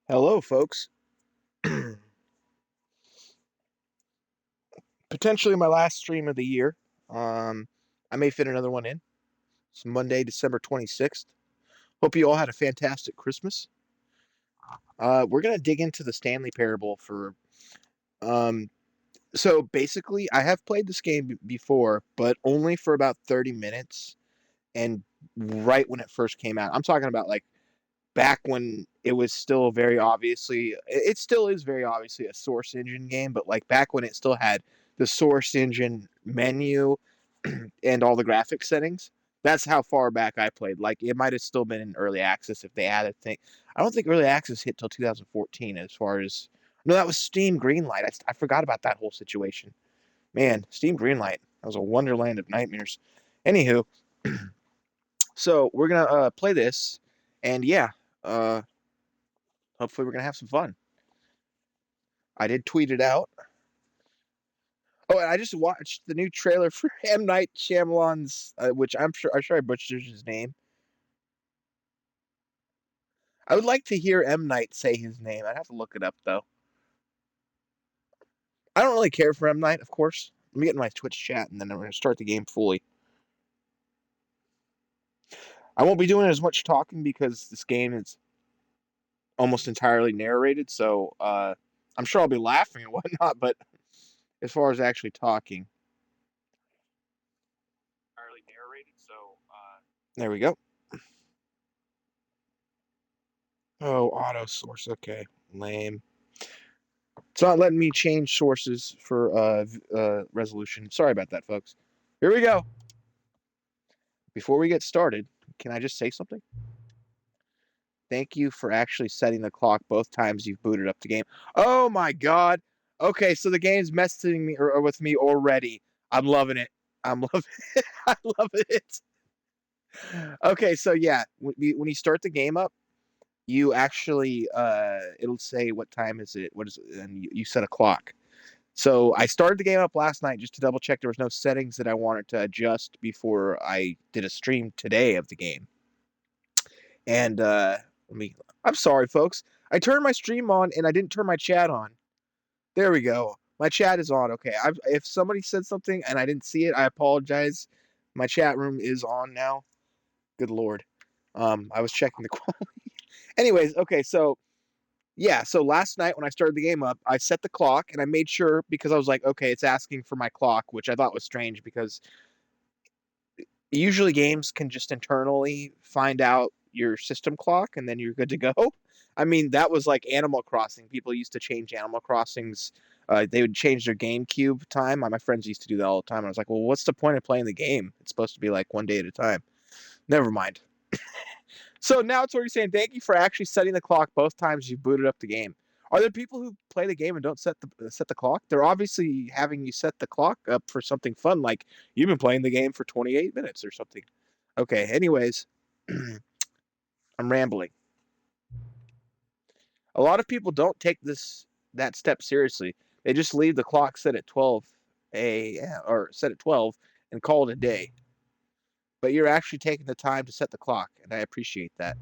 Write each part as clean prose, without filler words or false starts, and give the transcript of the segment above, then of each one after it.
Hello, folks. Potentially my last stream of the year. Um, I may fit another one in. It's Monday, December 26th. Hope you all had a fantastic Christmas. We're gonna dig into the Stanley Parable for. Um, so basically, I have played this game before, but only for about 30 minutes, and right when it first came out. I'm talking about like back when it was still very obviously, it still is very obviously a Source Engine game, but like back when it still had the Source Engine menu and all the graphic settings. That's how far back I played. Like it might have still been in early access if they added thing. I don't think early access hit till 2014 as far as no, that was Steam Greenlight. I forgot about that whole situation. Man, Steam Greenlight. That was a wonderland of nightmares. Anywho, so we're gonna play this, and yeah, uh, hopefully we're gonna have some fun. I did tweet it out. Oh, and I just watched the new trailer for M Night Shyamalan's, which I'm sure I butchered his name. I would like to hear M Night say his name. I'd have to look it up though. I don't really care for M Night, of course. Let me get in my Twitch chat, and then I'm gonna start the game fully. I won't be doing as much talking because this game is almost entirely narrated, so I'm sure I'll be laughing and whatnot. But as far as actually talking, entirely narrated. So there we go. Oh, auto source. Okay, lame. It's not letting me change sources for resolution. Sorry about that, folks. Here we go. Before we get started, can I just say something? Thank you for actually setting the clock both times you've booted up the game. Oh my god. Okay, so the game's messing me or with me already. I'm loving it. I'm loving it. I love it. Okay, so yeah, when you start the game up, you actually it'll say what time is it, what is it, and you set a clock. So I started the game up last night just to double check there was no settings that I wanted to adjust before I did a stream today of the game. And I'm sorry, folks. I turned my stream on and I didn't turn my chat on. There we go. My chat is on. Okay. If somebody said something and I didn't see it, I apologize. My chat room is on now. Good Lord. I was checking the quality. Anyways, okay, so yeah, so last night when I started the game up, I set the clock and I made sure because I was like, okay, it's asking for my clock, which I thought was strange because usually games can just internally find out your system clock and then you're good to go. I mean, that was like Animal Crossing. People used to change Animal Crossings. They would change their GameCube time. My friends used to do that all the time. I was like, well, what's the point of playing the game? It's supposed to be like one day at a time. Never mind. So now it's already saying thank you for actually setting the clock both times you booted up the game. Are there people who play the game and don't set the clock? They're obviously having you set the clock up for something fun, like you've been playing the game for 28 minutes or something. Okay, anyways, I'm rambling. A lot of people don't take that step seriously. They just leave the clock set at 12 a.m. or set at 12 and call it a day. But you're actually taking the time to set the clock, and I appreciate that.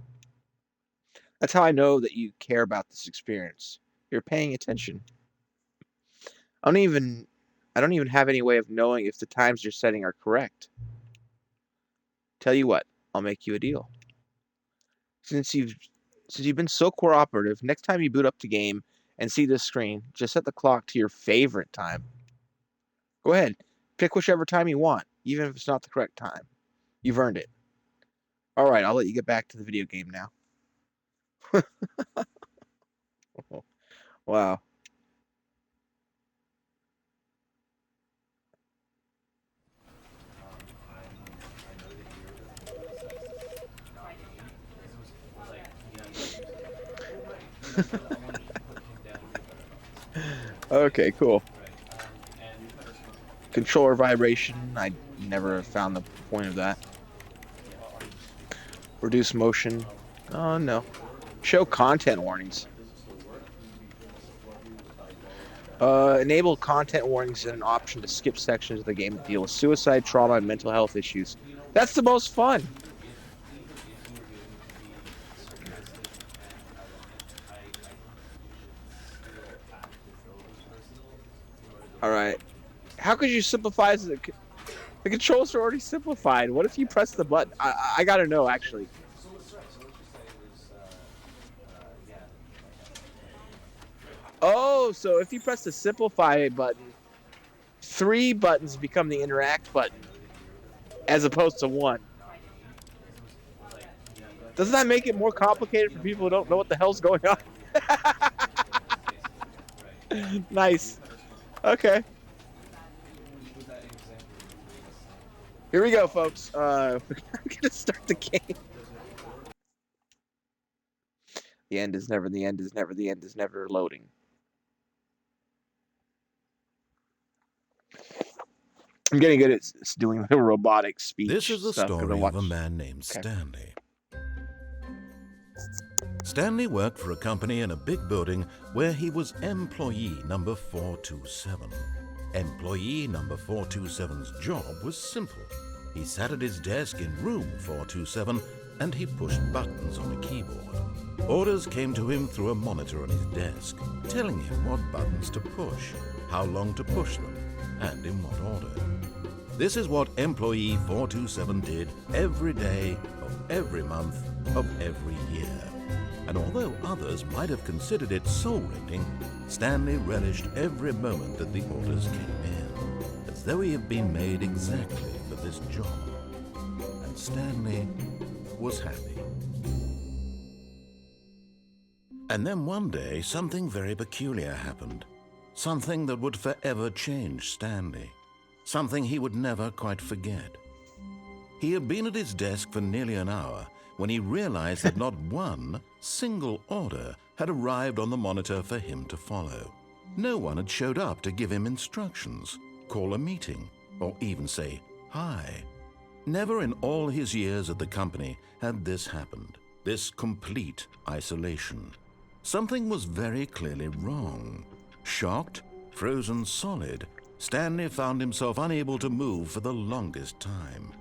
That's how I know that you care about this experience. You're paying attention. I don't even I don't even have any way of knowing if the times you're setting are correct. Tell you what, I'll make you a deal. Since you've since you've been so cooperative, next time you boot up the game and see this screen, just set the clock to your favorite time. Go ahead, pick whichever time you want, even if it's not the correct time. You've earned it. All right, I'll let you get back to the video game now. Wow. Okay, cool. Controller vibration. I never found the point of that. Reduce motion. Oh no. Show content warnings. Enable content warnings and an option to skip sections of the game that deal with suicide, trauma, and mental health issues. That's the most fun. could you simplify the controls are already simplified? What if you press the button? I gotta know actually. So let's what you're saying is, yeah. Oh, so if you press the simplify button, 3 buttons become the interact button, as opposed to 1. Doesn't that make it more complicated for people who don't know what the hell's going on? Nice. Okay. Here we go, folks. We're gonna start the game. The end is never. The end is never. The end is never loading. I'm getting good at doing the robotic speech. This is the stuff, story of a man named Stanley. Stanley worked for a company in a big building where he was employee number 427. Employee number 427's job was simple. He sat at his desk in room 427 and he pushed buttons on a keyboard. Orders came to him through a monitor on his desk, telling him what buttons to push, how long to push them, and in what order. This is what employee 427 did every day of every month of every year. And although others might have considered it soul-rending, Stanley relished every moment that the orders came in, as though he had been made exactly for this job. And Stanley was happy. And then one day, something very peculiar happened. Something that would forever change Stanley. Something he would never quite forget. He had been at his desk for nearly an hour when he realized that not one single order had arrived on the monitor for him to follow. No one had showed up to give him instructions, call a meeting, or even say hi. Never in all his years at the company had this happened, this complete isolation. Something was very clearly wrong. Shocked, frozen solid, Stanley found himself unable to move for the longest time.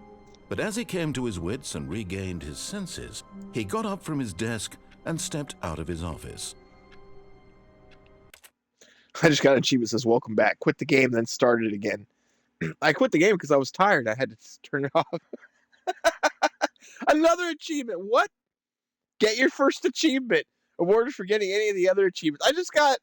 But as he came to his wits and regained his senses, he got up from his desk and stepped out of his office. I just got an achievement that says, welcome back. Quit the game, then started it again. I quit the game because I was tired. I had to turn it off. Another achievement. What? Get your first achievement. Awarded for getting any of the other achievements. I just got...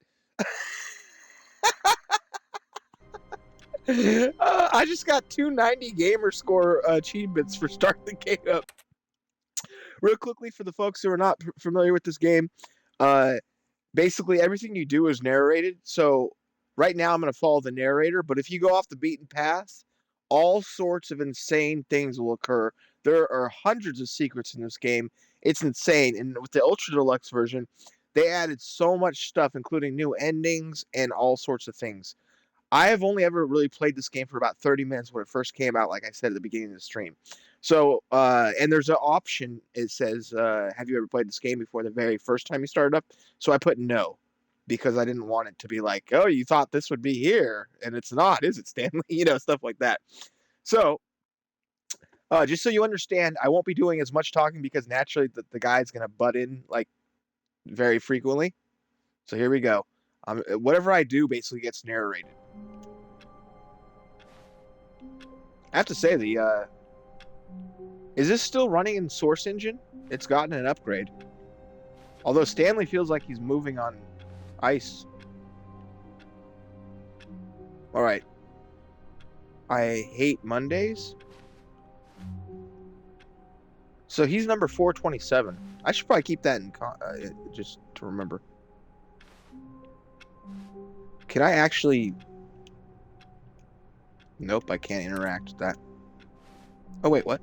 I just got 290 gamer score achievements for starting the game up. Real quickly, for the folks who are not familiar with this game, basically everything you do is narrated. So right now I'm going to follow the narrator, but if you go off the beaten path, all sorts of insane things will occur. There are hundreds of secrets in this game. It's insane. And with the Ultra Deluxe version, they added so much stuff, including new endings and all sorts of things. I have only ever really played this game for about 30 minutes when it first came out, like I said at the beginning of the stream. So, and there's an option, it says, have you ever played this game before the very first time you started up? So I put no, because I didn't want it to be like, oh, you thought this would be here, and it's not, is it, Stanley? You know, stuff like that. So, just so you understand, I won't be doing as much talking because naturally the guy's going to butt in, like, very frequently. So here we go. Whatever I do basically gets narrated. I have to say, is this still running in Source Engine? It's gotten an upgrade. Although Stanley feels like he's moving on ice. Alright. I hate Mondays. So he's number 427. I should probably keep that in just to remember. Can I actually... Nope, I can't interact with that. Oh, wait, what?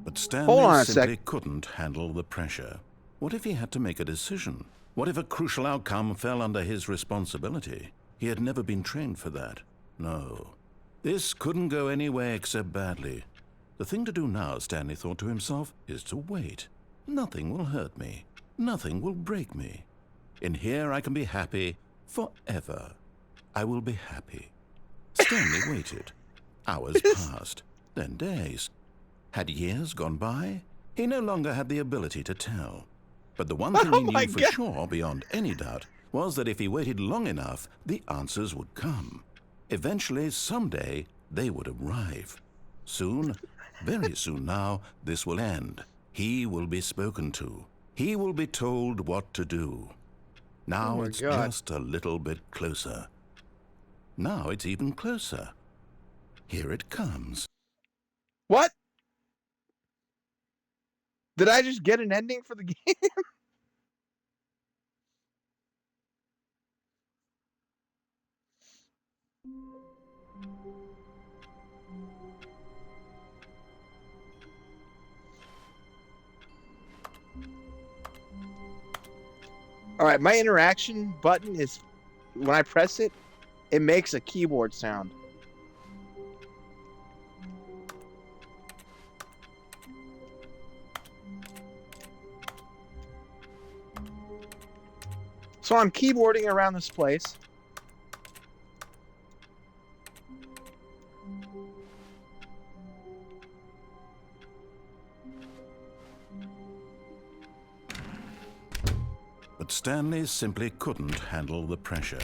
But Stanley simply couldn't handle the pressure. What if he had to make a decision? What if a crucial outcome fell under his responsibility? He had never been trained for that. No. This couldn't go any way except badly. The thing to do now, Stanley thought to himself, is to wait. Nothing will hurt me. Nothing will break me. In here I can be happy forever. I will be happy. Stanley waited. Hours passed, then days. Had years gone by? He no longer had the ability to tell. But the one thing he knew for sure, beyond any doubt, was that if he waited long enough, the answers would come. Eventually, someday, they would arrive. Soon, very soon now, this will end. He will be spoken to. He will be told what to do. Now my it's God. just a little bit closer. Now it's even closer. Here it comes. What? Did I just get an ending for the game? All right, my interaction button is, when I press it, it makes a keyboard sound. So I'm keyboarding around this place. But Stanley simply couldn't handle the pressure.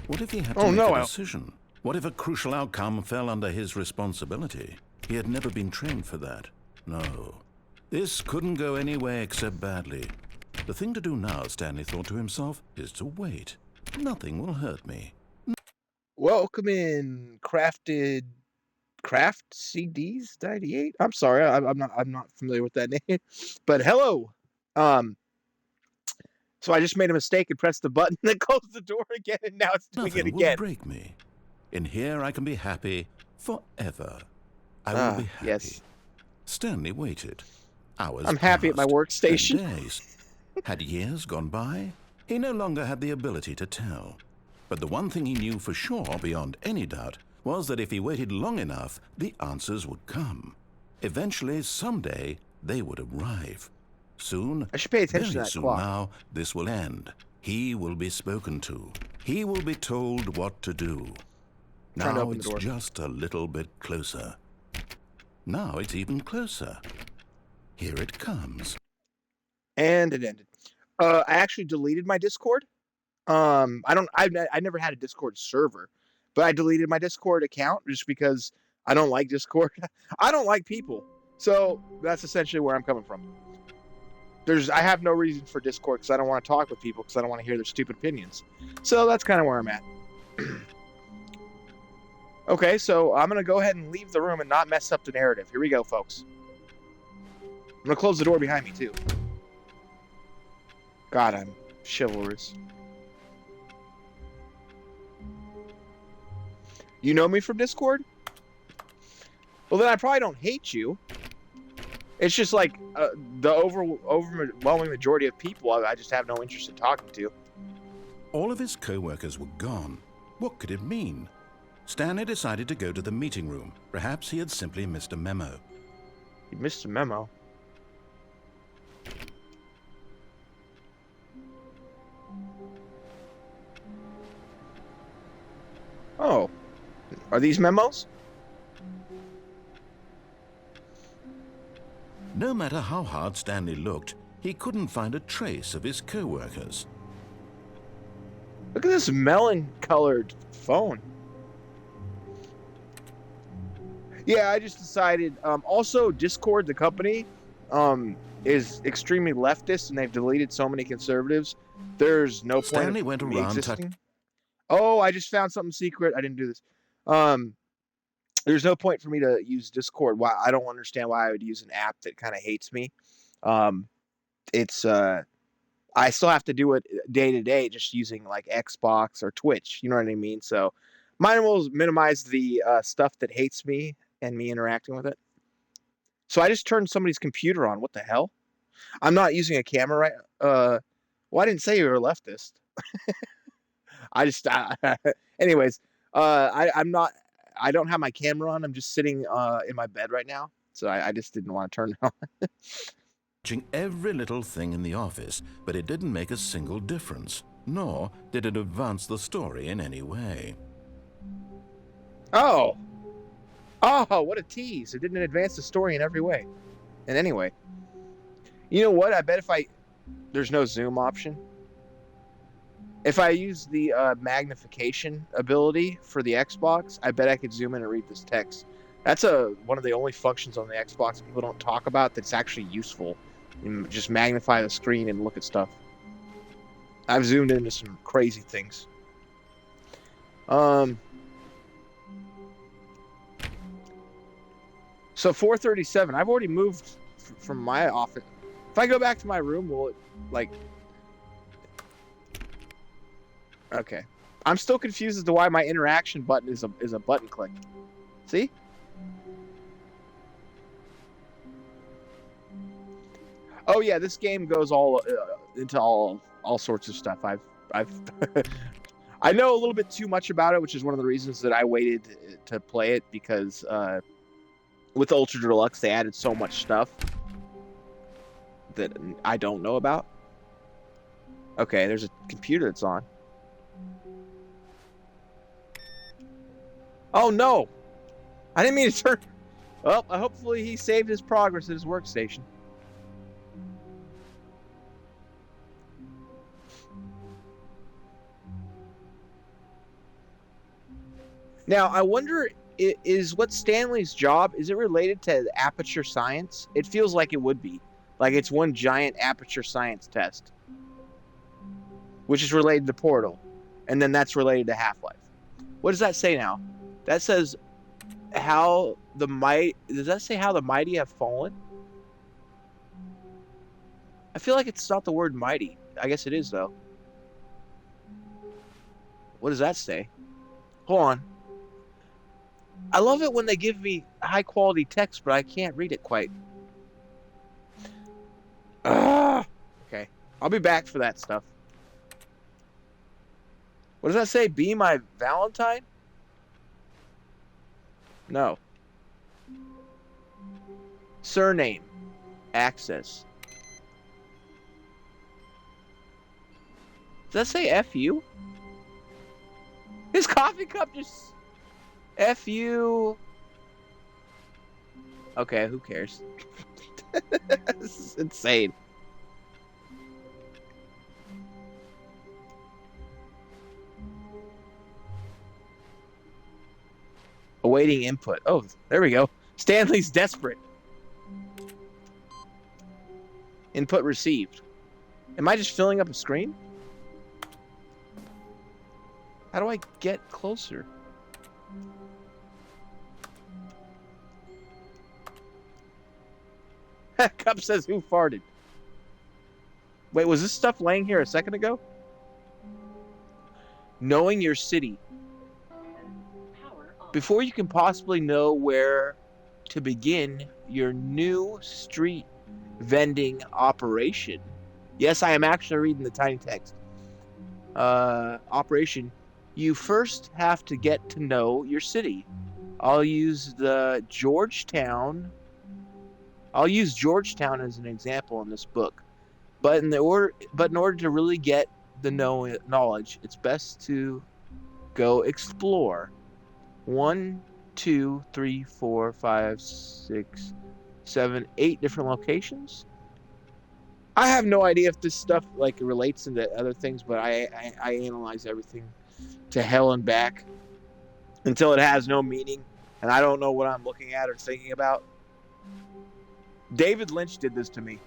What if he had to Oh, make no, a decision? What if a crucial outcome fell under his responsibility? He had never been trained for that. No. This couldn't go any way except badly. The thing to do now, Stanley thought to himself, is to wait. Nothing will hurt me. Welcome in, Craft CDs 98. I'm sorry, I'm not familiar with that name, but hello. So I just made a mistake and pressed the button that closed the door again, and now it's doing it Nothing will again. break me. In here I can be happy forever. I will be happy. Yes. Stanley waited. Hours I'm happy at my passed, workstation. then days. Had years gone by? He no longer had the ability to tell. But the one thing he knew for sure, beyond any doubt, was that if he waited long enough, the answers would come. Eventually, someday, they would arrive. Soon, I should pay attention to very that soon clock. now, this will end. He will be spoken to. He will be told what to do. Trying to Now open the it's door. just a little bit closer. Now it's even closer. Here it comes. And it ended. I actually deleted my Discord. I never had a Discord server, but I deleted my Discord account just because I don't like Discord. I don't like people. So that's essentially where I'm coming from. I have no reason for Discord because I don't want to talk with people because I don't want to hear their stupid opinions. So that's kind of where I'm at. Okay, so I'm going to go ahead and leave the room and not mess up the narrative. Here we go, folks. I'm going to close the door behind me, too. God, I'm chivalrous. You know me from Discord? Well, then I probably don't hate you. It's just like the overwhelming majority of people I just have no interest in talking to. All of his co-workers were gone. What could it mean? Stanley decided to go to the meeting room. Perhaps he had simply missed a memo. You missed a memo. Oh. Are these memos? No matter how hard Stanley looked, he couldn't find a trace of his co-workers. Look at this melon-colored phone. Yeah, I just decided. Also, Discord, the company, is extremely leftist, and they've deleted so many conservatives. There's no point. Stanley went in me around existing. Oh, I just found something secret. I didn't do this. There's no point for me to use Discord. Why? I don't understand why I would use an app that kind of hates me. I still have to do it day to day, just using like Xbox or Twitch. You know what I mean? So mine will minimize the stuff that hates me and me interacting with it. So I just turned somebody's computer on. What the hell? I'm not using a camera, right? Well, I didn't say you were a leftist. Anyways, I'm not. I don't have my camera on. I'm just sitting in my bed right now. So I just didn't want to turn it on. Watching every little thing in the office, but it didn't make a single difference, nor did it advance the story in any way. Oh, what a tease! It didn't advance the story in every way. And anyway, you know what? I bet if there's no zoom option. If I use the magnification ability for the Xbox, I bet I could zoom in and read this text. That's one of the only functions on the Xbox that people don't talk about that's actually useful. You just magnify the screen and look at stuff. I've zoomed into some crazy things. So 437. I've already moved from my office. If I go back to my room, will it like? Okay. I'm still confused as to why my interaction button is a button click. See? Oh yeah, this game goes all into all sorts of stuff. I've I know a little bit too much about it, which is one of the reasons that I waited to play it, because with Ultra Deluxe they added so much stuff that I don't know about. Okay, there's a computer that's on. Oh no! I didn't mean to turn. Well, hopefully he saved his progress at his workstation. Now, I wonder, is what Stanley's job, is it related to aperture science? It feels like it would be. Like it's one giant aperture science test, which is related to Portal. And then that's related to Half-Life. What does that say now? That says how the might. Does that say how the mighty have fallen? I feel like it's not the word mighty. I guess it is, though. What does that say? Hold on. I love it when they give me high quality text, but I can't read it quite. Okay. I'll be back for that stuff. What does that say? Be my Valentine? No. Surname. Access. Does that say F you? His coffee cup just... F you. Okay, who cares? This is insane. Awaiting input. Oh, there we go. Stanley's desperate. Input received. Am I just filling up a screen? How do I get closer? Cup says, who farted? Wait, was this stuff laying here a second ago? Knowing your city. Before you can possibly know where to begin your new street vending operation. Yes, I am actually reading the tiny text. Operation. You first have to get to know your city. I'll use Georgetown as an example in this book. But in order to really get the knowledge, it's best to go explore. 1, 2, 3, 4, 5, 6, 7, 8 different locations. I have no idea if this stuff like relates into other things, but I analyze everything to hell and back until it has no meaning, and I don't know what I'm looking at or thinking about. David Lynch did this to me.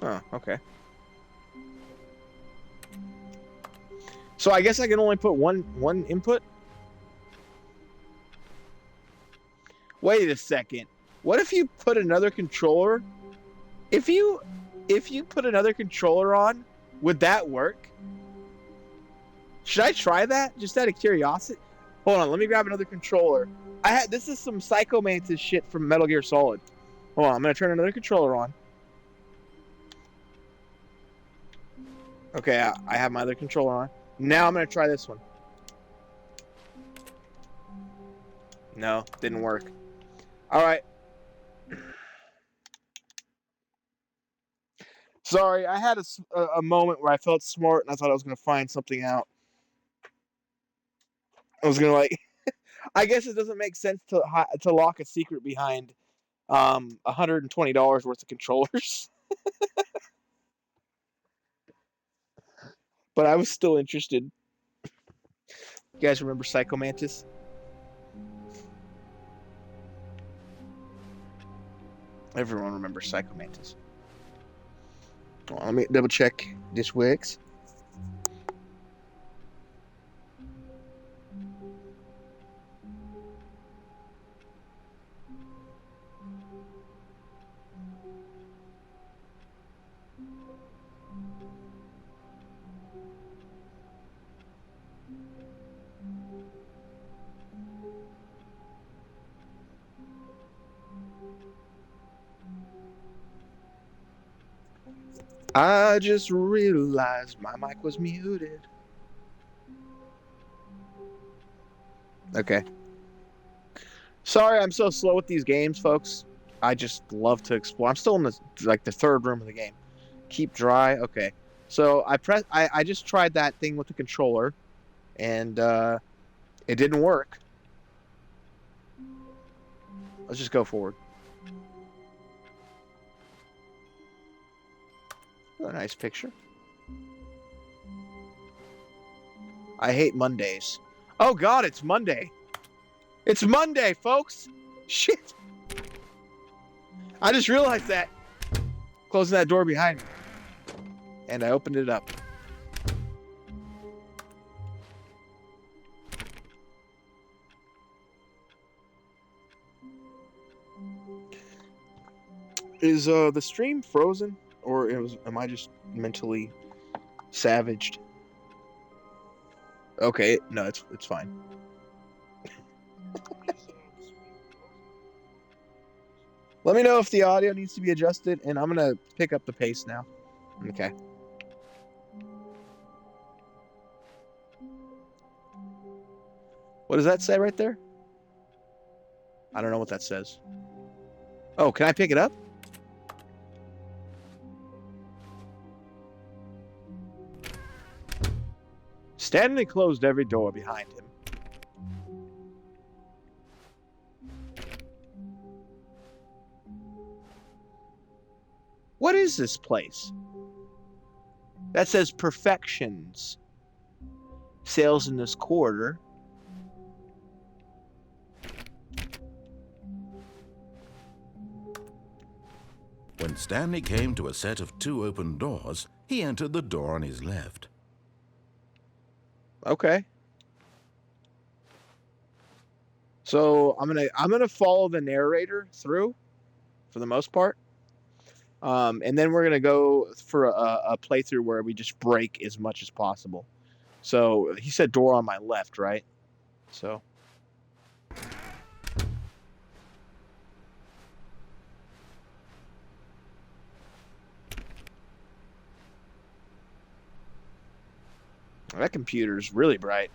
Oh, okay. So I guess I can only put one input? Wait a second. What if you put another controller? If you put another controller on, would that work? Should I try that? Just out of curiosity? Hold on, let me grab another controller. This is some Psycho Mantis shit from Metal Gear Solid. Hold on, I'm gonna turn another controller on. Okay, I have my other controller on. Now I'm gonna try this one. No, didn't work. Alright. Sorry, I had a moment where I felt smart and I thought I was going to find something out. I was gonna like. I guess it doesn't make sense to lock a secret behind $120 worth of controllers. But I was still interested. You guys remember Psycho Mantis? Everyone remembers Psycho Mantis. Well, let me double check this works. I just realized my mic was muted. Okay. Sorry, I'm so slow with these games, folks. I just love to explore. I'm still in the third room of the game. Keep dry. Okay. So I just tried that thing with the controller, and it didn't work. Let's just go forward. Oh, nice picture. I hate Mondays. Oh God, it's Monday. It's Monday, folks. Shit. I just realized that. Closing that door behind me. And I opened it up. Is the stream frozen? Or am I just mentally savaged? Okay, no, it's fine. Let me know if the audio needs to be adjusted, and I'm gonna pick up the pace now. Okay. What does that say right there? I don't know what that says. Oh, can I pick it up? Stanley closed every door behind him. What is this place? That says Perfections. Sales in this quarter. When Stanley came to a set of 2 open doors, he entered the door on his left. Okay. So I'm gonna follow the narrator through, for the most part, and then we're gonna go for a playthrough where we just break as much as possible. So he said door on my left, right? So. That computer's really bright.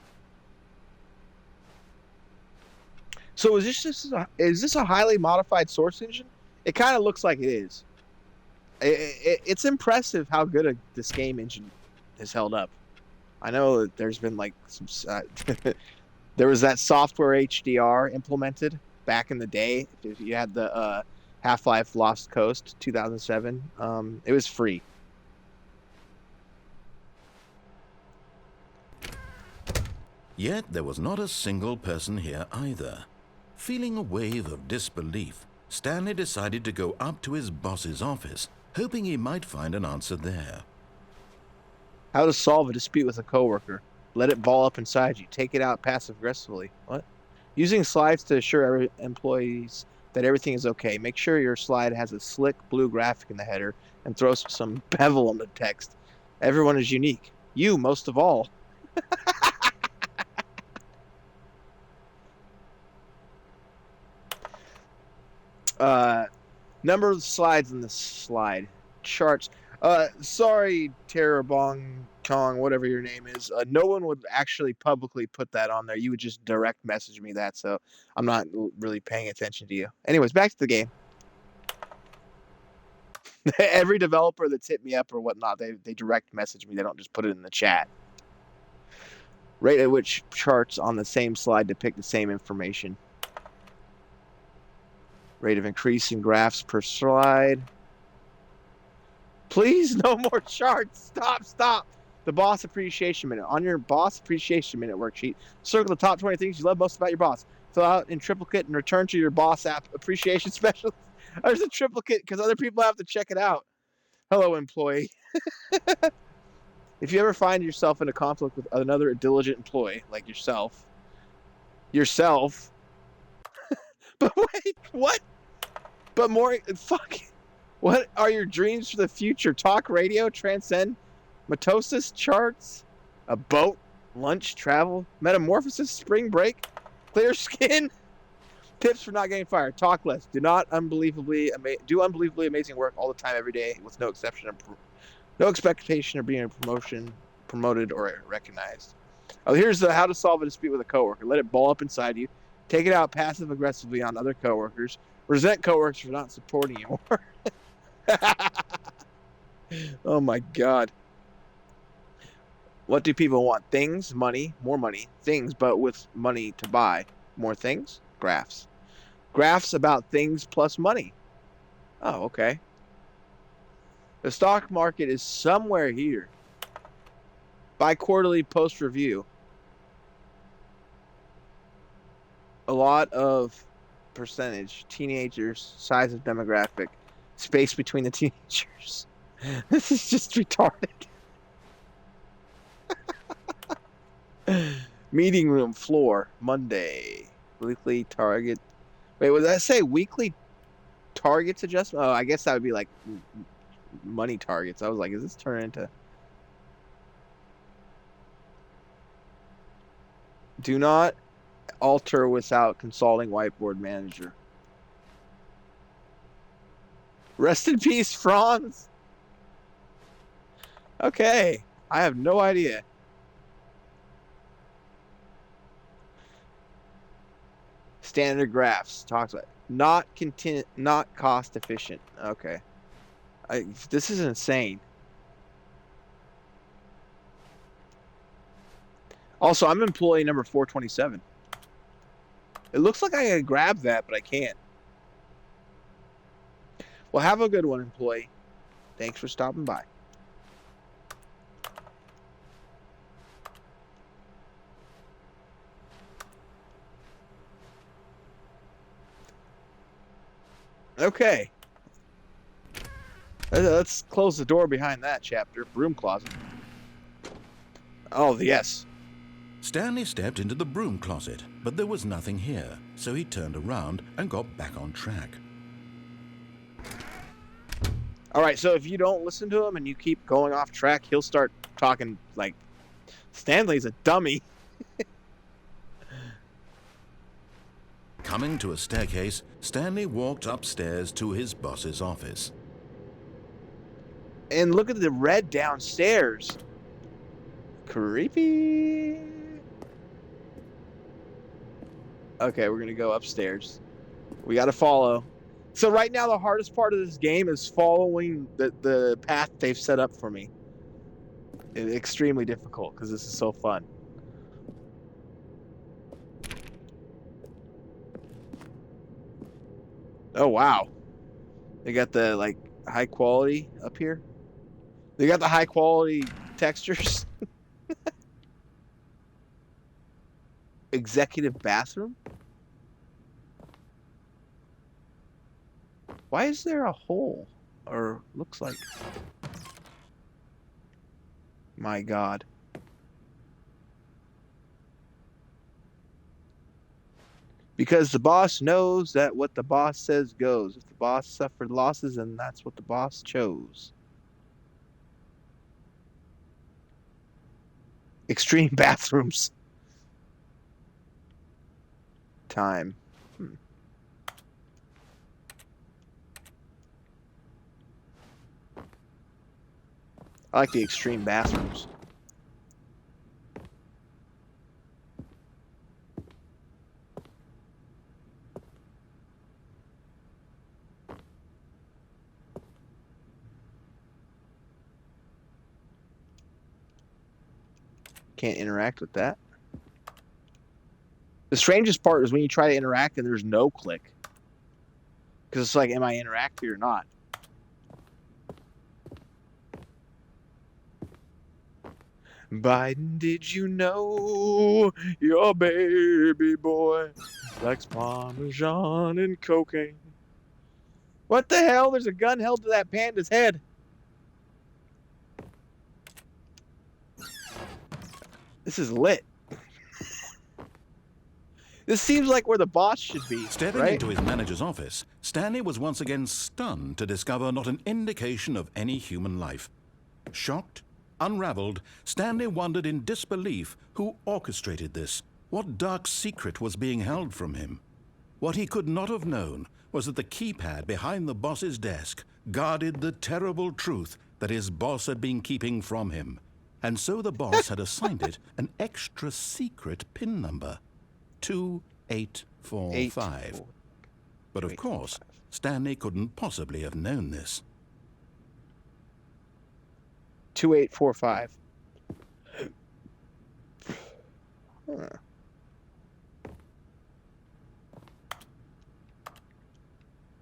So is this a highly modified source engine? It kind of looks like it is. It's impressive how good this game engine has held up. I know that there's been like some. There was that software HDR implemented back in the day. If you had the Half-Life Lost Coast 2007, it was free. Yet there was not a single person here either. Feeling a wave of disbelief, Stanley decided to go up to his boss's office, hoping he might find an answer there. How to solve a dispute with a coworker. Let it ball up inside you. Take it out passive-aggressively. What? Using slides to assure employees that everything is okay. Make sure your slide has a slick blue graphic in the header and throw some bevel on the text. Everyone is unique. You, most of all. Number of slides in the slide. Charts. Sorry, Terabong Kong, whatever your name is. No one would actually publicly put that on there. You would just direct message me that, so I'm not really paying attention to you. Anyways, back to the game. Every developer that's hit me up or whatnot, they direct message me. They don't just put it in the chat. Rate at which charts on the same slide depict the same information. Rate of increase in graphs per slide. Please, no more charts. Stop. The boss appreciation minute. On your boss appreciation minute worksheet, circle the top 20 things you love most about your boss. Fill out in triplicate and return to your boss app appreciation specialist. There's a triplicate because other people have to check it out. Hello, employee. If you ever find yourself in a conflict with another diligent employee, like yourself, but wait, what? But more, fuck. What are your dreams for the future? Talk radio, transcend, mitosis, charts, a boat, lunch, travel, metamorphosis, spring break, clear skin, tips for not getting fired. Talk less. Do unbelievably amazing work all the time, every day, with no exception, no expectation of being promoted, or recognized. Oh, here's how to solve a dispute with a coworker. Let it ball up inside you. Take it out passive aggressively on other coworkers. Resent coworkers for not supporting you more. Oh my God. What do people want? Things, money, more money, things, but with money to buy. More things? Graphs. Graphs about things plus money. Oh, okay. The stock market is somewhere here. Bi-quarterly post review. A lot of percentage. Teenagers, size of demographic, space between the teenagers. This is just retarded. Meeting room floor, Monday. Weekly target. Wait, would that say weekly targets adjustment? Oh, I guess that would be like money targets. I was like, is this turning into... Do not alter without consulting whiteboard manager. Rest in peace, Franz. Okay, I have no idea. Standard graphs talks about not cost efficient. Okay, this is insane. Also, I'm employee number 427. It looks like I can grab that, but I can't. Well, have a good one, employee. Thanks for stopping by. Okay. Let's close the door behind that chapter. Broom closet. Oh, yes. Stanley stepped into the broom closet, but there was nothing here, so he turned around and got back on track. All right, so if you don't listen to him and you keep going off track, he'll start talking like Stanley's a dummy. Coming to a staircase, Stanley walked upstairs to his boss's office. And look at the red downstairs. Creepy. Okay, we're going to go upstairs. We got to follow. So right now, the hardest part of this game is following the path they've set up for me. It's extremely difficult because this is so fun. Oh, wow. They got the, like, high quality up here. They got the high quality textures. Executive bathroom? Why is there a hole? Or looks like... My God. Because the boss knows that what the boss says goes. If the boss suffered losses, then that's what the boss chose. Extreme bathrooms. Time. I like the extreme bathrooms. Can't interact with that. The strangest part is when you try to interact and there's no click. Because it's like, am I interacting or not? Biden, did you know your baby boy likes Parmesan and cocaine? What the hell? There's a gun held to that panda's head. This is lit. This seems like where the boss should be, Stepping right? into his manager's office, Stanley was once again stunned to discover not an indication of any human life. Shocked, unraveled, Stanley wondered in disbelief who orchestrated this, what dark secret was being held from him. What he could not have known was that the keypad behind the boss's desk guarded the terrible truth that his boss had been keeping from him. And so the boss had assigned it an extra secret PIN number. 2845. But of course, Stanley couldn't possibly have known this. 2845. Huh.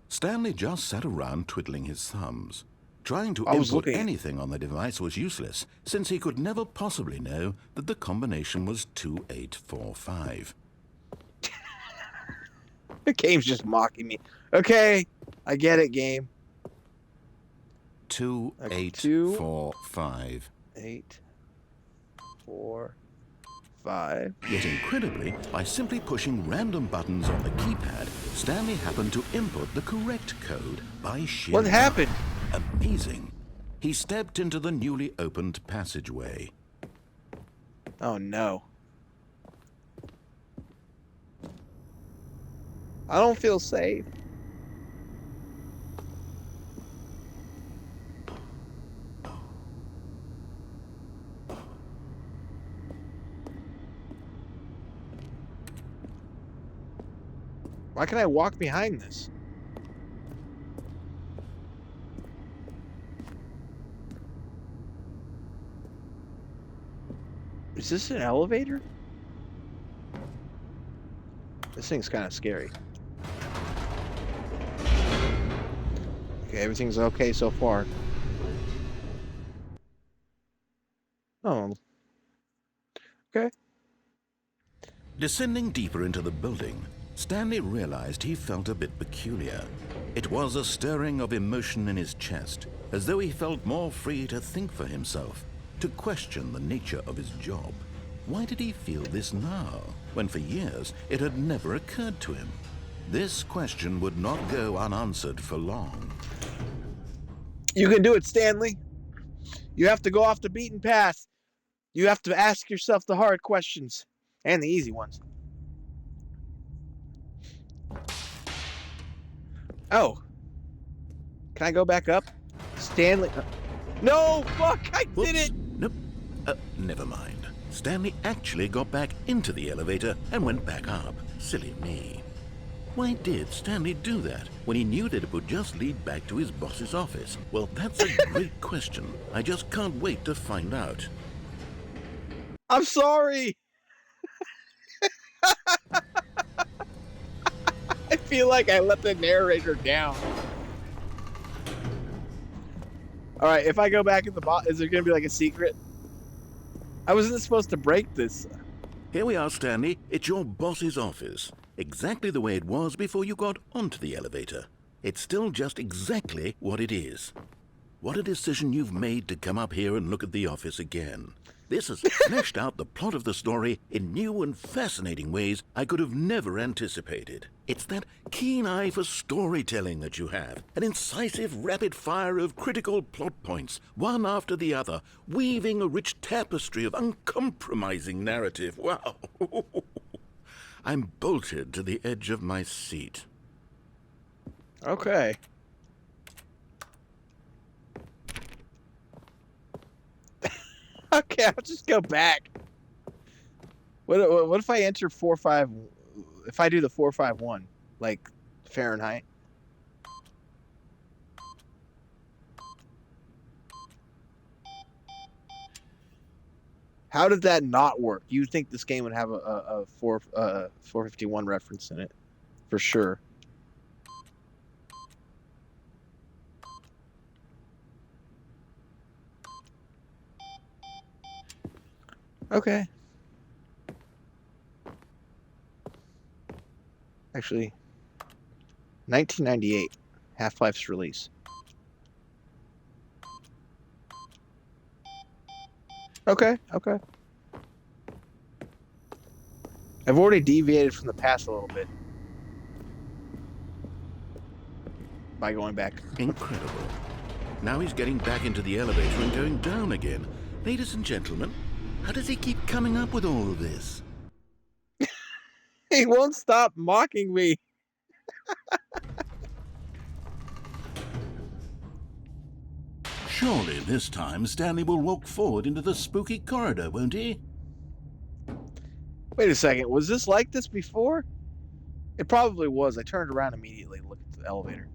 Stanley just sat around twiddling his thumbs. Trying to I was input looking- anything on the device was useless, since he could never possibly know that the combination was 2845. The game's just mocking me. Okay, I get it, game. 2845. 8, 4, 5. Yet incredibly, by simply pushing random buttons on the keypad, Stanley happened to input the correct code by sheer What luck. happened? Amazing. He stepped into the newly opened passageway. Oh no. I don't feel safe. Why can I walk behind this? Is this an elevator? This thing's kind of scary. Okay, everything's okay so far. Oh. Okay. Descending deeper into the building, Stanley realized he felt a bit peculiar. It was a stirring of emotion in his chest, as though he felt more free to think for himself, to question the nature of his job. Why did he feel this now, when for years it had never occurred to him? This question would not go unanswered for long. You can do it, Stanley. You have to go off the beaten path. You have to ask yourself the hard questions and the easy ones. Oh. Can I go back up? Stanley. No, fuck, I Whoops. did it. Nope. Never mind. Stanley actually got back into the elevator and went back up. Silly me. Why did Stanley do that when he knew that it would just lead back to his boss's office? Well, that's a great question. I just can't wait to find out. I'm sorry. I feel like I let the narrator down. All right, if I go back in the box, is there going to be like a secret? I wasn't supposed to break this. Here we are, Stanley. It's your boss's office. Exactly the way it was before you got onto the elevator. It's still just exactly what it is. What a decision you've made to come up here and look at the office again. This has fleshed out the plot of the story in new and fascinating ways I could have never anticipated. It's that keen eye for storytelling that you have, an incisive rapid fire of critical plot points, one after the other, weaving a rich tapestry of uncompromising narrative. Wow! I'm bolted to the edge of my seat. Okay. Okay, I'll just go back. What if I enter 4-5? If I do the 451, like Fahrenheit. How did that not work? You'd think this game would have a 451 reference in it, for sure. Okay. Actually, 1998, Half-Life's release. Okay, okay. I've already deviated from the past a little bit by going back. Incredible. Now he's getting back into the elevator and going down again. Ladies and gentlemen, how does he keep coming up with all of this? He won't stop mocking me. Surely this time Stanley will walk forward into the spooky corridor, won't he? Wait a second, was this like this before? It probably was. I turned around immediately to look at the elevator.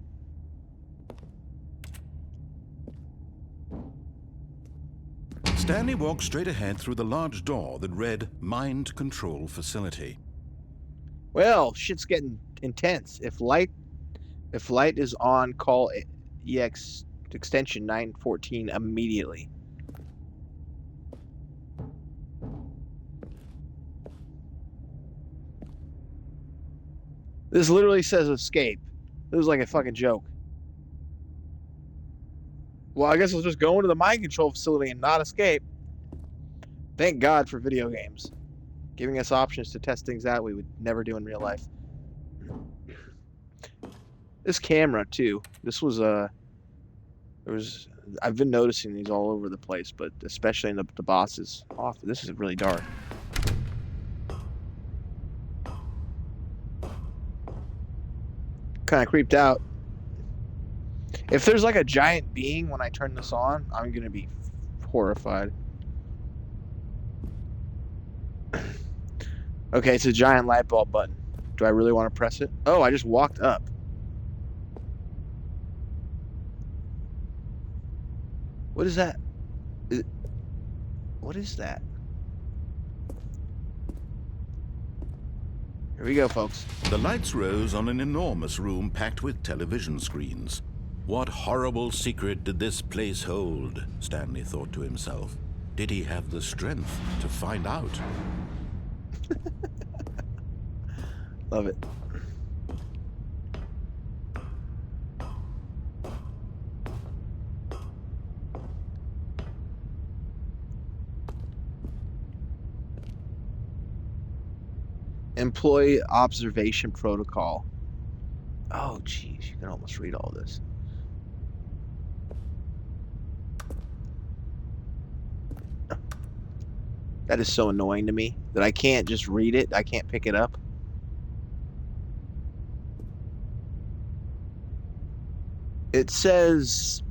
Stanley walked straight ahead through the large door that read Mind Control Facility. Well, shit's getting intense. If light is on, call EX extension 914 immediately. This literally says escape. This is like a fucking joke. Well, I guess I'll just go into the mind control facility and not escape. Thank God for video games, giving us options to test things out we would never do in real life. This camera too. This was I've been noticing these all over the place, but especially in the boss's office. This is really dark. Kind of creeped out. If there's like a giant being when I turn this on, I'm gonna be horrified. Okay, it's a giant light bulb button. Do I really want to press it? Oh, I just walked up. What is that? What is that? Here we go, folks. The lights rose on an enormous room packed with television screens. What horrible secret did this place hold? Stanley thought to himself. Did he have the strength to find out? Love it. Employee observation protocol. Oh, geez, you can almost read all this. That is so annoying to me that I can't just read it. I can't pick it up. It says,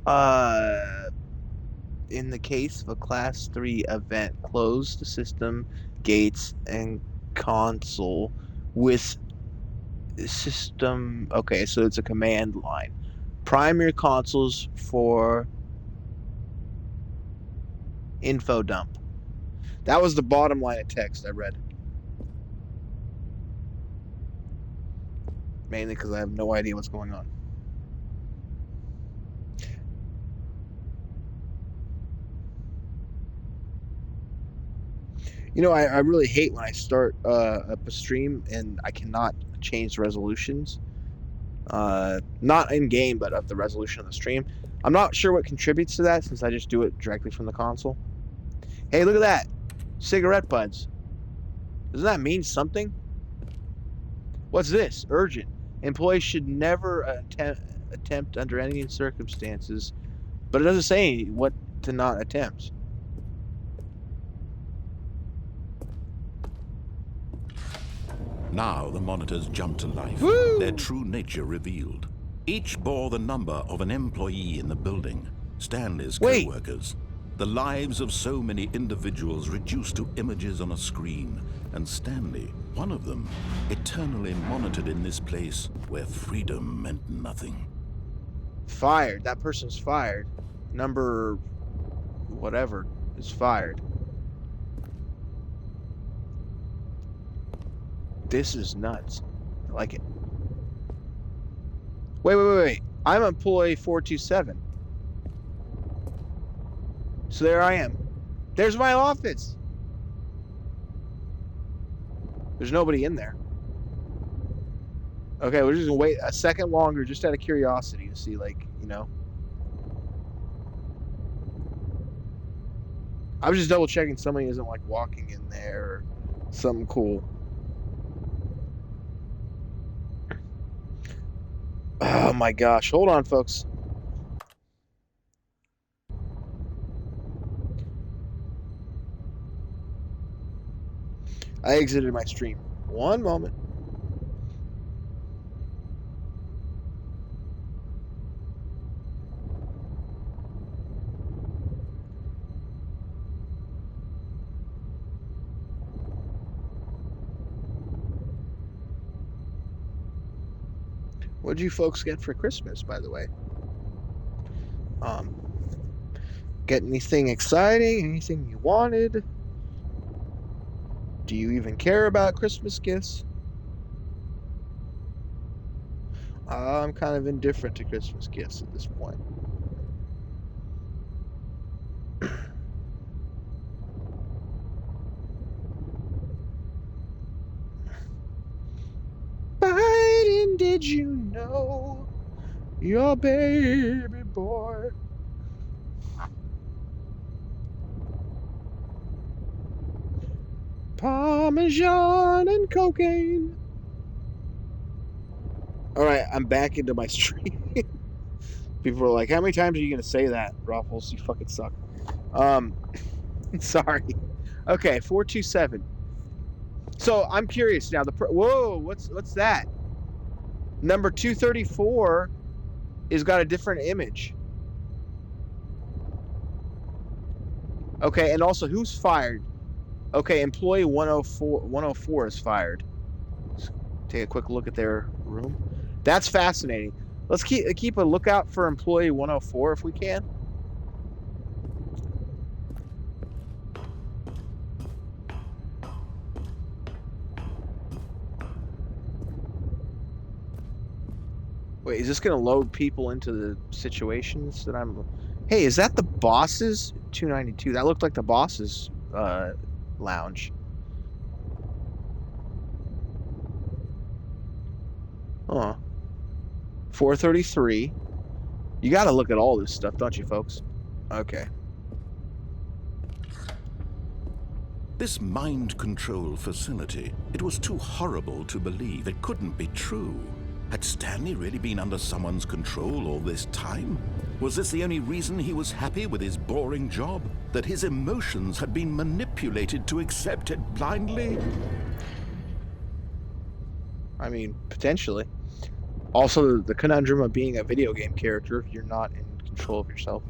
in the case of a Class 3 event, close the system gates and console with system. Okay, so it's a command line. Prime your consoles for info dump. That was the bottom line of text I read. Mainly because I have no idea what's going on. You know, I really hate when I start up a stream and I cannot change the resolutions. Not in game, but of the resolution of the stream. I'm not sure what contributes to that since I just do it directly from the console. Hey, look at that. Cigarette buds. Doesn't that mean something? What's this? Urgent. Employees should never attempt under any circumstances. But it doesn't say what to not attempt. Now the monitors jumped to life, Woo! their true nature revealed. Each bore the number of an employee in the building, Stanley's co-workers. The lives of so many individuals reduced to images on a screen, and Stanley, one of them, eternally monitored in this place where freedom meant nothing. Fired. That person's fired. Number whatever is fired. This is nuts. I like it. Wait. I'm employee 427. So there I am. There's my office. There's nobody in there. Okay, we're just gonna wait a second longer just out of curiosity to see, like, you know. I was just double checking somebody isn't like walking in there or something cool. Oh my gosh. Hold on, folks. I exited my stream. One moment. What'd you folks get for Christmas, by the way? Get anything exciting? Anything you wanted? Do you even care about Christmas gifts? I'm kind of indifferent to Christmas gifts at this point. Biden, did you know your baby boy? Parmesan and cocaine. All right, I'm back into my stream. People are like, "How many times are you gonna say that, Ruffles? You fucking suck." Sorry. Okay, 427. So I'm curious now. Whoa, what's that? Number 234 is got a different image. Okay, and also who's fired? Okay, employee 104 is fired. Let's take a quick look at their room. That's fascinating. Let's keep a lookout for employee 104 if we can. Wait, is this going to load people into the situations that I'm... Hey, is that the boss's 292? That looked like the boss's lounge. Huh. 433. You got to look at all this stuff, don't you, folks? Okay. This mind control facility, it was too horrible to believe. It couldn't be true. Had Stanley really been under someone's control all this time? Was this the only reason he was happy with his boring job? That his emotions had been manipulated to accept it blindly? I mean, potentially. Also, the conundrum of being a video game character if you're not in control of yourself.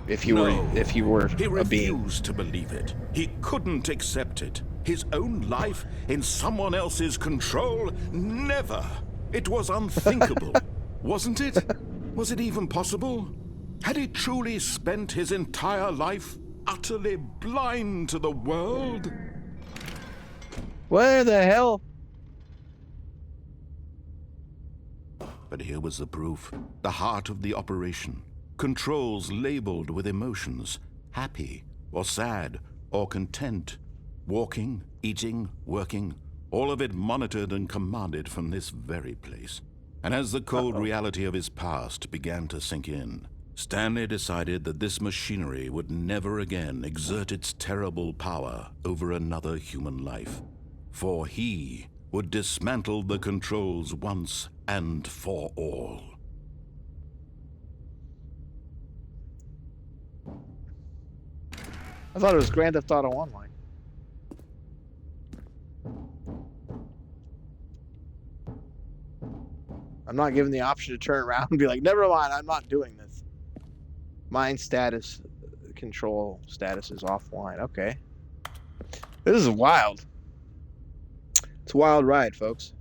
If you were he a being. refused to believe it. He couldn't accept it. His own life in someone else's control? Never. It was unthinkable, wasn't it? Was it even possible? Had he truly spent his entire life utterly blind to the world? Where the hell? But here was the proof. The heart of the operation. Controls labeled with emotions. Happy, or sad, or content. Walking, eating, working. All of it monitored and commanded from this very place. And as the cold reality of his past began to sink in, Stanley decided that this machinery would never again exert its terrible power over another human life. For he would dismantle the controls once and for all. I thought it was Grand Theft Auto Online. I'm not given the option to turn around and be like, never mind, I'm not doing this. Mind status, control status is offline. Okay. This is wild. It's a wild ride, folks.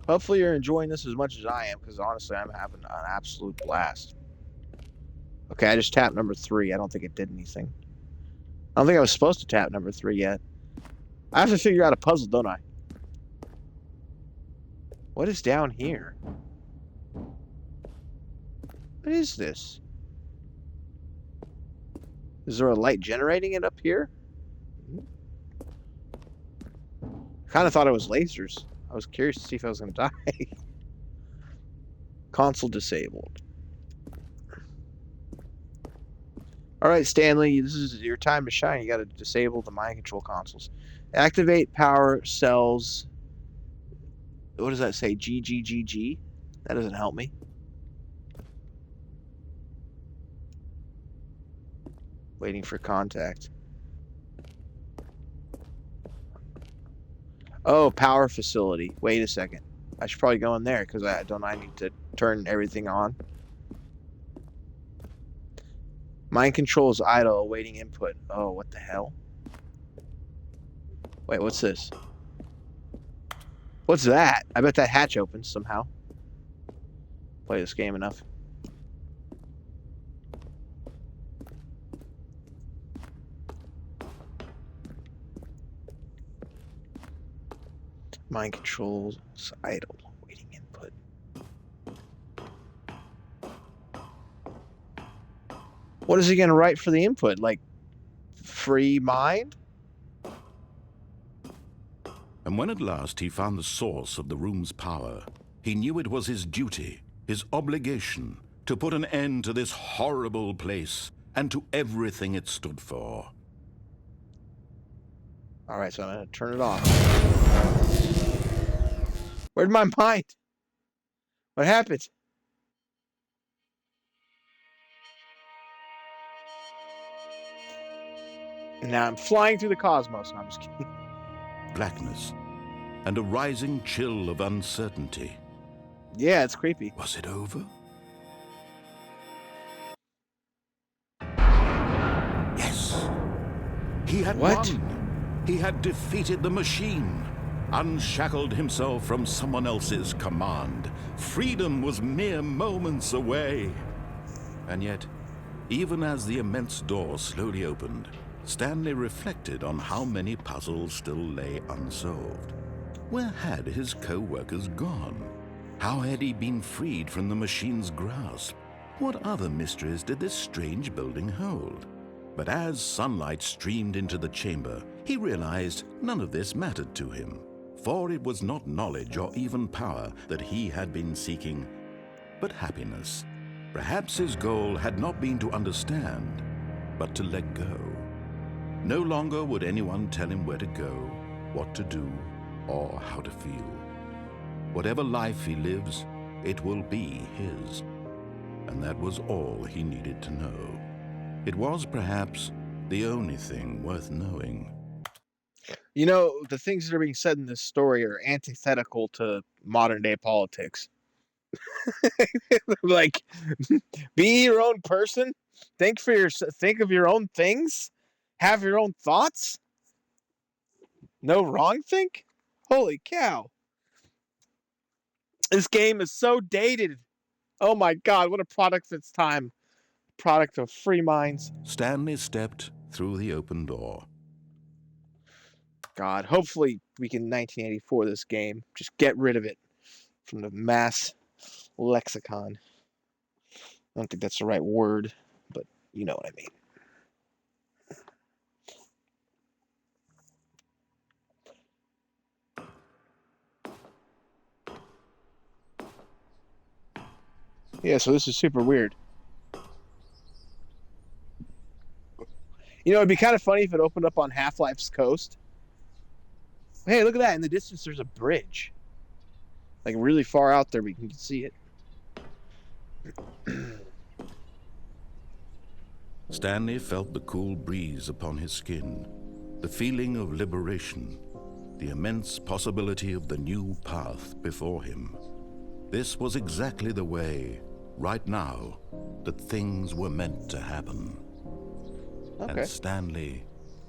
Hopefully you're enjoying this as much as I am, because honestly, I'm having an absolute blast. Okay, I just tapped number 3. I don't think it did anything. I don't think I was supposed to tap number 3 yet. I have to figure out a puzzle, don't I? What is down here? What is this? Is there a light generating it up here? Kind of thought it was lasers. I was curious to see if I was going to die. Console disabled. All right, Stanley, this is your time to shine. You got to disable the mind control consoles. Activate power cells. What does that say? GGGG? That doesn't help me. Waiting for contact. Oh, power facility. Wait a second. I should probably go in there because I need to turn everything on. Mind control is idle, awaiting input. Oh, what the hell? Wait, what's this? What's that? I bet that hatch opens somehow. Play this game enough. Mind controls idle, waiting input. What is he going to write for the input? Like, free mind? And when at last he found the source of the room's power, he knew it was his duty, his obligation, to put an end to this horrible place and to everything it stood for. All right, so I'm going to turn it off. Where'd my mind? What happened? And now I'm flying through the cosmos. No, I'm just kidding. Blackness and a rising chill of uncertainty. Yeah, it's creepy. Was it over? Yes. He had won. He had defeated the machine, unshackled himself from someone else's command. Freedom was mere moments away. And yet, even as the immense door slowly opened, Stanley reflected on how many puzzles still lay unsolved. Where had his co-workers gone? How had he been freed from the machine's grasp? What other mysteries did this strange building hold? But as sunlight streamed into the chamber, he realized none of this mattered to him, for it was not knowledge or even power that he had been seeking, but happiness. Perhaps his goal had not been to understand, but to let go. No longer would anyone tell him where to go, what to do, or how to feel. Whatever life he lives, it will be his. And that was all he needed to know. It was perhaps the only thing worth knowing. You know, the things that are being said in this story are antithetical to modern day politics. Like, be your own person, think of your own things, have your own thoughts. No wrong think? Holy cow. This game is so dated. Oh my god, what a product of its time. Product of free minds. Stanley stepped through the open door. God, hopefully we can 1984 this game. Just get rid of it from the mass lexicon. I don't think that's the right word, but you know what I mean. Yeah, so this is super weird. You know, it'd be kind of funny if it opened up on Half-Life's coast. Hey, look at that. In the distance, there's a bridge. Like, really far out there, we can see it. Stanley felt the cool breeze upon his skin, the feeling of liberation, the immense possibility of the new path before him. This was exactly the way, right now, that things were meant to happen. Okay. And Stanley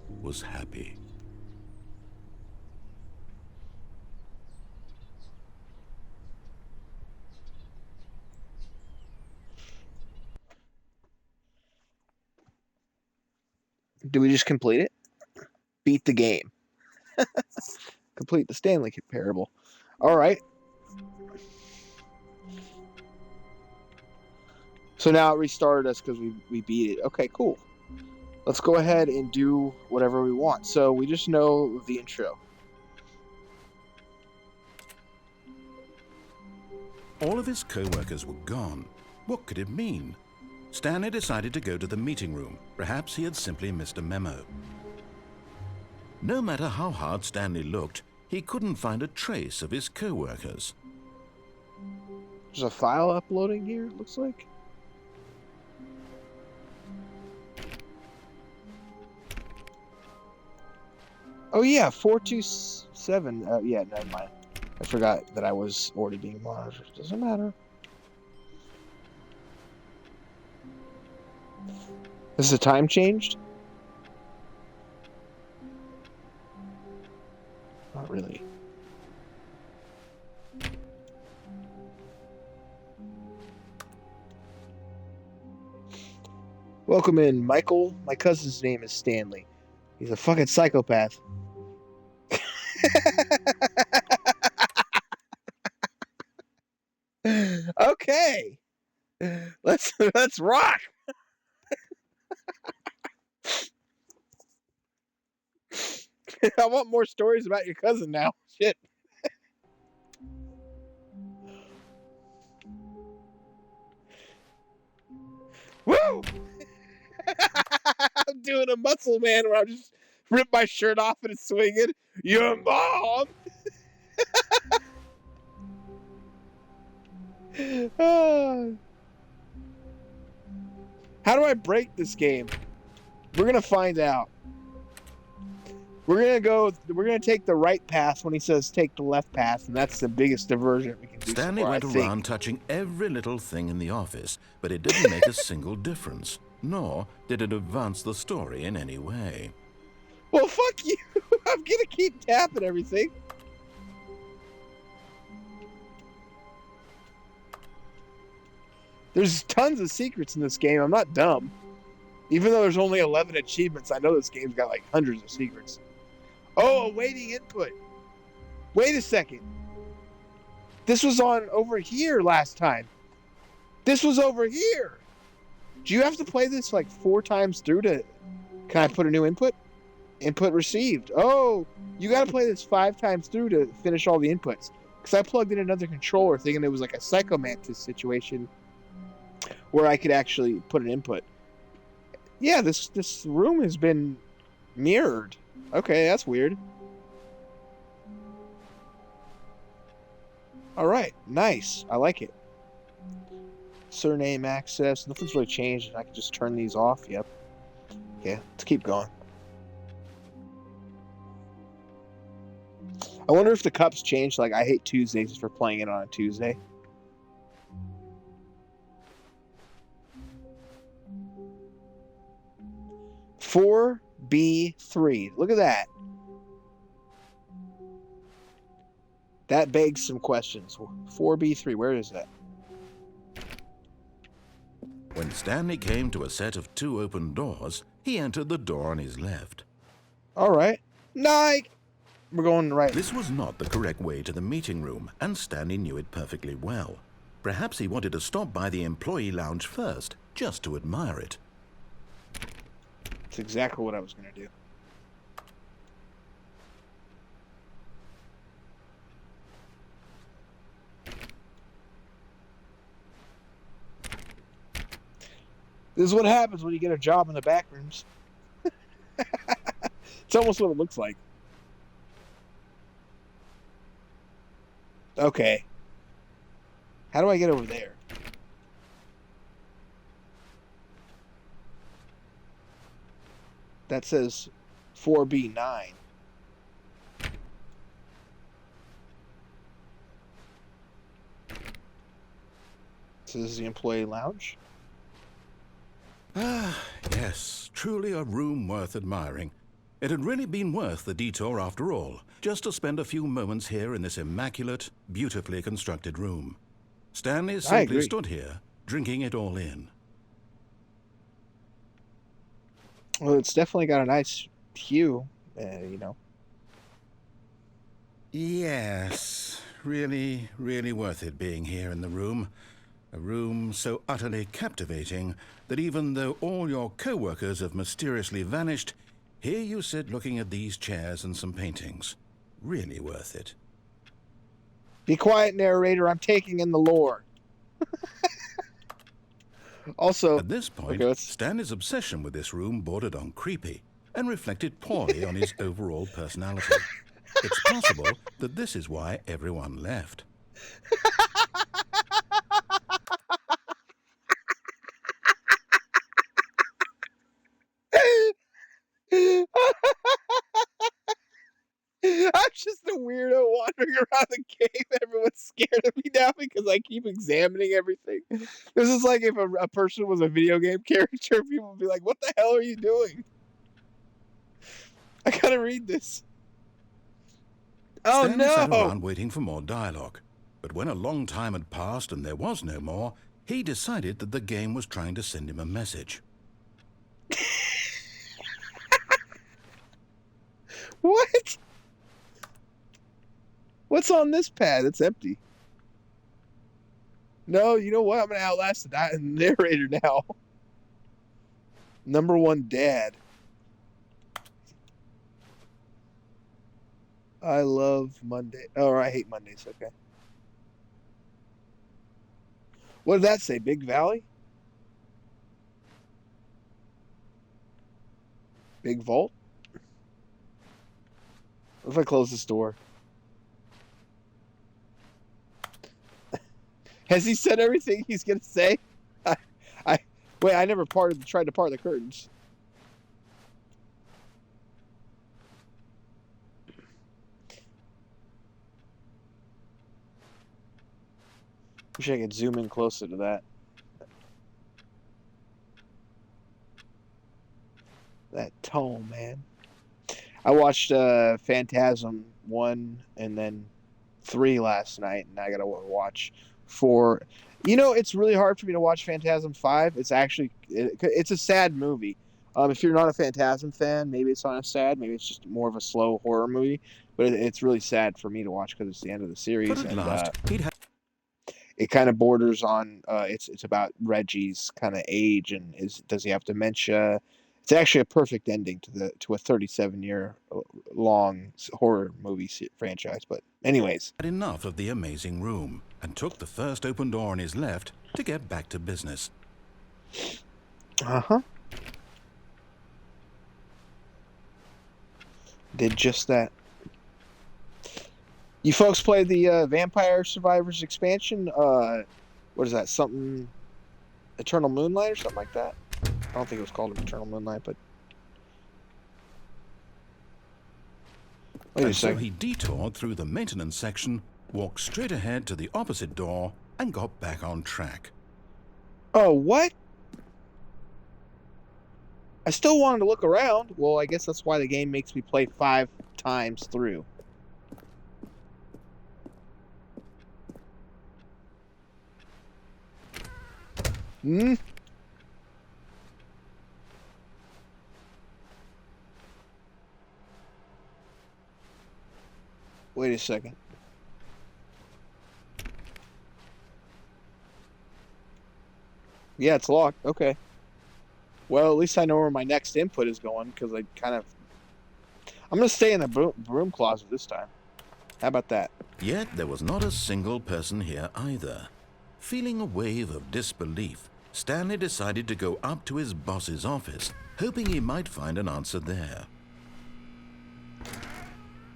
was happy. Do we just complete it? Beat the game. Complete the Stanley parable. All right. So now it restarted us because we beat it. Okay, cool. Let's go ahead and do whatever we want. So we just know the intro. All of his co-workers were gone. What could it mean? Stanley decided to go to the meeting room. Perhaps he had simply missed a memo. No matter how hard Stanley looked, he couldn't find a trace of his co-workers. There's a file uploading here, it looks like. Oh yeah, 427. Yeah, never mind. I forgot that I was already being monitored. Doesn't matter. Is the time changed? Not really. Welcome in, Michael. My cousin's name is Stanley. He's a fucking psychopath. Okay. Let's rock. I want more stories about your cousin now. Shit. Woo! I'm doing a muscle man where I just rip my shirt off and it's swinging. Your mom. How do I break this game? We're gonna find out. We're gonna take the right path when he says take the left path, and that's the biggest diversion we can do. Stanley went around touching every little thing in the office, but it didn't make a single difference, nor did it advance the story in any way. Well, fuck you! I'm gonna keep tapping everything. There's tons of secrets in this game. I'm not dumb. Even though there's only 11 achievements, I know this game's got like hundreds of secrets. Oh, awaiting input. Wait a second. This was on over here last time. This was over here. Do you have to play this like 4 times through to... Can I put a new input? Input received. Oh, you got to play this 5 times through to finish all the inputs. Because I plugged in another controller thinking it was like a Psychomantis situation where I could actually put an input. Yeah, this room has been mirrored. Okay, that's weird. Alright, nice. I like it. Surname access. Nothing's really changed. I can just turn these off. Yep. Yeah, let's keep going. I wonder if the cups changed. Like, I hate Tuesdays for playing it on a Tuesday. (4B3). Look at that. That begs some questions. 4B3, where is that? When Stanley came to a set of 2 open doors, he entered the door on his left. All right. Nike. We're going right. This was not the correct way to the meeting room, and Stanley knew it perfectly well. Perhaps he wanted to stop by the employee lounge first, just to admire it. That's exactly what I was going to do. This is what happens when you get a job in the back rooms. It's almost what it looks like. Okay. How do I get over there? That says 4B9. So this is the employee lounge? Ah, yes, truly a room worth admiring. It had really been worth the detour after all, just to spend a few moments here in this immaculate, beautifully constructed room. Stanley simply stood here, drinking it all in. Well, it's definitely got a nice hue, you know. Yes, really, really worth it being here in the room. A room so utterly captivating that even though all your co-workers have mysteriously vanished, here you sit looking at these chairs and some paintings. Really worth it. Be quiet, narrator. I'm taking in the lore. Also, At this point, okay, let's. Stanley's obsession with this room bordered on creepy and reflected poorly on his overall personality. It's possible that this is why everyone left. I'm just a weirdo wandering around the cave. Everyone's scared of me now because I keep examining everything. This is like if a person was a video game character, people would be like, "What the hell are you doing?" I gotta read this. Oh Stanley sat no! around waiting for more dialogue. But when a long time had passed and there was no more, he decided that the game was trying to send him a message. What? What's on this pad? It's empty. No, you know what? I'm gonna outlast the narrator now. Number one, dad. I love Monday. Oh, I hate Mondays. Okay. What did that say? Big Valley? Big Vault? What if I close this door? Has he said everything he's gonna say? I wait. I never tried to part the curtains. Wish I could zoom in closer to that. That tone, man. I watched Phantasm 1 and then 3 last night, and I gotta watch 4. You know, it's really hard for me to watch Phantasm 5. It's a sad movie. If you're not a Phantasm fan, maybe it's not as sad. Maybe it's just more of a slow horror movie. But it's really sad for me to watch because it's the end of the series. But at last, he'd had it kind of borders on it's about Reggie's kind of age and does he have dementia? It's actually a perfect ending to a 37-year long horror movie franchise. But anyways, enough of the amazing room and took the first open door on his left to get back to business. uh-huh. Did just that. You folks played the Vampire Survivors expansion? What is that? Something Eternal Moonlight or something like that? I don't think it was called Eternal Moonlight, but wait a And so second. he detoured through the maintenance section, walked straight ahead to the opposite door, and got back on track. Oh, what? I still wanted to look around. Well, I guess that's why the game makes me play 5 times through. Hmm? Wait a second. Yeah, it's locked. Okay. Well, at least I know where my next input is going, because I'm going to stay in the broom closet this time. How about that? Yet there was not a single person here either. Feeling a wave of disbelief, Stanley decided to go up to his boss's office, hoping he might find an answer there.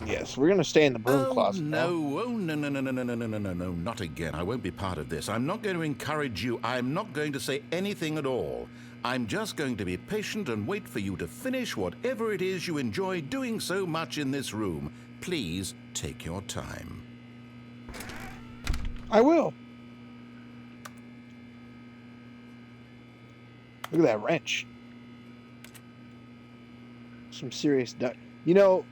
Yes, we're going to stay in the broom closet now. No, no, not again. I won't be part of this. I'm not going to encourage you. I'm not going to say anything at all. I'm just going to be patient and wait for you to finish whatever it is you enjoy doing so much in this room. Please take your time. I will. Look at that wrench. Some serious duck. You know,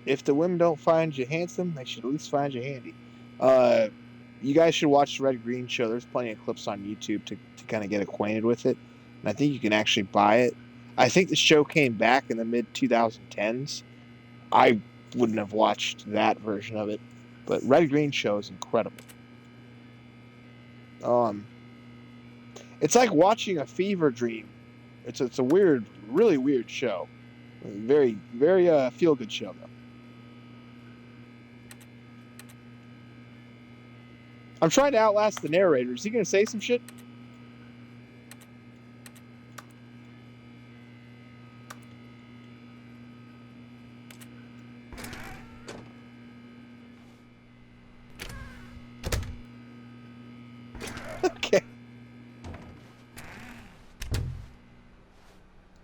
if the women don't find you handsome, they should at least find you handy. You guys should watch the Red Green Show. There's plenty of clips on YouTube to kind of get acquainted with it. And I think you can actually buy it. I think the show came back in the mid 2010s. I wouldn't have watched that version of it, but Red Green Show is incredible. It's like watching a fever dream. It's a weird, really weird show. Very feel good show though. I'm trying to outlast the narrator. Is he going to say some shit? Okay.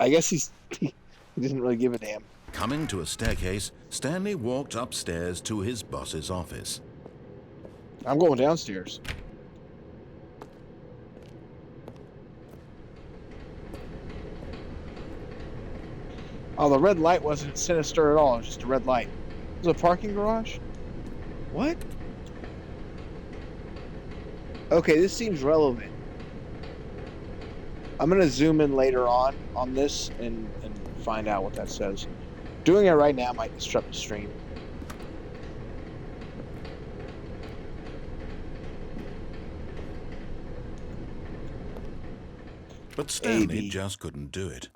I guess he doesn't really give a damn. Coming to a staircase, Stanley walked upstairs to his boss's office. I'm going downstairs. Oh, the red light wasn't sinister at all. It was just a red light. It was a parking garage? What? Okay, this seems relevant. I'm going to zoom in later on this and find out what that says. Doing it right now might disrupt the stream. But Stanley just couldn't do it.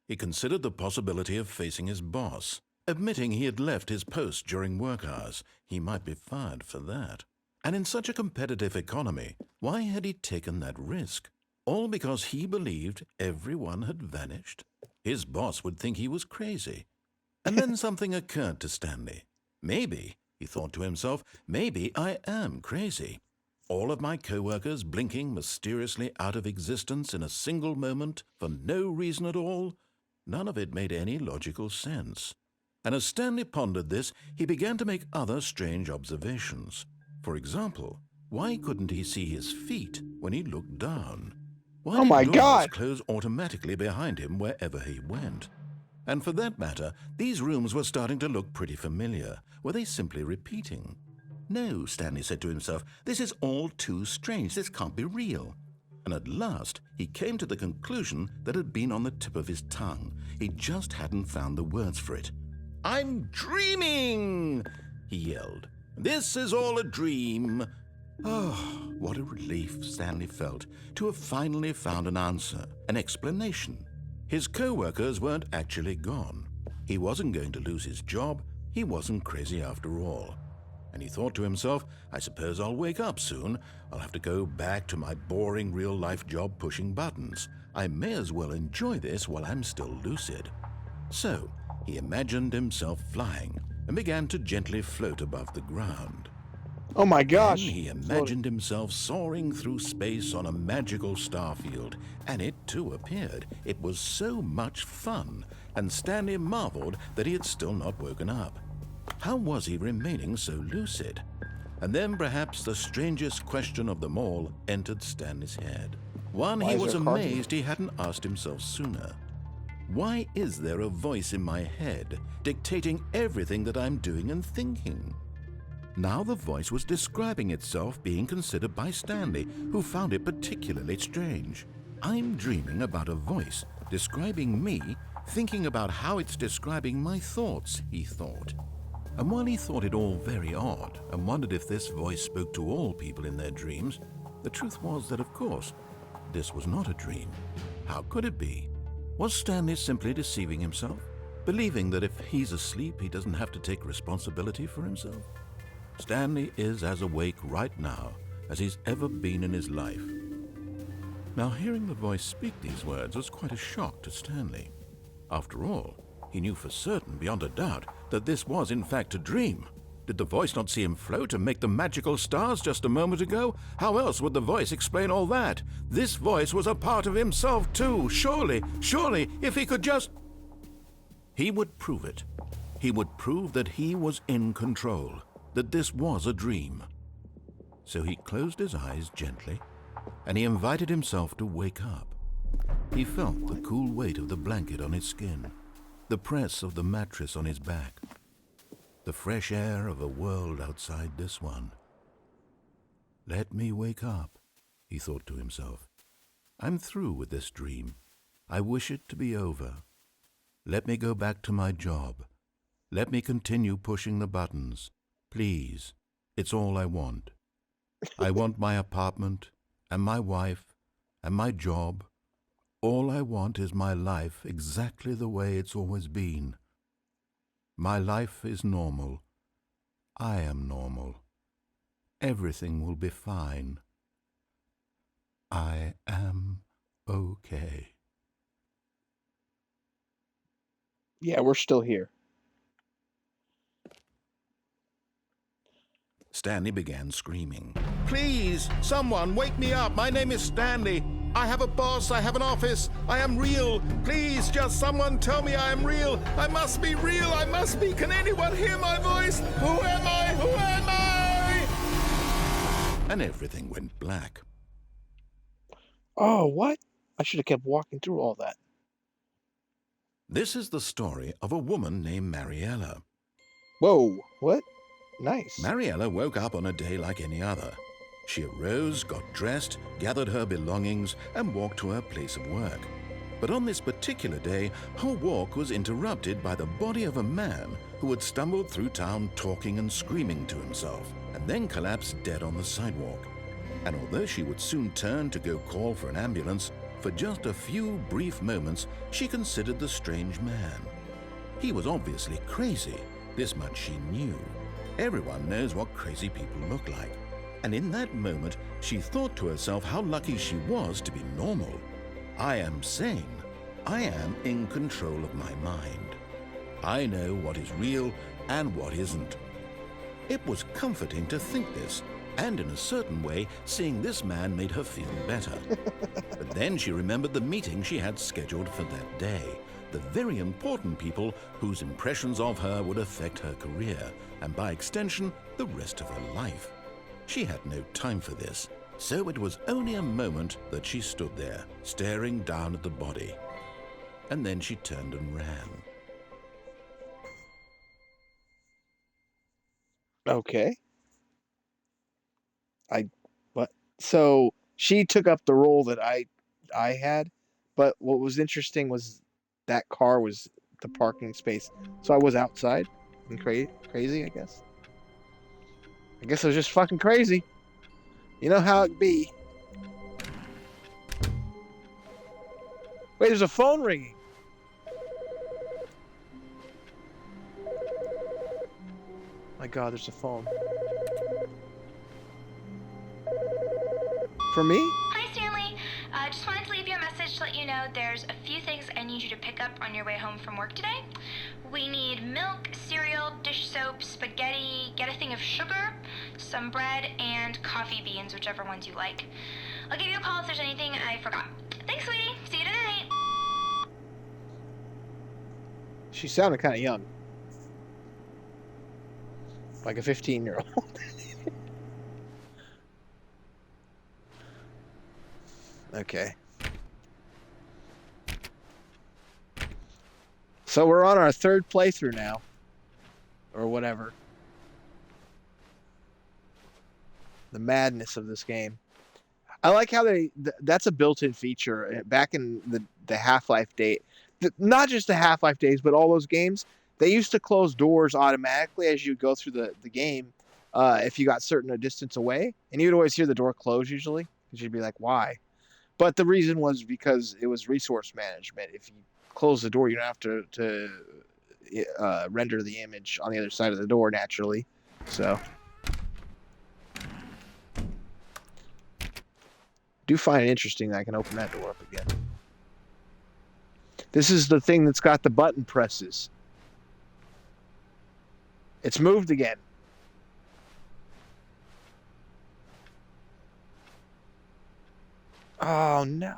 He considered the possibility of facing his boss. Admitting he had left his post during work hours, he might be fired for that. And in such a competitive economy, why had he taken that risk? All because he believed everyone had vanished? His boss would think he was crazy. And then something occurred to Stanley. Maybe, he thought to himself, maybe I am crazy. All of my co-workers blinking mysteriously out of existence in a single moment for no reason at all? None of it made any logical sense. And as Stanley pondered this, he began to make other strange observations. For example, why couldn't he see his feet when he looked down? Why did doors close automatically behind him wherever he went? And for that matter, these rooms were starting to look pretty familiar. Were they simply repeating? No, Stanley said to himself, this is all too strange. This can't be real. And at last, he came to the conclusion that had been on the tip of his tongue. He just hadn't found the words for it. I'm dreaming, he yelled. This is all a dream. Oh, what a relief Stanley felt to have finally found an answer, an explanation. His co-workers weren't actually gone. He wasn't going to lose his job. He wasn't crazy after all. And he thought to himself, I suppose I'll wake up soon. I'll have to go back to my boring real-life job pushing buttons. I may as well enjoy this while I'm still lucid. So he imagined himself flying and began to gently float above the ground. Oh my gosh! Then he imagined himself soaring through space on a magical starfield, and it too appeared. It was so much fun, and Stanley marveled that he had still not woken up. How was he remaining so lucid? And then perhaps the strangest question of them all entered Stanley's head. One he was amazed he hadn't asked himself sooner. Why is there a voice in my head dictating everything that I'm doing and thinking? Now the voice was describing itself being considered by Stanley, who found it particularly strange. I'm dreaming about a voice describing me, thinking about how it's describing my thoughts, he thought. And while he thought it all very odd and wondered if this voice spoke to all people in their dreams, the truth was that, of course, this was not a dream. How could it be? Was Stanley simply deceiving himself, believing that if he's asleep, he doesn't have to take responsibility for himself? Stanley is as awake right now as he's ever been in his life. Now, hearing the voice speak these words was quite a shock to Stanley. After all, he knew for certain, beyond a doubt, that this was in fact a dream. Did the voice not see him float and make the magical stars just a moment ago? How else would the voice explain all that? This voice was a part of himself too. Surely, if he could just... He would prove it. He would prove that he was in control, that this was a dream. So he closed his eyes gently, and he invited himself to wake up. He felt the cool weight of the blanket on his skin, the press of the mattress on his back, the fresh air of a world outside this one. Let me wake up, he thought to himself. I'm through with this dream. I wish it to be over. Let me go back to my job. Let me continue pushing the buttons. Please. It's all I want. I want my apartment, and my wife, and my job. All I want is my life exactly the way it's always been. My life is normal. I am normal. Everything will be fine. I am okay. Yeah, we're still here. Stanley began screaming. Please, someone, wake me up. My name is Stanley. I have a boss. I have an office. I am real. Please, just someone tell me I am real. I must be real. I must be. Can anyone hear my voice? Who am I? Who am I? And everything went black. Oh, what? I should have kept walking through all that. This is the story of a woman named Mariella. Whoa, what? Nice. Mariella woke up on a day like any other. She arose, got dressed, gathered her belongings, and walked to her place of work. But on this particular day, her walk was interrupted by the body of a man who had stumbled through town talking and screaming to himself, and then collapsed dead on the sidewalk. And although she would soon turn to go call for an ambulance, for just a few brief moments she considered the strange man. He was obviously crazy, this much she knew. Everyone knows what crazy people look like. And in that moment, she thought to herself how lucky she was to be normal. I am sane. I am in control of my mind. I know what is real and what isn't. It was comforting to think this, and in a certain way, seeing this man made her feel better. But then she remembered the meeting she had scheduled for that day. The very important people whose impressions of her would affect her career, and by extension, the rest of her life. She had no time for this, so it was only a moment that she stood there, staring down at the body. And then she turned and ran. Okay. What? So she took up the role that I had, but what was interesting was that car was the parking space, so I was outside and crazy. I guess. I guess I was just fucking crazy. You know how it be. Wait, there's a phone ringing. My God, there's a phone. For me? Hi, Stanley. Just wanted to leave you a message to let you know there's a few things I need you to pick up on your way home from work today. We need milk, cereal, dish soap, spaghetti, get a thing of sugar, some bread, and coffee beans, whichever ones you like. I'll give you a call if there's anything I forgot. Thanks, sweetie. See you tonight. She sounded kind of young. Like a 15-year-old. Okay. So we're on our third playthrough now. Or whatever. The madness of this game. I like how that's a built-in feature. Back in the Half-Life day, not just the Half-Life days, but all those games, they used to close doors automatically as you go through the game if you got certain a distance away. And you'd always hear the door close usually. Because you'd be like, why? But the reason was because it was resource management. If you close the door, you don't have to render the image on the other side of the door naturally. So, do find it interesting that I can open that door up again. This is the thing that's got the button presses. It's moved again. Oh, no.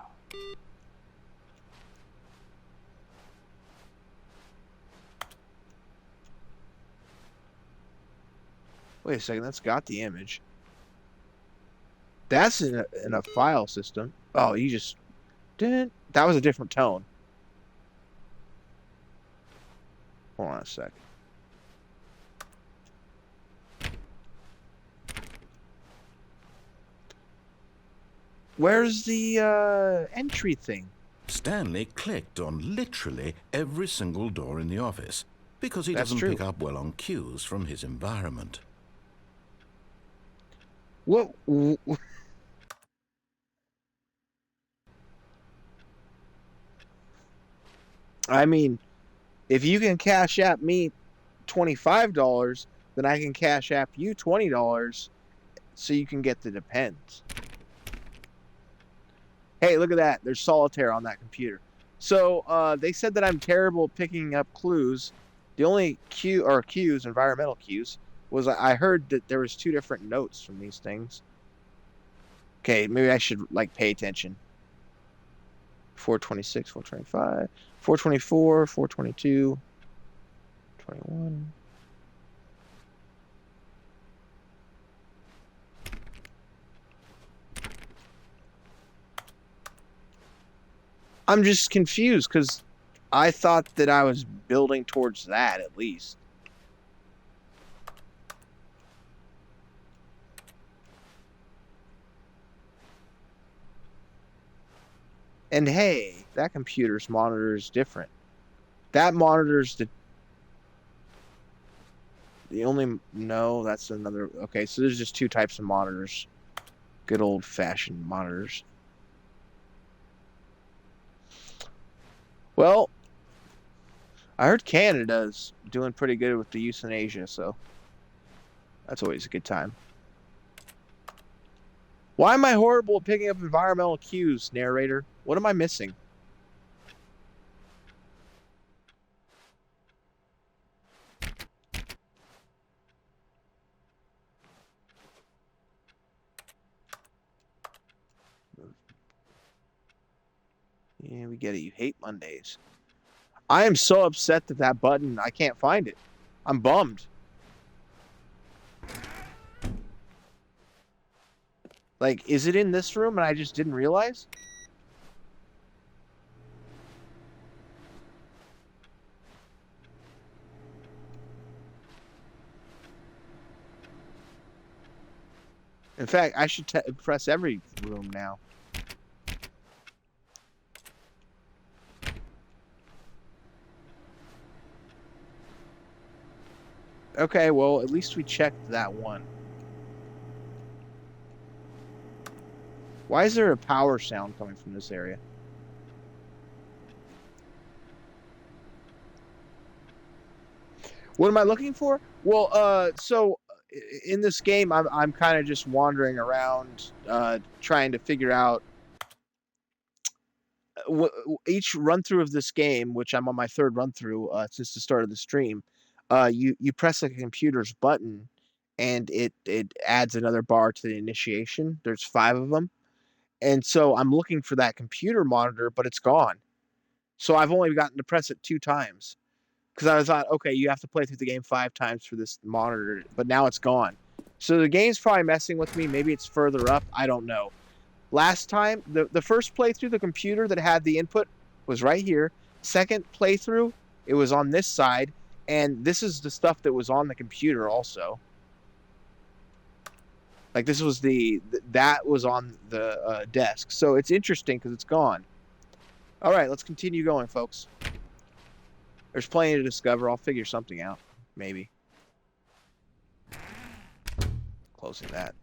Wait a second, that's got the image. That's in a file system. Oh, you just didn't. That was a different tone. Hold on a sec. Where's the entry thing? Stanley clicked on literally every single door in the office because he That's doesn't true. pick up well on cues from his environment. What? I mean, if you can cash app me $25, then I can cash app you $20 so you can get the Depends. Hey, look at that. There's solitaire on that computer. So they said that I'm terrible at picking up clues. The only cues, environmental cues, was I heard that there was 2 different notes from these things. Okay, maybe I should like pay attention. 426, 425, 424, 422, 21. I'm just confused because I thought that I was building towards that at least. And hey, that computer's monitor is different. That monitor's the only... No, that's another... Okay, so there's just 2 types of monitors. Good old-fashioned monitors. Well, I heard Canada's doing pretty good with the euthanasia, so that's always a good time. Why am I horrible at picking up environmental cues, narrator? What am I missing? Yeah, we get it. You hate Mondays. I am so upset that that button, I can't find it. I'm bummed. Like, is it in this room and I just didn't realize? In fact, I should press every room now. Okay, well, at least we checked that one. Why is there a power sound coming from this area? What am I looking for? Well, so in this game, I'm kind of just wandering around, trying to figure out each run through of this game, which I'm on my 3rd run through since the start of the stream. You press a computer's button, and it adds another bar to the initiation. There's 5 of them, and so I'm looking for that computer monitor, but it's gone. So I've only gotten to press it 2 times. Because I thought, okay, you have to play through the game 5 times for this monitor, but now it's gone. So the game's probably messing with me. Maybe it's further up. I don't know. Last time, the first playthrough, the computer that had the input was right here. Second playthrough, it was on this side. And this is the stuff that was on the computer also. Like this was that was on the desk. So it's interesting because it's gone. All right, let's continue going, folks. There's plenty to discover. I'll figure something out. Maybe. Closing that.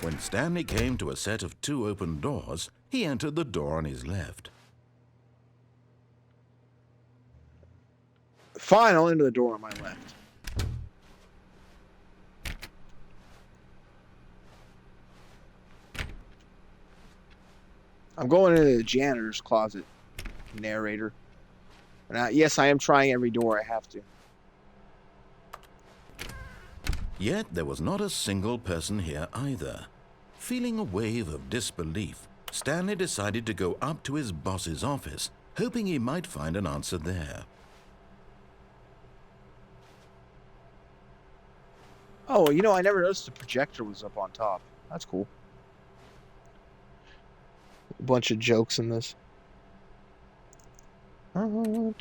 When Stanley came to a set of 2 open doors, he entered the door on his left. Fine, I'll enter the door on my left. I'm going into the janitor's closet, narrator. And yes, I am trying every door I have to. Yet there was not a single person here either. Feeling a wave of disbelief, Stanley decided to go up to his boss's office, hoping he might find an answer there. Oh, you know, I never noticed the projector was up on top. That's cool. A bunch of jokes in this. Oh,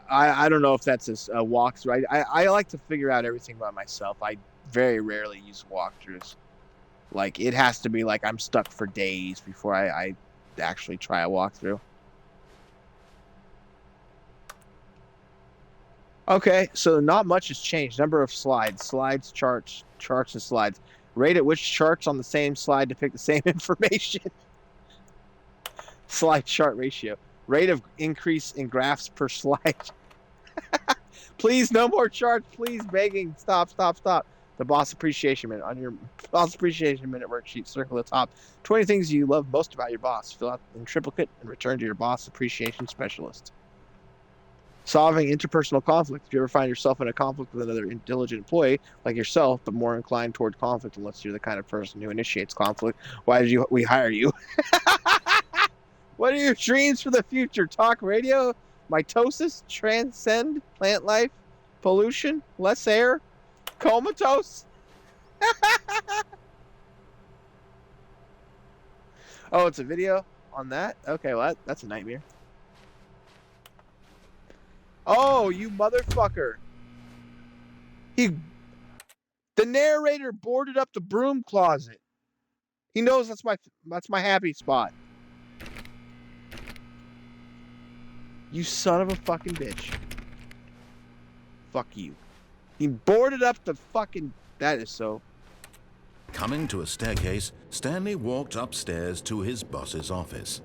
I don't know if that's a walkthrough. I like to figure out everything by myself. I very rarely use walkthroughs. Like, it has to be like I'm stuck for days before I actually try a walkthrough. Okay, so not much has changed. Number of slides, charts, and slides. Rate at which charts on the same slide depict the same information. Slide chart ratio. Rate of increase in graphs per slide. Please, no more charts. Please, begging. Stop. The boss appreciation minute. On your boss appreciation minute worksheet, circle the top 20 things you love most about your boss. Fill out in triplicate and return to your boss appreciation specialist. Solving interpersonal conflict. If you ever find yourself in a conflict with another diligent employee like yourself, but more inclined toward conflict unless you're the kind of person who initiates conflict, why did we hire you? What are your dreams for the future? Talk radio? Mitosis? Transcend? Plant life? Pollution? Less air? Comatose? Oh, it's a video on that? Okay, well, that's a nightmare. Oh, you motherfucker. The narrator boarded up the broom closet. He knows that's my happy spot. You son of a fucking bitch. Fuck you. He boarded up the fucking... That is so... Coming to a staircase, Stanley walked upstairs to his boss's office.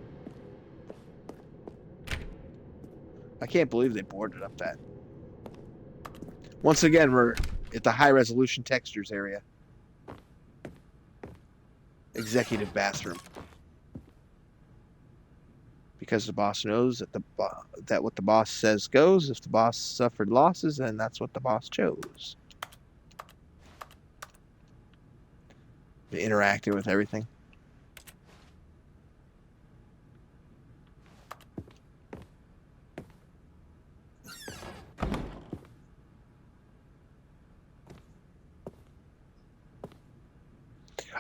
I can't believe they boarded up that. Once again, we're at the high resolution textures area. Executive bathroom. Because the boss knows that what the boss says goes. If the boss suffered losses, then that's what the boss chose. They interacted with everything.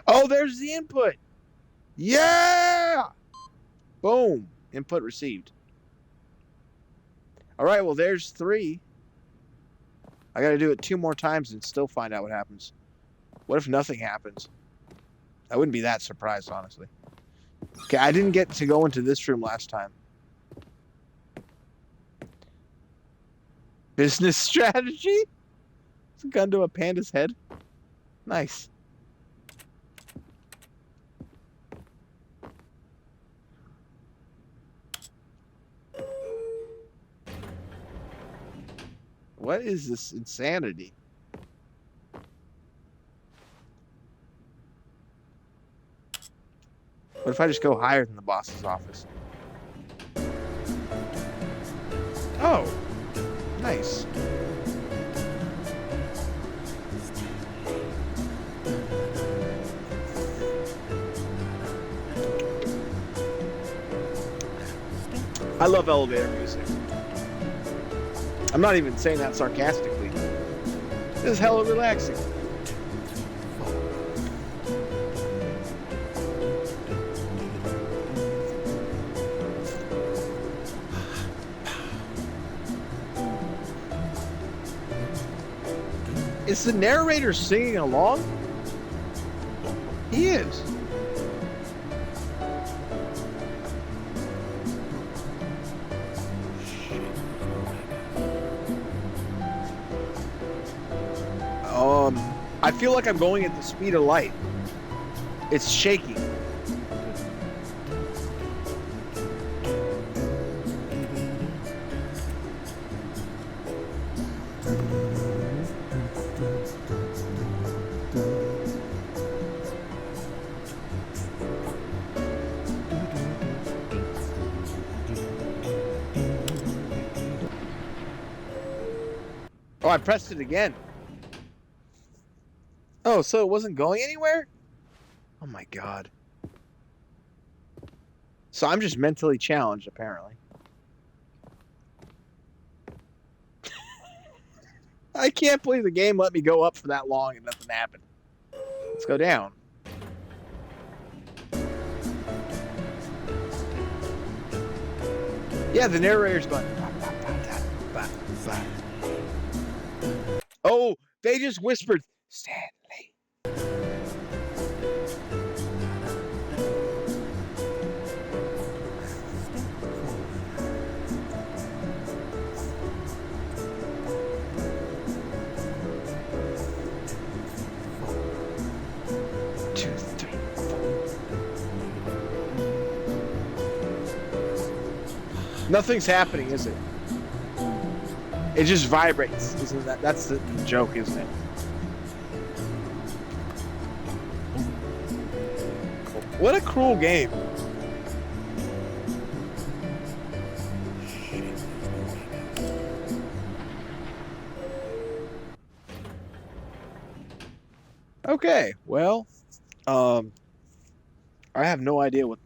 Oh, there's the input. Yeah! Boom. Input received. All right, well, there's 3. I got to do it 2 more times and still find out what happens. What if nothing happens? I wouldn't be that surprised, honestly. Okay, I didn't get to go into this room last time. Business strategy? It's a gun to a panda's head. Nice. What is this insanity? What if I just go higher than the boss's office? Oh, nice. I love elevator music. I'm not even saying that sarcastically. This is hella relaxing. Is the narrator singing along? He is. I feel like I'm going at the speed of light. It's shaking. Oh, I pressed it again. Oh, so it wasn't going anywhere? Oh my god. So I'm just mentally challenged, apparently. I can't believe the game let me go up for that long and nothing happened. Let's go down. Yeah, the narrator's going... Oh, they just whispered, Stanley. Nothing's happening, is it? It just vibrates. Isn't that's the joke, isn't it? What a cruel game. Okay, well, I have no idea what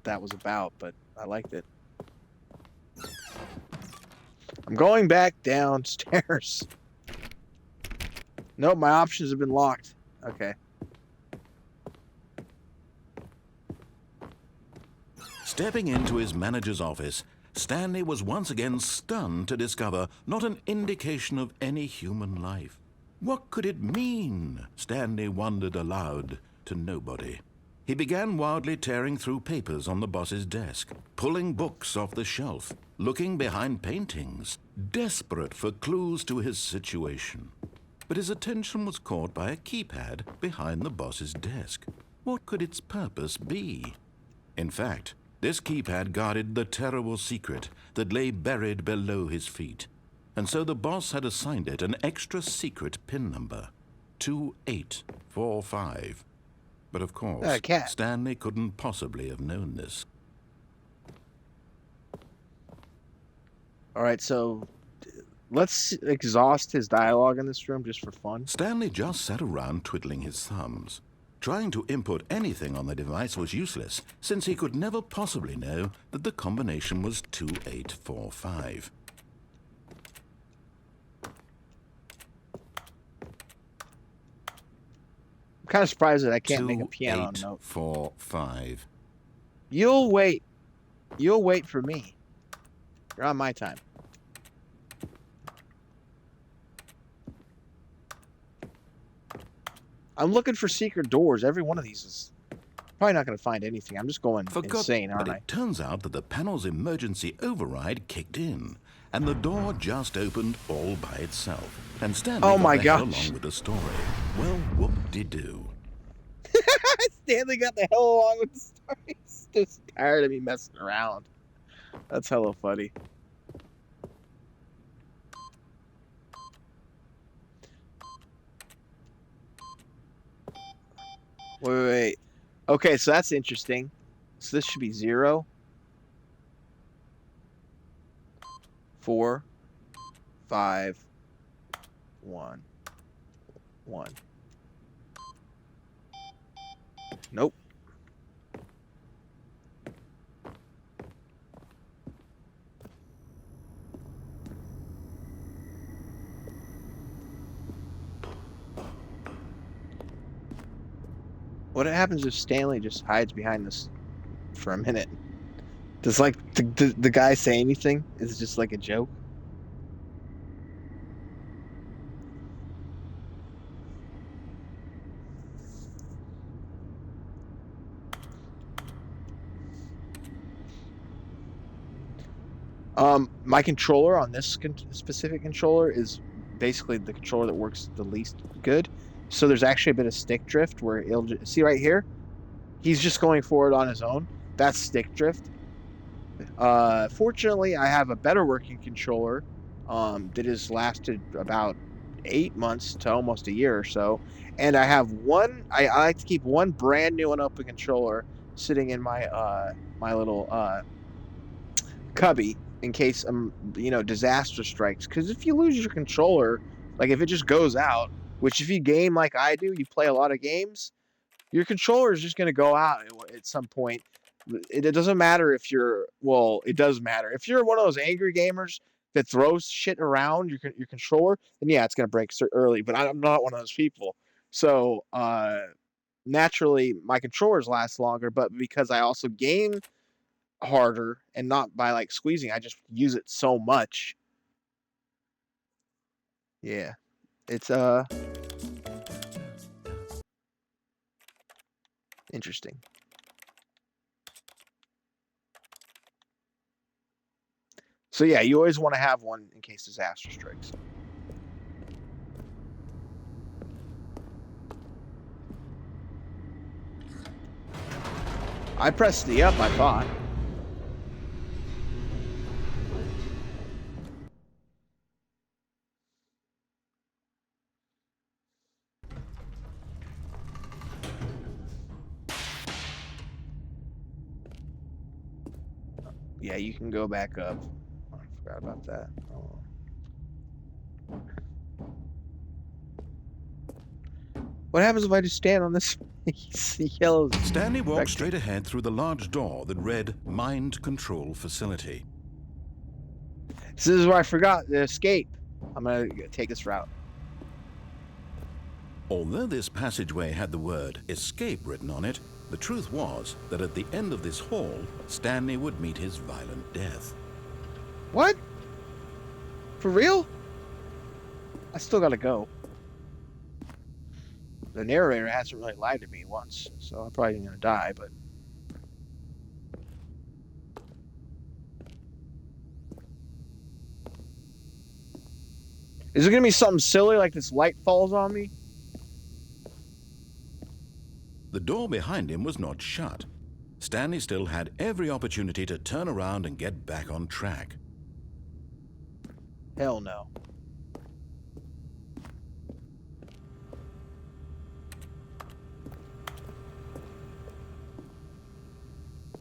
that was about, but I liked it. I'm going back downstairs. Nope, my options have been locked. Okay. Stepping into his manager's office, Stanley was once again stunned to discover not an indication of any human life. What could it mean? Stanley wondered aloud to nobody. He began wildly tearing through papers on the boss's desk, pulling books off the shelf, looking behind paintings, desperate for clues to his situation. But his attention was caught by a keypad behind the boss's desk. What could its purpose be? In fact, this keypad guarded the terrible secret that lay buried below his feet. And so the boss had assigned it an extra secret PIN number, 2845. But of course, Stanley couldn't possibly have known this. All right, so let's exhaust his dialogue in this room just for fun. Stanley just sat around twiddling his thumbs. Trying to input anything on the device was useless, since he could never possibly know that the combination was 2845. I'm kind of surprised that I can't make a piano note. 2845. You'll wait. You'll wait for me. You're on my time. I'm looking for secret doors. Every one of these is probably not going to find anything. I'm just going insane, aren't I? But it turns out that the panel's emergency override kicked in, and the door just opened all by itself. And Stanley got the hell along with the story. Well, whoop-de-doo. Stanley got the hell along with the story. He's just tired of me messing around. That's hella funny. Wait. Okay, so that's interesting. So this should be 0, 4, 5, 1, 1. Nope. What happens if Stanley just hides behind this for a minute? Does like the guy say anything? Is it just like a joke? My controller on this specific controller is basically the controller that works the least good. So there's actually a bit of stick drift where it'll just, see right here, he's just going forward on his own. That's stick drift. Fortunately, I have a better working controller that has lasted about 8 months to almost a year or so, and I have one. I like to keep one brand new and open controller sitting in my my little cubby in case disaster strikes. Because if you lose your controller, like if it just goes out, which if you game like I do, you play a lot of games, your controller is just going to go out at some point. It doesn't matter if you're, well, it does matter. If you're one of those angry gamers that throws shit around your controller, then yeah, it's going to break early. But I'm not one of those people. So naturally, my controllers last longer. But because I also game harder and not by like squeezing, I just use it so much. Yeah, it's interesting. So yeah, you always want to have one in case disaster strikes. I pressed the up, I thought. Yeah, you can go back up. Oh, I forgot about that. Oh. What happens if I just stand on this yellow? Stanley walked rectangle? straight ahead through the large door that read Mind Control Facility. This is where I forgot the escape. I'm gonna take this route. Although this passageway had the word escape written on it, the truth was that at the end of this hall, Stanley would meet his violent death. What? For real? I still gotta go. The narrator hasn't really lied to me once, so I'm probably gonna die, but. Is it gonna be something silly like this light falls on me? The door behind him was not shut. Stanley still had every opportunity to turn around and get back on track. Hell no.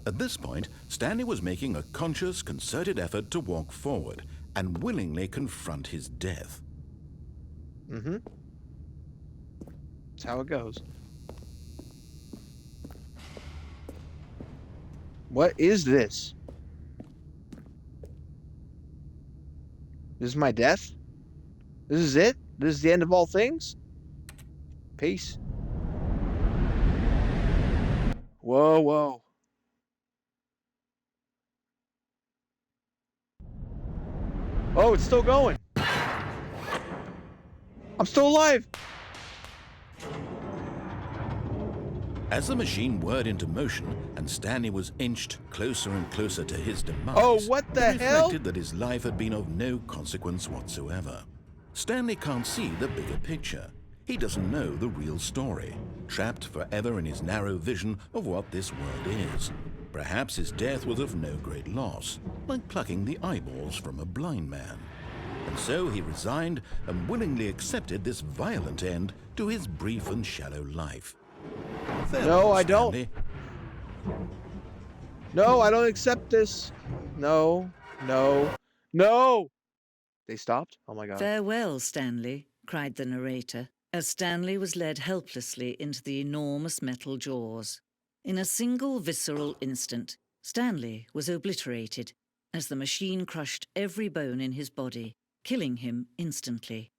At this point, Stanley was making a conscious, concerted effort to walk forward and willingly confront his death. Mm-hmm. That's how it goes. What is this? This is my death? This is it? This is the end of all things? Peace. Whoa, whoa. Oh, it's still going. I'm still alive. As the machine whirred into motion and Stanley was inched closer and closer to his demise, Oh, what the he hell? reflected that his life had been of no consequence whatsoever. Stanley can't see the bigger picture. He doesn't know the real story, trapped forever in his narrow vision of what this world is. Perhaps his death was of no great loss, like plucking the eyeballs from a blind man. And so he resigned and willingly accepted this violent end to his brief and shallow life. No, I don't. Stanley. No, I don't accept this. No, no, no. They stopped? Oh my God. Farewell, Stanley, cried the narrator, as Stanley was led helplessly into the enormous metal jaws. In a single visceral instant, Stanley was obliterated as the machine crushed every bone in his body, killing him instantly.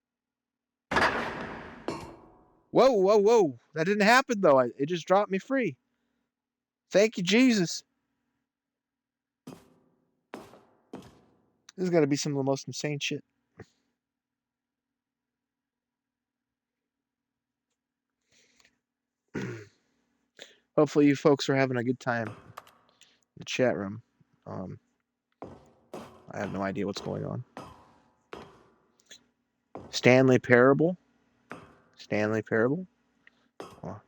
Whoa, whoa, whoa. That didn't happen, though. It just dropped me free. Thank you, Jesus. This is going to be some of the most insane shit. Hopefully you folks are having a good time in the chat room. I have no idea what's going on. Stanley Parable. Stanley Parable. Oh.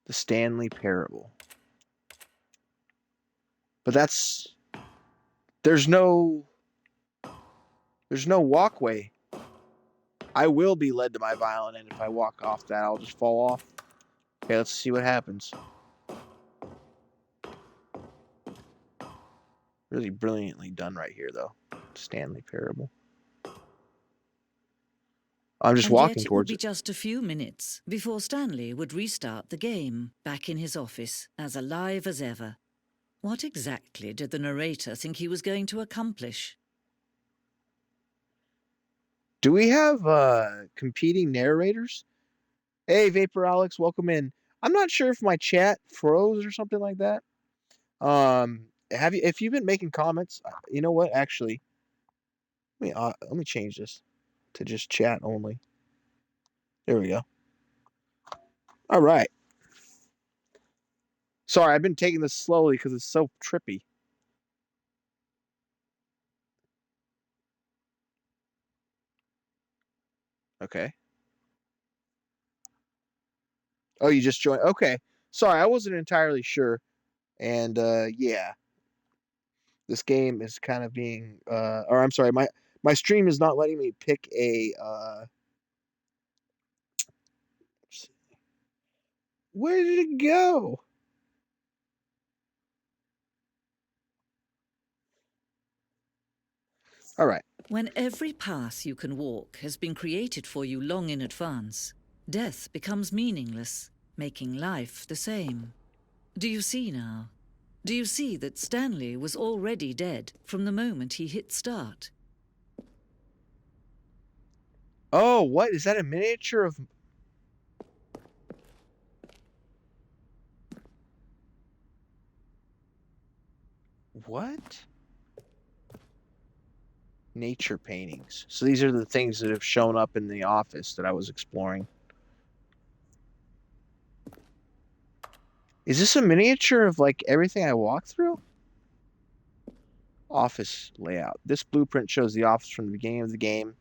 The Stanley Parable. But there's no walkway. I will be led to my violent end if I walk off that. I'll just fall off. Okay, let's see what happens. Really brilliantly done right here, though. Stanley Parable. I'm just walking Yet it would towards be it. just a few minutes before Stanley would restart the game, back in his office, as alive as ever. What exactly did the narrator think he was going to accomplish? Do we have competing narrators? Hey, Vapor Alex, welcome in. I'm not sure if my chat froze or something like that. If you've been making comments, you know what? Actually, let me change this to just chat only. There we go. All right. Sorry, I've been taking this slowly because it's so trippy. Okay. Oh, you just joined. Okay. Sorry, I wasn't entirely sure. And yeah, this game is kind of being or I'm sorry, my stream is not letting me pick a where did it go? All right. When every path you can walk has been created for you long in advance, death becomes meaningless, making life the same. Do you see now? Do you see that Stanley was already dead from the moment he hit start? Oh, what? Is that a miniature of... What? Nature paintings. So these are the things that have shown up in the office that I was exploring. Is this a miniature of, like, everything I walked through? Office layout. This blueprint shows the office from the beginning of the game.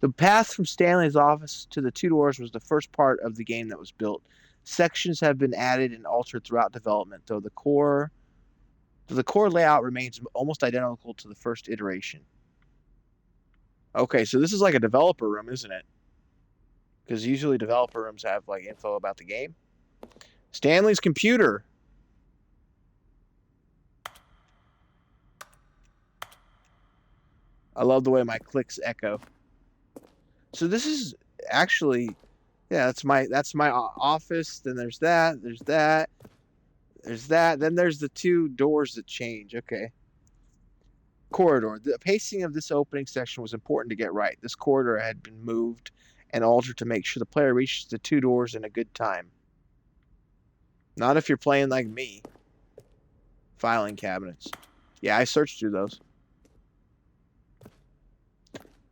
The path from Stanley's office to the two doors was the first part of the game that was built. Sections have been added and altered throughout development, though the core layout remains almost identical to the first iteration. Okay, so this is like a developer room, isn't it? Because usually developer rooms have like info about the game. Stanley's computer. I love the way my clicks echo. So this is actually, yeah, that's my office. Then there's that. Then there's the two doors that change. Okay. Corridor. The pacing of this opening section was important to get right. This corridor had been moved and altered to make sure the player reaches the two doors in a good time. Not if you're playing like me. Filing cabinets. Yeah, I searched through those.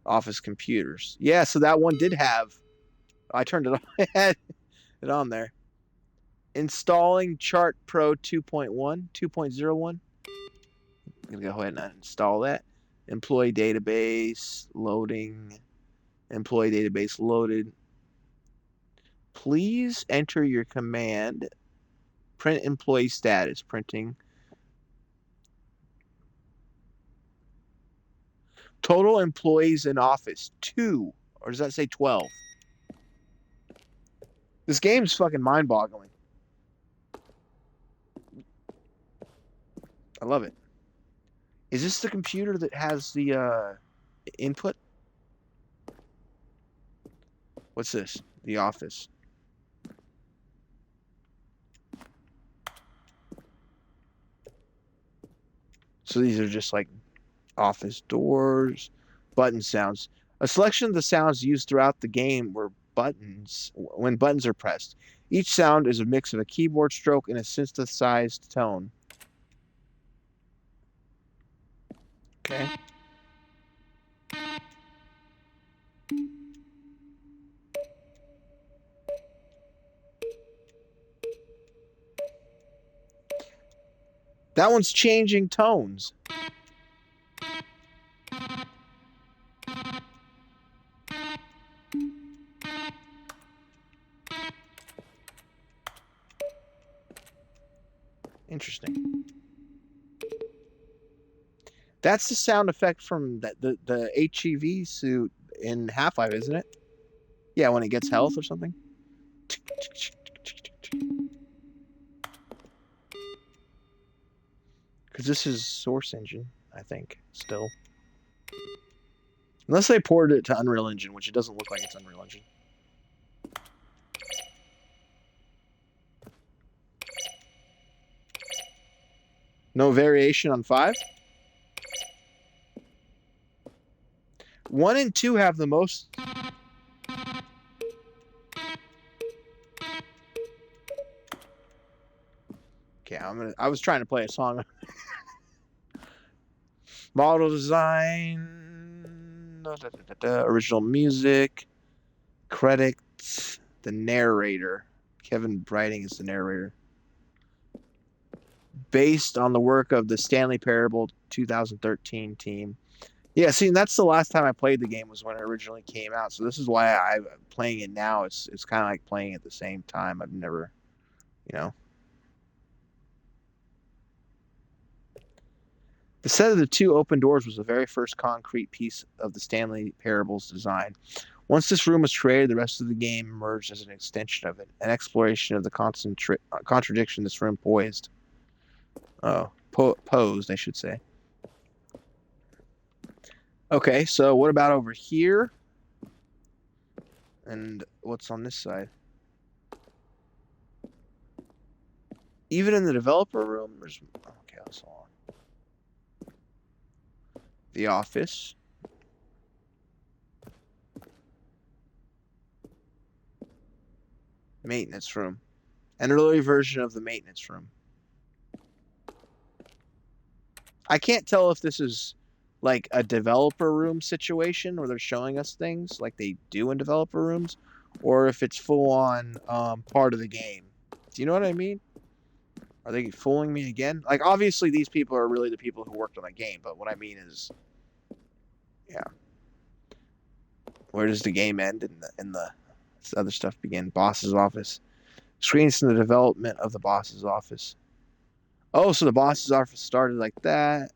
Office computers. Yeah, so that one did have... I turned it on. I had it on there. Installing Chart Pro 2.1, 2.01. I'm going to go ahead and install that. Employee database loading. Employee database loaded. Please enter your command. Print employee status. Printing. Total employees in office, 2. Or does that say 12? This game's fucking mind-boggling. I love it. Is this the computer that has the input? What's this? The office. So these are just like office doors, button sounds. A selection of the sounds used throughout the game were buttons when buttons are pressed. Each sound is a mix of a keyboard stroke and a synthesized tone. Okay. That one's changing tones. Interesting. That's the sound effect from the HEV suit in Half-Life, isn't it? Yeah, when it gets health or something. Because this is Source Engine, I think, still. Unless they ported it to Unreal Engine, which it doesn't look like it's Unreal Engine. No variation on 5? 1 and 2 have the most... Okay, I was trying to play a song. Model design, original music, credits, the narrator. Kevin Brighting is the narrator. Based on the work of the Stanley Parable 2013 team. Yeah, see, that's the last time I played the game was when it originally came out. So this is why I'm playing it now. It's kind of like playing at the same time. I've never, you know. The set of the two open doors was the very first concrete piece of the Stanley Parable's design. Once this room was created, the rest of the game emerged as an extension of it, an exploration of the contradiction this room posed, I should say. Okay, so what about over here? And what's on this side? Even in the developer room, there's... Okay, let's hold on. The office. Maintenance room. An early version of the maintenance room. I can't tell if this is like a developer room situation where they're showing us things like they do in developer rooms, or if it's full on part of the game. Do you know what I mean? Are they fooling me again? Like, obviously, these people are really the people who worked on the game, but what I mean is, yeah. Where does the game end and the other stuff begin? Boss's office. Screens from the development of the boss's office. Oh, so the boss's office started like that.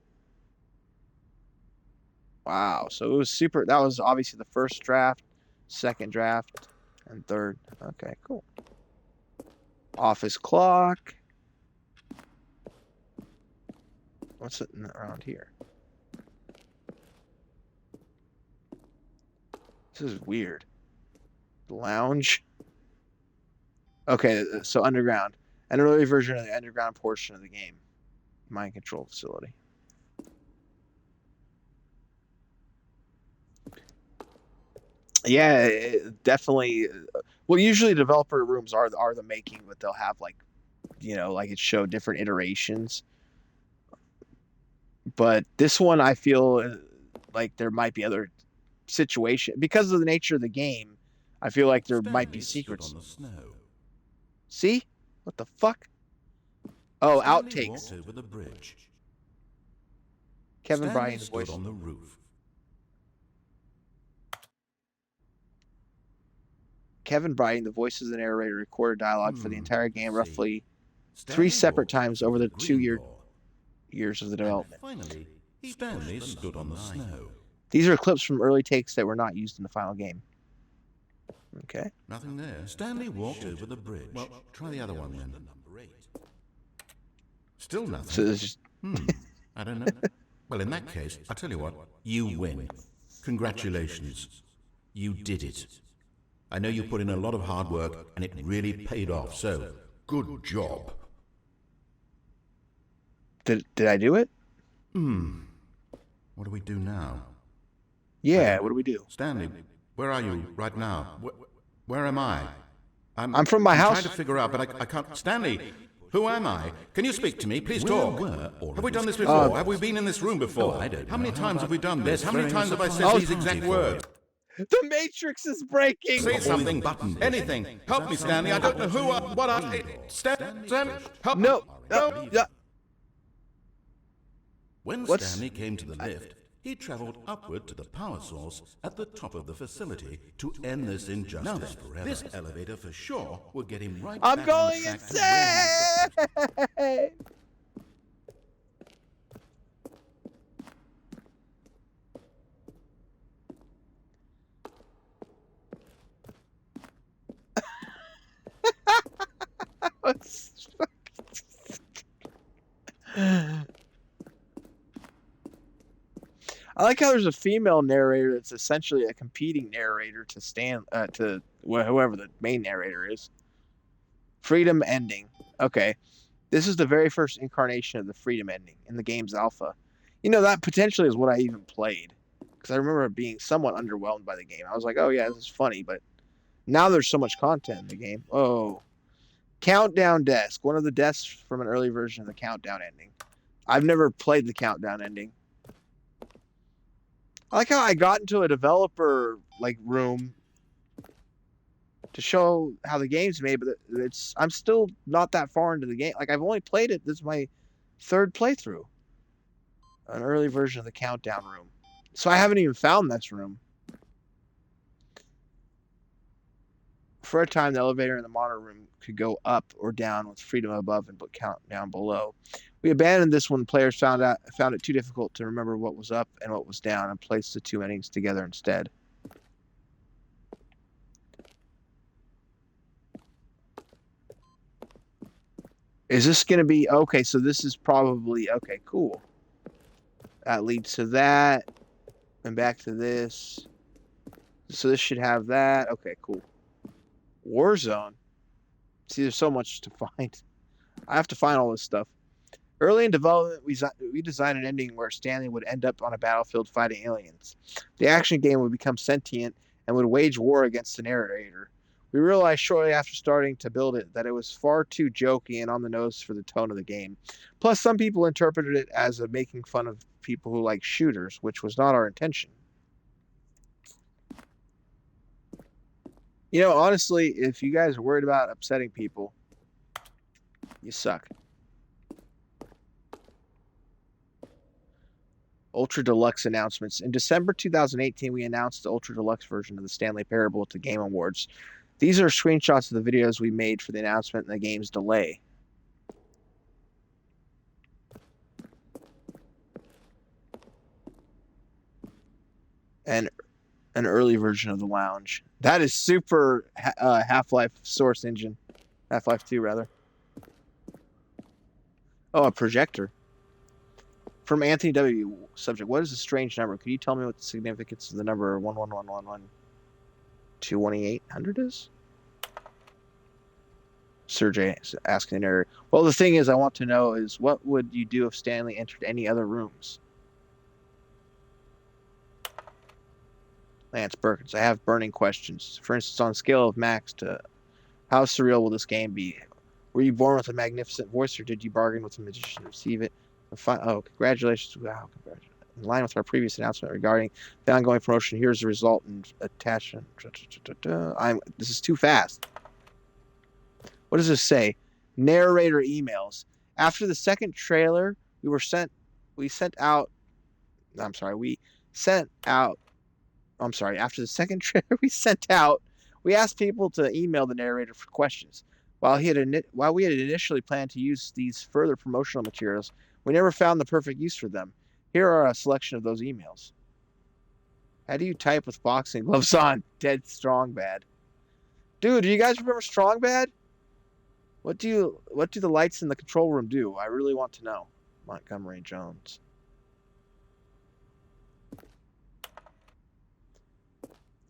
Wow. So it was super. That was obviously the first draft, second draft, and third. Okay, cool. Office clock. What's it around here? This is weird. Lounge. Okay, so underground. An early version of the underground portion of the game. Mind control facility. Yeah, definitely. Well, usually developer rooms are the making, but they'll have like, like it showed different iterations. But this one, I feel like there might be other situation because of the nature of the game. I feel like there might be Stanley stood secrets. on the snow. See? What the fuck? Oh, Stanley outtakes. walked over the bridge. Kevin Stanley Bryan stood voice. on the roof. Kevin Bryan, the voice of the narrator, recorded dialogue for the entire game roughly Stanley 3 separate walked times through over the green 2 door. years of the And development. finally, Stanley stood on the snow. These are clips from early takes that were not used in the final game. Okay. Nothing there. Stanley walked over the bridge. Well, try the other one then. Still nothing. So this is I don't know. Well, in that case, I'll tell you what. You win. Congratulations. You did it. I know you put in a lot of hard work, and it really paid off, so good job. Did I do it? What do we do now? Yeah, what do we do? Stanley, where are you right now? Where am I? I'm from my I'm house. trying to figure out, but I can't. Stanley, who am I? Can you speak to me? Please talk. Have we done this before? Have we been in this room before? I don't know. How many times have we done this? How many times have I said these exact words? The Matrix is breaking. Say something, anything. Help me, Stanley. I don't know who, what I... Stanley, help me. No. When What's- Stanley came to the lift, he traveled upward to the power source at the top of the facility to end this injustice forever. This elevator for sure will get him right I'm back on the going track to where he's insane. I like how there's a female narrator that's essentially a competing narrator to whoever the main narrator is. Freedom ending. Okay. This is the very first incarnation of the freedom ending in the game's alpha. That potentially is what I even played. Because I remember being somewhat underwhelmed by the game. I was like, oh yeah, this is funny, but now there's so much content in the game. Oh. Countdown desk. One of the desks from an early version of the countdown ending. I've never played the countdown ending. I like how I got into a developer room to show how the game's made, but I'm still not that far into the game. Like, I've only played it. This is my third playthrough. An early version of the countdown room. So I haven't even found this room. For a time, the elevator in the monitor room could go up or down with freedom above and countdown below. We abandoned this when players found it too difficult to remember what was up and what was down and placed the two endings together instead. Is this going to be... Okay, so this is probably... Okay, cool. That leads to that. And back to this. So this should have that. Okay, cool. Warzone. See, there's so much to find. I have to find all this stuff. Early in development, we designed an ending where Stanley would end up on a battlefield fighting aliens. The action game would become sentient and would wage war against the narrator. We realized shortly after starting to build it that it was far too jokey and on the nose for the tone of the game. Plus, some people interpreted it as a making fun of people who like shooters, which was not our intention. You know, honestly, if you guys are worried about upsetting people, you suck. Ultra Deluxe announcements. In December 2018, we announced the Ultra Deluxe version of the Stanley Parable at the Game Awards. These are screenshots of the videos we made for the announcement and the game's delay. And an early version of the lounge. That is super Half-Life Source Engine. Half-Life 2, rather. Oh, a projector. From Anthony W. Subject, what is a strange number? Could you tell me what the significance of the number 11111 is? Sergey is asking the narrator. Well, the thing is, I want to know is what would you do if Stanley entered any other rooms? Lance Perkins, I have burning questions. For instance, on a scale of max to how surreal will this game be? Were you born with a magnificent voice, or did you bargain with a magician to receive it? Oh, congratulations. Wow, congratulations. In line with our previous announcement regarding the ongoing promotion, here's the result and attachment. This is too fast. What does this say? Narrator emails. After the second trailer, we sent out. After the second trailer we sent out, we asked people to email the narrator for questions. While we had initially planned to use these further promotional materials, we never found the perfect use for them. Here are a selection of those emails. How do you type with boxing gloves on? Dead Strong Bad. Dude, do you guys remember Strong Bad? What do the lights in the control room do? I really want to know. Montgomery Jones.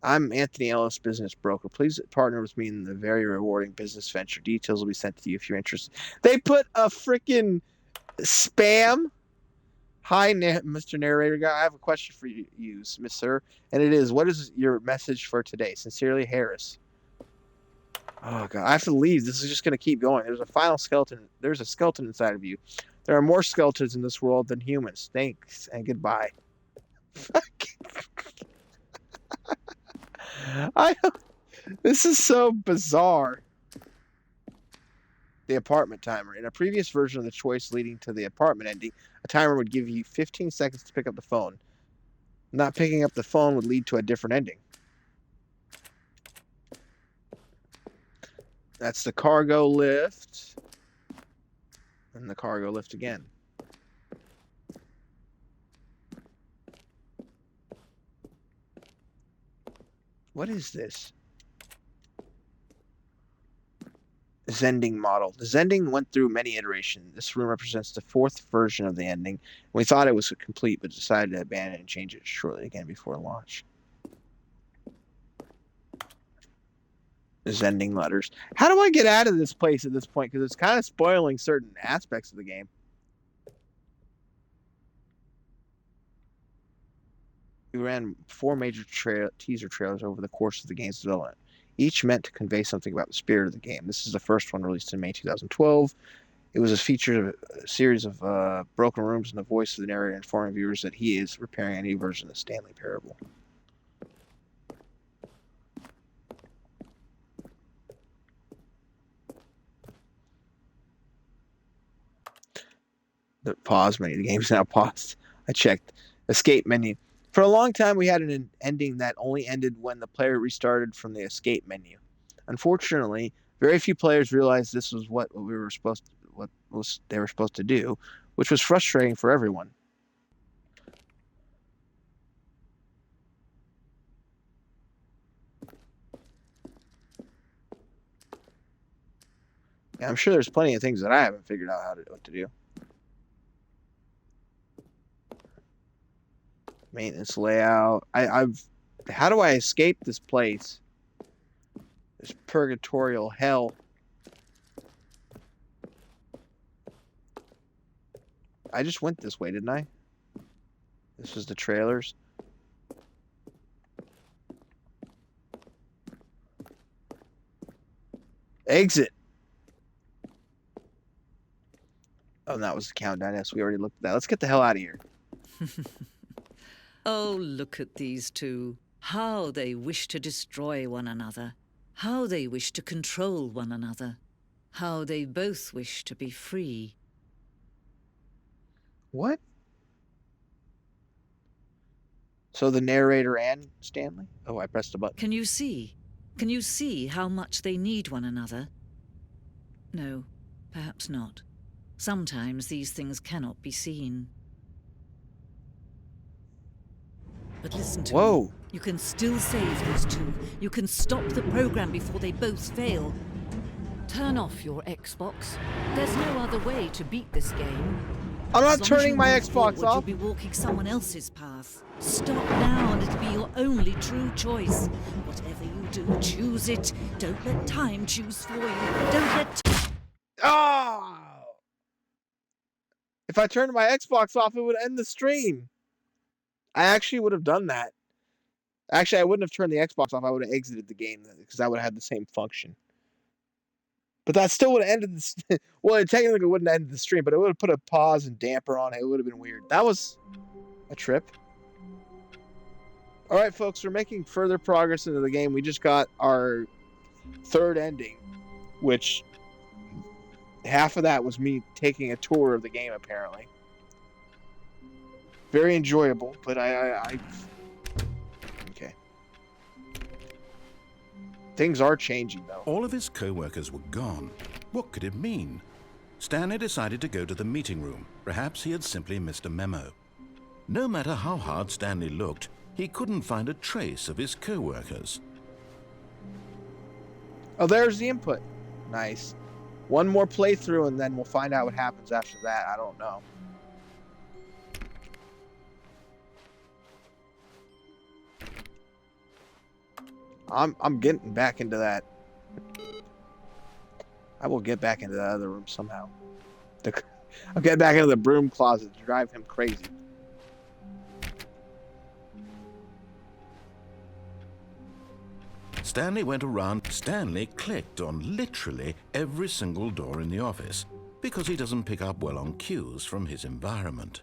I'm Anthony Ellis, business broker. Please partner with me in the very rewarding business venture. Details will be sent to you if you're interested. They put a freaking spam. Hi, Mr. Narrator Guy. I have a question for you, Miss Sir, and it is: what is your message for today? Sincerely, Harris. Oh God, I have to leave. This is just going to keep going. There's a final skeleton. There's a skeleton inside of you. There are more skeletons in this world than humans. Thanks and goodbye. This is so bizarre. The apartment timer. In a previous version of the choice leading to the apartment ending, a timer would give you 15 seconds to pick up the phone. Not picking up the phone would lead to a different ending. That's the cargo lift. And the cargo lift again. What is this? Zending model. The Zending went through many iterations. This room represents the fourth version of the ending. We thought it was complete, but decided to abandon it and change it shortly again before launch. The Zending letters. How do I get out of this place at this point? Because it's kind of spoiling certain aspects of the game. We ran 4 major teaser trailers over the course of the game's development, each meant to convey something about the spirit of the game. This is the first one released in May 2012. It was a feature of a series of broken rooms and the voice of the narrator informing viewers that he is repairing a new version of the Stanley Parable. The pause menu. The game's now paused. I checked. Escape menu. For a long time, we had an ending that only ended when the player restarted from the escape menu. Unfortunately, very few players realized this was what they were supposed to do, which was frustrating for everyone. Yeah, I'm sure there's plenty of things that I haven't figured out what to do. Maintenance layout. I've. How do I escape this place? This purgatorial hell. I just went this way, didn't I? This was the trailers. Exit. Oh, that was the countdown. Yes, we already looked at that. Let's get the hell out of here. Oh, look at these two. How they wish to destroy one another. How they wish to control one another. How they both wish to be free. What? So the narrator and Stanley? Oh, I pressed a button. Can you see? Can you see how much they need one another? No, perhaps not. Sometimes these things cannot be seen. But listen to me. You can still save these two. You can stop the program before they both fail. Turn off your Xbox. There's no other way to beat this game. I'm not As long as turning you my move Xbox forward, off. You'll be walking someone else's path. Stop now and it'll be your only true choice. Whatever you do, choose it. Don't let time choose for you. Don't let... Oh! If I turned my Xbox off, it would end the stream. I actually would have done that. Actually, I wouldn't have turned the Xbox off. I would have exited the game because I would have had the same function. But that still would have ended the... Well, it technically wouldn't have ended the stream, but it would have put a pause and damper on it. It would have been weird. That was a trip. All right, folks, we're making further progress into the game. We just got our third ending, which half of that was me taking a tour of the game, apparently. Very enjoyable, but I okay. Things are changing, though. All of his co-workers were gone. What could it mean? Stanley decided to go to the meeting room. Perhaps he had simply missed a memo. No matter how hard Stanley looked, he couldn't find a trace of his co-workers. Oh, there's the input. Nice. One more playthrough, and then we'll find out what happens after that. I don't know. I'm getting back into that. I will get back into that other room somehow. I'll get back into the broom closet to drive him crazy. Stanley went around. Stanley clicked on literally every single door in the office because he doesn't pick up well on cues from his environment.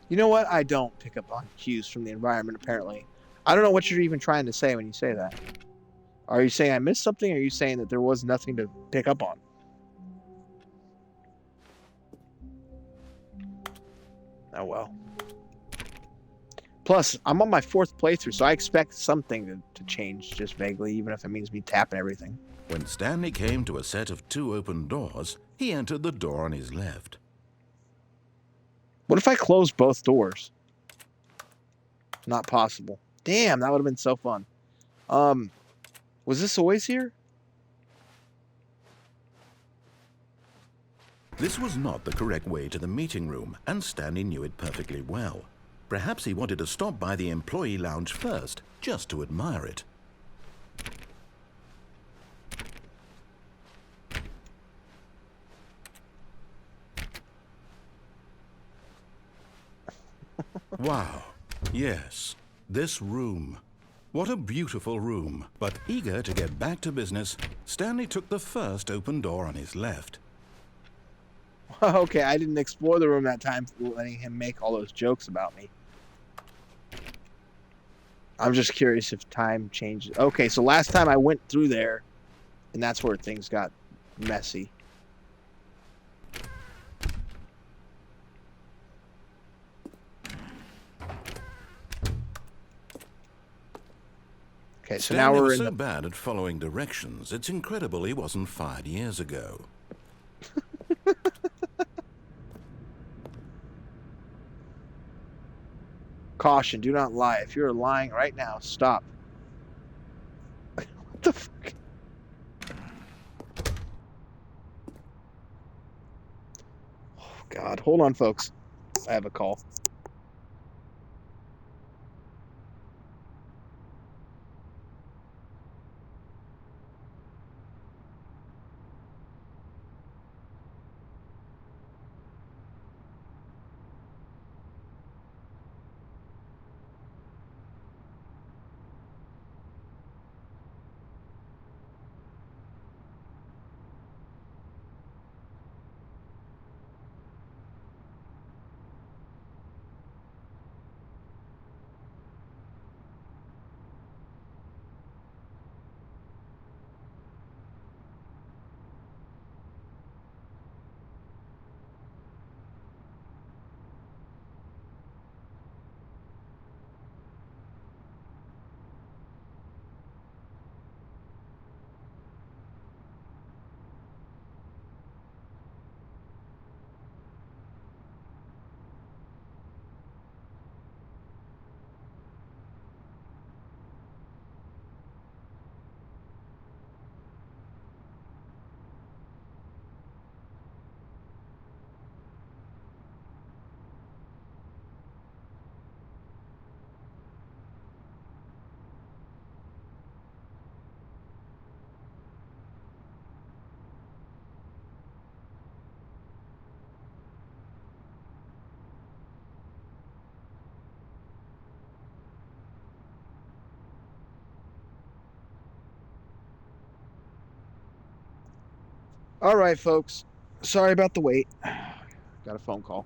You know what? I don't pick up on cues from the environment, apparently. I don't know what you're even trying to say when you say that. Are you saying I missed something, or are you saying that there was nothing to pick up on? Oh, well. Plus, I'm on my 4th playthrough, so I expect something to change just vaguely, even if it means me tapping everything. When Stanley came to a set of 2 open doors, he entered the door on his left. What if I close both doors? Not possible. Damn, that would have been so fun. Was this always here? This was not the correct way to the meeting room, and Stanley knew it perfectly well. Perhaps he wanted to stop by the employee lounge first, just to admire it. Wow. Yes, this room. What a beautiful room. But eager to get back to business, Stanley took the first open door on his left. Okay, I didn't explore the room that time, letting him make all those jokes about me. I'm just curious if time changes. Okay, so last time I went through there, and that's where things got messy. Okay, so Stanley now we're was in so the... bad at following directions, it's incredible he wasn't fired years ago. Caution, do not lie. If you're lying right now, stop. What the fuck? Oh, God. Hold on, folks. I have a call. All right, folks. Sorry about the wait. Got a phone call.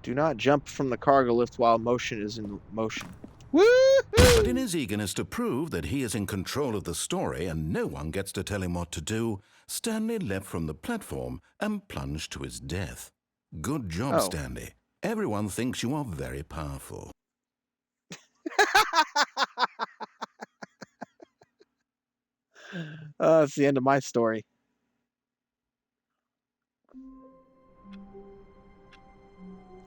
Do not jump from the cargo lift while motion is in motion. But in Woo-hoo! his eagerness to prove that he is in control of the story and no one gets to tell him what to do, Stanley leapt from the platform and plunged to his death. Good job, Oh. Stanley. Everyone thinks you are very powerful. That's the end of my story.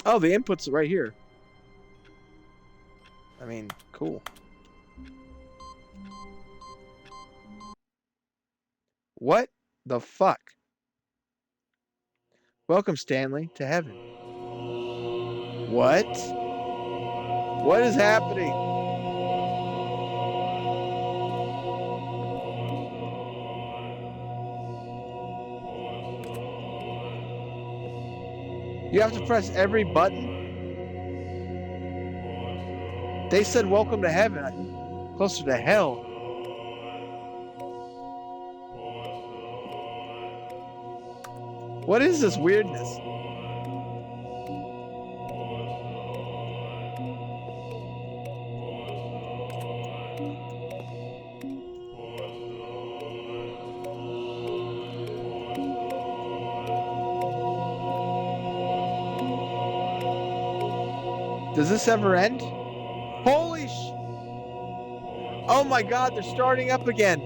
Oh, the input's right here. I mean, cool. What the fuck? Welcome, Stanley, to heaven. What? What is happening? You have to press every button? They said welcome to heaven. Closer to hell. What is this weirdness? Does this ever end? Holy sh... Oh my god, they're starting up again.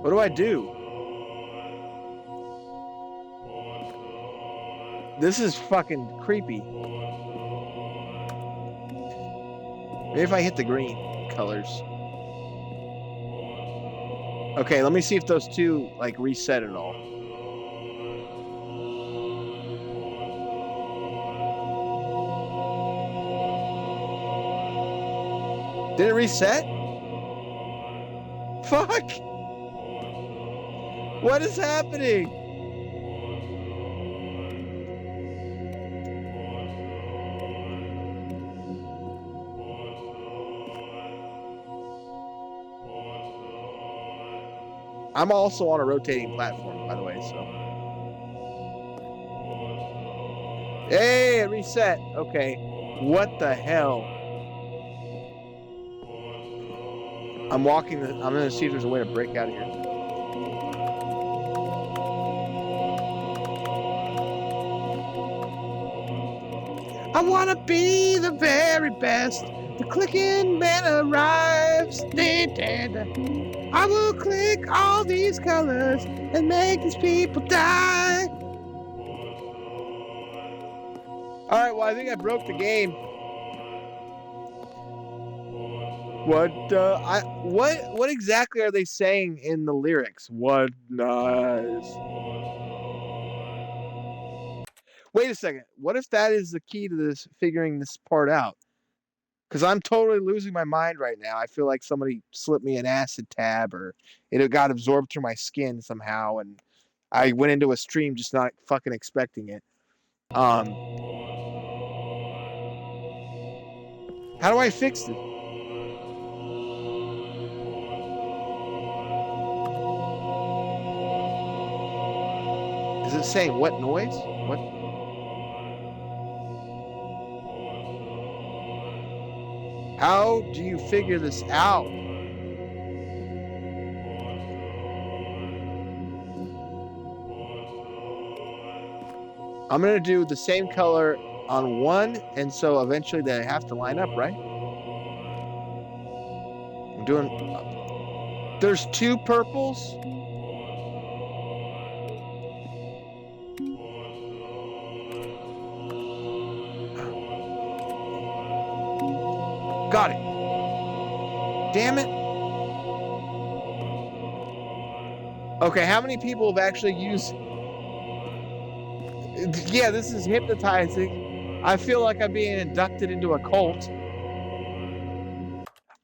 What do I do? This is fucking creepy. Maybe if I hit the green colors. Okay, let me see if those two, like, reset at all. Did it reset? Fuck! What is happening? I'm also on a rotating platform, by the way, so. Hey, it reset. Okay. What the hell? I'm gonna see if there's a way to break out of here. I wanna be the very best. The clicking man arrives. I will click all these colors and make these people die. Alright, well, I think I broke the game. What exactly are they saying in the lyrics? What nice. Wait a second. What if that is the key to this, figuring this part out? Because I'm totally losing my mind right now. I feel like somebody slipped me an acid tab, or it got absorbed through my skin somehow, and I went into a stream just not fucking expecting it. How do I fix it? Is it saying what noise? What? How do you figure this out? I'm gonna do the same color on one, and so eventually they have to line up, right? I'm doing... There's two purples? Got it. Damn it. Okay, how many people have actually used... Yeah, this is hypnotizing. I feel like I'm being inducted into a cult.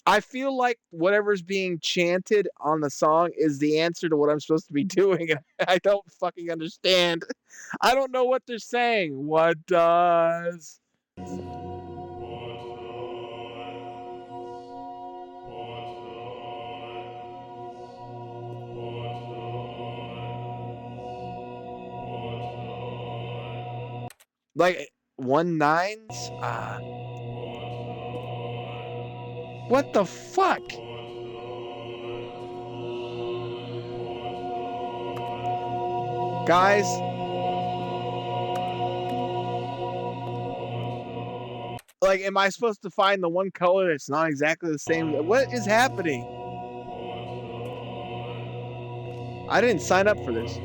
I feel like whatever's being chanted on the song is the answer to what I'm supposed to be doing. I don't fucking understand. I don't know what they're saying. What does? Like 19s? What the fuck? Guys, like, am I supposed to find the one color that's not exactly the same? What is happening? I didn't sign up for this.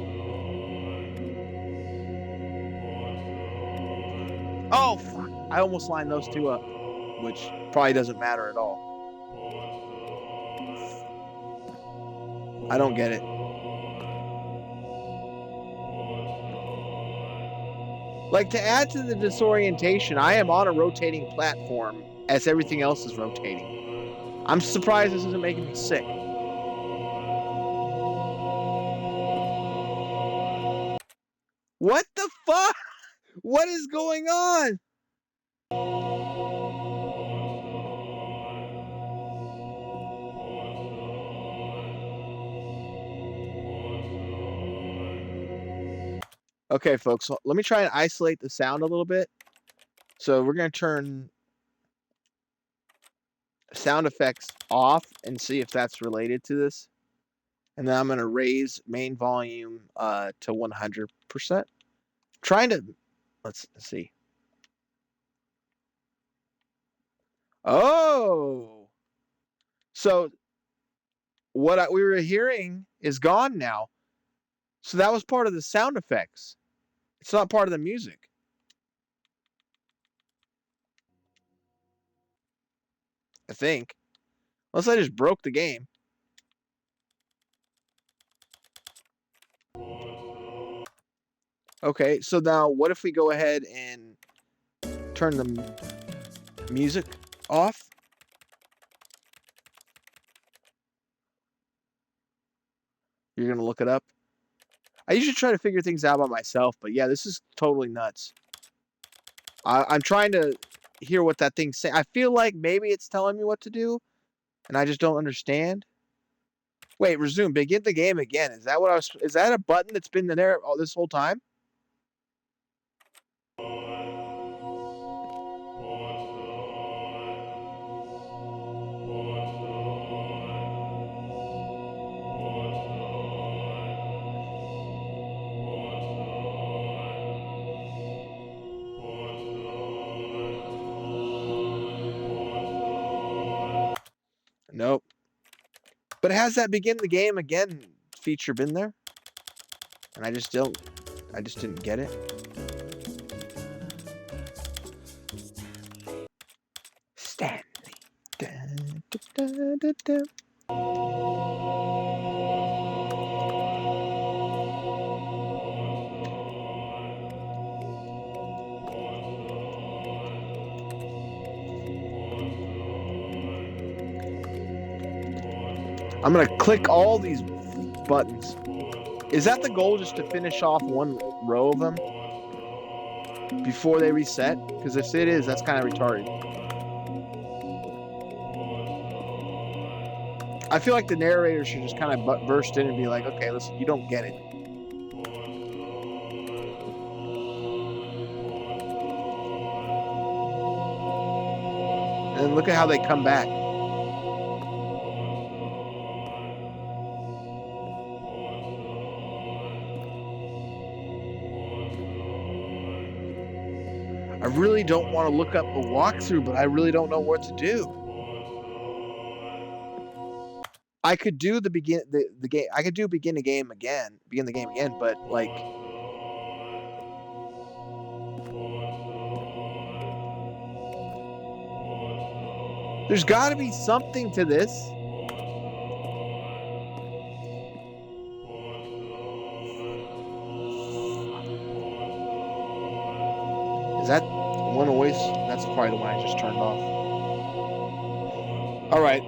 Oh, fuck. I almost lined those two up, which probably doesn't matter at all. I don't get it. Like, to add to the disorientation, I am on a rotating platform as everything else is rotating. I'm surprised this isn't making me sick. What the fuck? What is going on? Okay, folks, let me try and isolate the sound a little bit. So we're going to turn sound effects off and see if that's related to this. And then I'm going to raise main volume to 100%. Trying to, let's see. Oh, so what we were hearing is gone now. So that was part of the sound effects. It's not part of the music. I think. Unless I just broke the game. Okay, so now what if we go ahead and turn the music off? You're going to look it up? I usually try to figure things out by myself, but yeah, this is totally nuts. I'm trying to hear what that thing's saying. I feel like maybe it's telling me what to do, and I just don't understand. Wait, resume. Begin the game again. Is that what I was? Is that a button that's been there all this whole time? Nope. But has that begin the game again feature been there? And I just didn't get it. Stanley. Dun, dun, dun, dun, dun. I'm gonna click all these buttons. Is that the goal, just to finish off one row of them before they reset? Because if it is, that's kind of retarded. I feel like the narrator should just kind of burst in and be like, okay, listen, you don't get it. And look at how they come back. I really don't want to look up a walkthrough, but I really don't know what to do. I could do the game. I could do begin the game again, but like, there's got to be something to this. That's probably the one I just turned off. All right.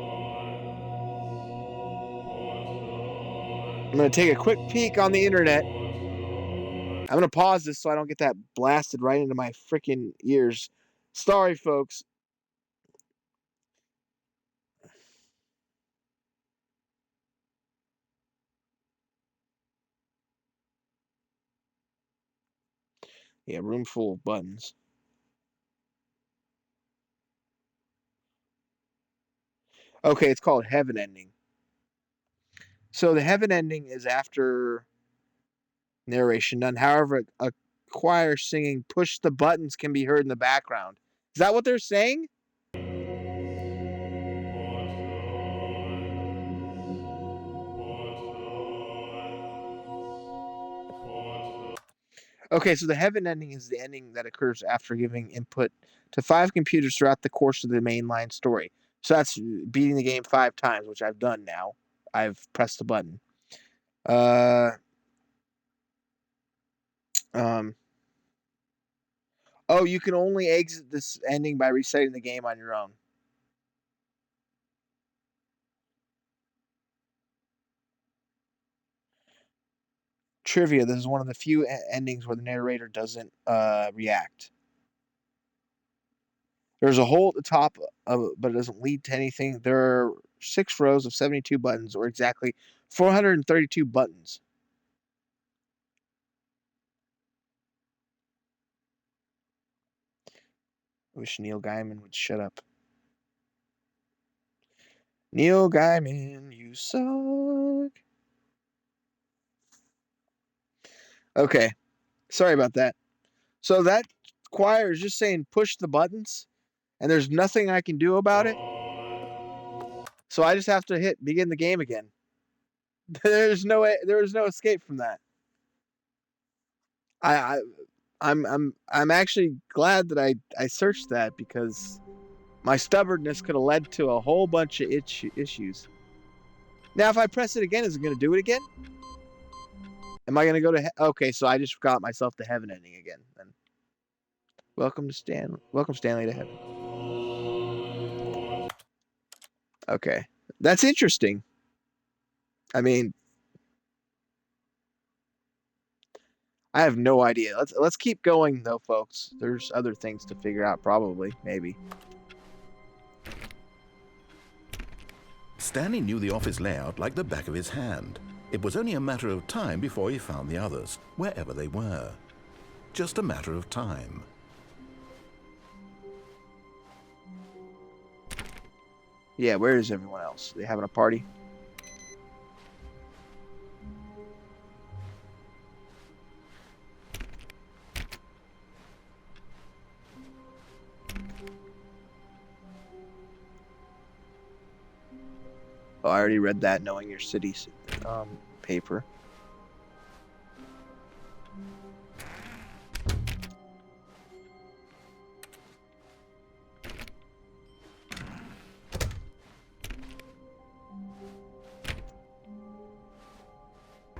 I'm going to take a quick peek on the internet. I'm going to pause this so I don't get that blasted right into my freaking ears. Sorry, folks. Yeah, room full of buttons. Okay, it's called Heaven Ending. So the Heaven Ending is after narration done. However, a choir singing "Push the Buttons" can be heard in the background. Is that what they're saying? Okay, so the Heaven Ending is the ending that occurs after giving input to 5 computers throughout the course of the mainline story. So that's beating the game 5 times, which I've done now. I've pressed the button. Uh, um, oh, you can only exit this ending by resetting the game on your own. Trivia: this is one of the few endings where the narrator doesn't react. There's a hole at the top, but it doesn't lead to anything. There are 6 rows of 72 buttons, or exactly 432 buttons. I wish Neil Gaiman would shut up. Neil Gaiman, you suck. Okay, sorry about that. So that choir is just saying push the buttons, and there's nothing I can do about it. So I just have to hit begin the game again. There is no escape from that. I'm actually glad that I searched that, because my stubbornness could have led to a whole bunch of issues. Now, if I press it again, is it going to do it again? Am I going to go to okay, so I just got myself to Heaven Ending again. Then welcome Stanley to heaven. Okay, that's interesting. I mean, I have no idea. Let's keep going though, folks. There's other things to figure out, probably, maybe. Stanley knew the office layout like the back of his hand. It was only a matter of time before he found the others, wherever they were. Just a matter of time. Yeah, where is everyone else? Are they having a party? Oh, I already read that, knowing your city's paper.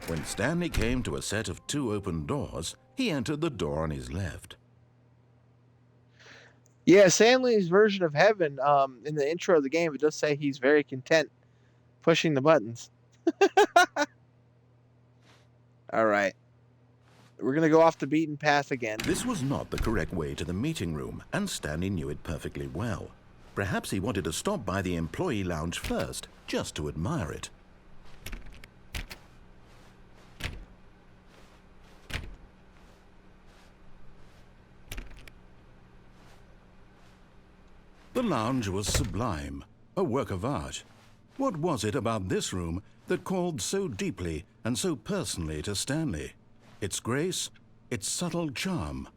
When Stanley came to a set of 2 open doors, he entered the door on his left. Yeah, Stanley's version of heaven, in the intro of the game, it does say he's very content pushing the buttons. All right. We're going to go off the beaten path again. This was not the correct way to the meeting room, and Stanley knew it perfectly well. Perhaps he wanted to stop by the employee lounge first, just to admire it. The lounge was sublime, a work of art. What was it about this room that called so deeply and so personally to Stanley? Its grace? Its subtle charm?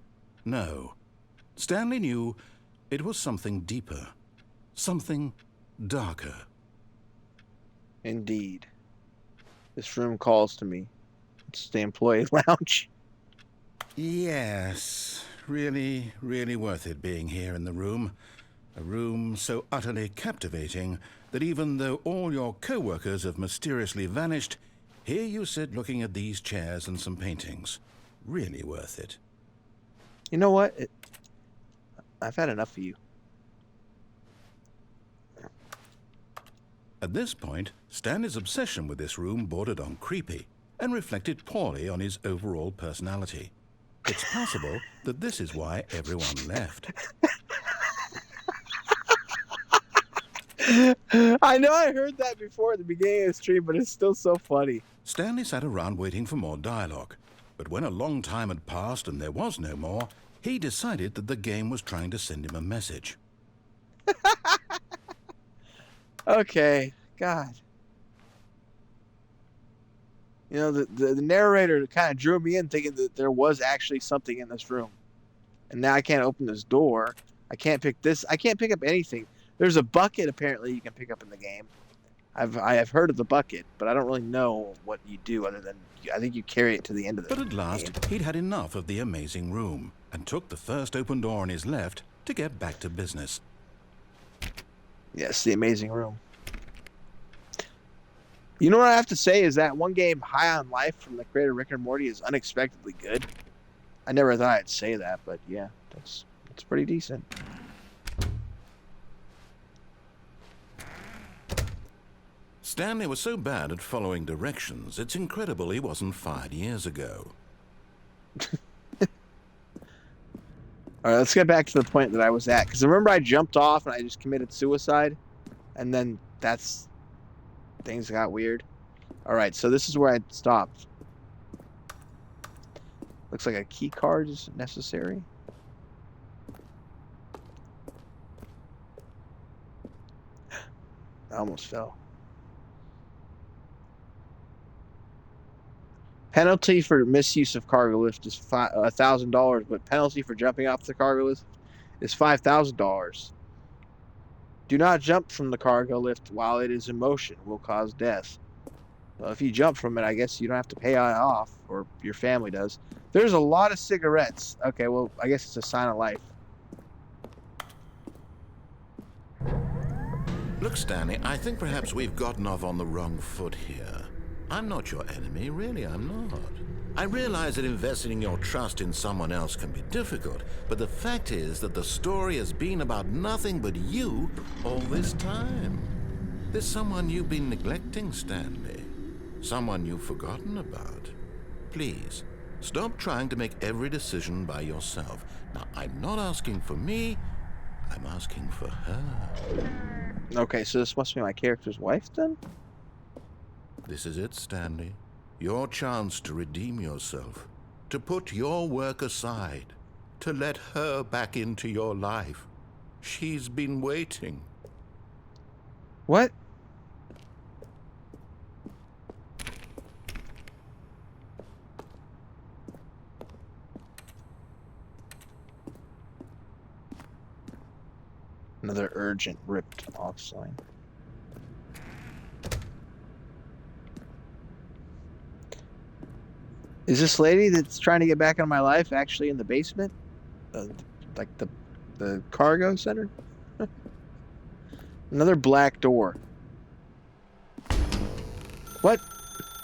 No. Stanley knew it was something deeper, something darker. Indeed. This room calls to me. It's the employee lounge. Yes, really, really worth it being here in the room. A room so utterly captivating that even though all your co-workers have mysteriously vanished, here you sit looking at these chairs and some paintings. Really worth it. You know what? I've had enough of you. At this point, Stanley's obsession with this room bordered on creepy and reflected poorly on his overall personality. It's possible that this is why everyone left. I know I heard that before at the beginning of the stream, but it's still so funny. Stanley sat around waiting for more dialogue, but when a long time had passed and there was no more, he decided that the game was trying to send him a message. Okay, God. You know, the narrator kind of drew me in thinking that there was actually something in this room. And now I can't open this door. I can't pick this. I can't pick up anything. There's a bucket apparently you can pick up in the game. I have heard of the bucket, but I don't really know what you do other than I think you carry it to the end of the But at last, game. he'd had enough of the amazing room and took the first open door on his left to get back to business. Yes, the amazing room. You know what I have to say is that one game, High on Life, from the creator Rick and Morty, is unexpectedly good. I never thought I'd say that, but yeah, that's pretty decent. Stanley was so bad at following directions, it's incredible he wasn't fired years ago. All right, let's get back to the point that I was at. Because remember I jumped off and I just committed suicide? And then things got weird. All right, so this is where I stopped. Looks like a key card is necessary. I almost fell. Penalty for misuse of cargo lift is $1,000, but penalty for jumping off the cargo lift is $5,000. Do not jump from the cargo lift while it is in motion. Will cause death. Well, if you jump from it, I guess you don't have to pay it off, or your family does. There's a lot of cigarettes. Okay, well, I guess it's a sign of life. Look, Stanley, I think perhaps we've gotten off on the wrong foot here. I'm not your enemy, really, I'm not. I realize that investing your trust in someone else can be difficult, but the fact is that the story has been about nothing but you all this time. There's someone you've been neglecting, Stanley. Someone you've forgotten about. Please, stop trying to make every decision by yourself. Now, I'm not asking for me, I'm asking for her. Okay, so this must be my character's wife, then? This is it, Stanley. Your chance to redeem yourself, to put your work aside, to let her back into your life. She's been waiting. What? Another urgent ripped off sign. Is this lady that's trying to get back into my life actually in the basement? Like the cargo center? Another black door. What?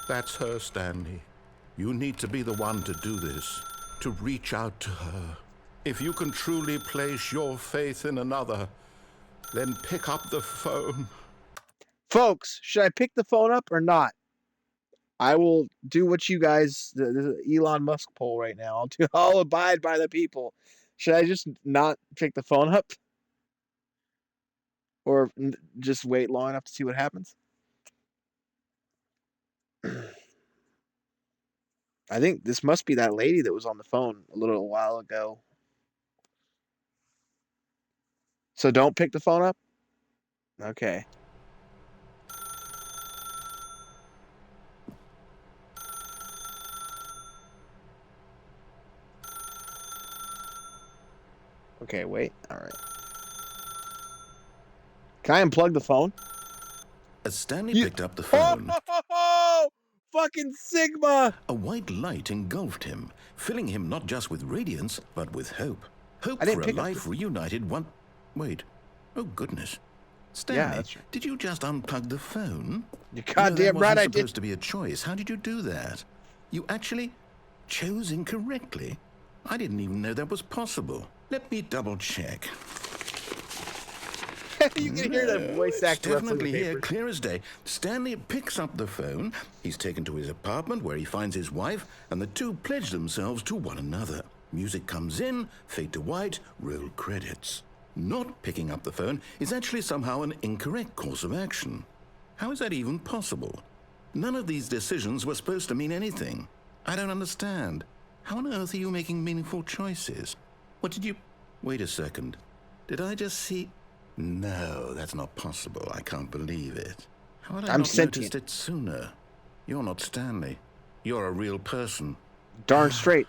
That's her, Stanley. You need to be the one to do this, to reach out to her. If you can truly place your faith in another, then pick up the phone. Folks, should I pick the phone up or not? I will do what you guys, the Elon Musk poll right now. I'll abide by the people. Should I just not pick the phone up? Or just wait long enough to see what happens? I think this must be that lady that was on the phone a little while ago. So don't pick the phone up? Okay. Okay, wait. All right. Can I unplug the phone? As Stanley picked up the phone, Fucking Sigma! a white light engulfed him, filling him not just with radiance, but with hope. Hope I didn't for a pick up life reunited one... Wait. Oh, goodness. Yeah, Stanley, that's right. did you just unplug the phone? You're No, goddamn that right I wasn't did. supposed to be a choice. How did you do that? You actually chose incorrectly? I didn't even know that was possible. Let me double check. You can hear that voice It's actor rustling the definitely here, papers. clear as day. Stanley picks up the phone. He's taken to his apartment where he finds his wife, and the two pledge themselves to one another. Music comes in, fade to white, roll credits. Not picking up the phone is actually somehow an incorrect course of action. How is that even possible? None of these decisions were supposed to mean anything. I don't understand. How on earth are you making meaningful choices? What did you... Wait a second. Did I just see... No, that's not possible. I can't believe it. How had I I'm not sentient. noticed it sooner? You're not Stanley. You're a real person. Darn straight.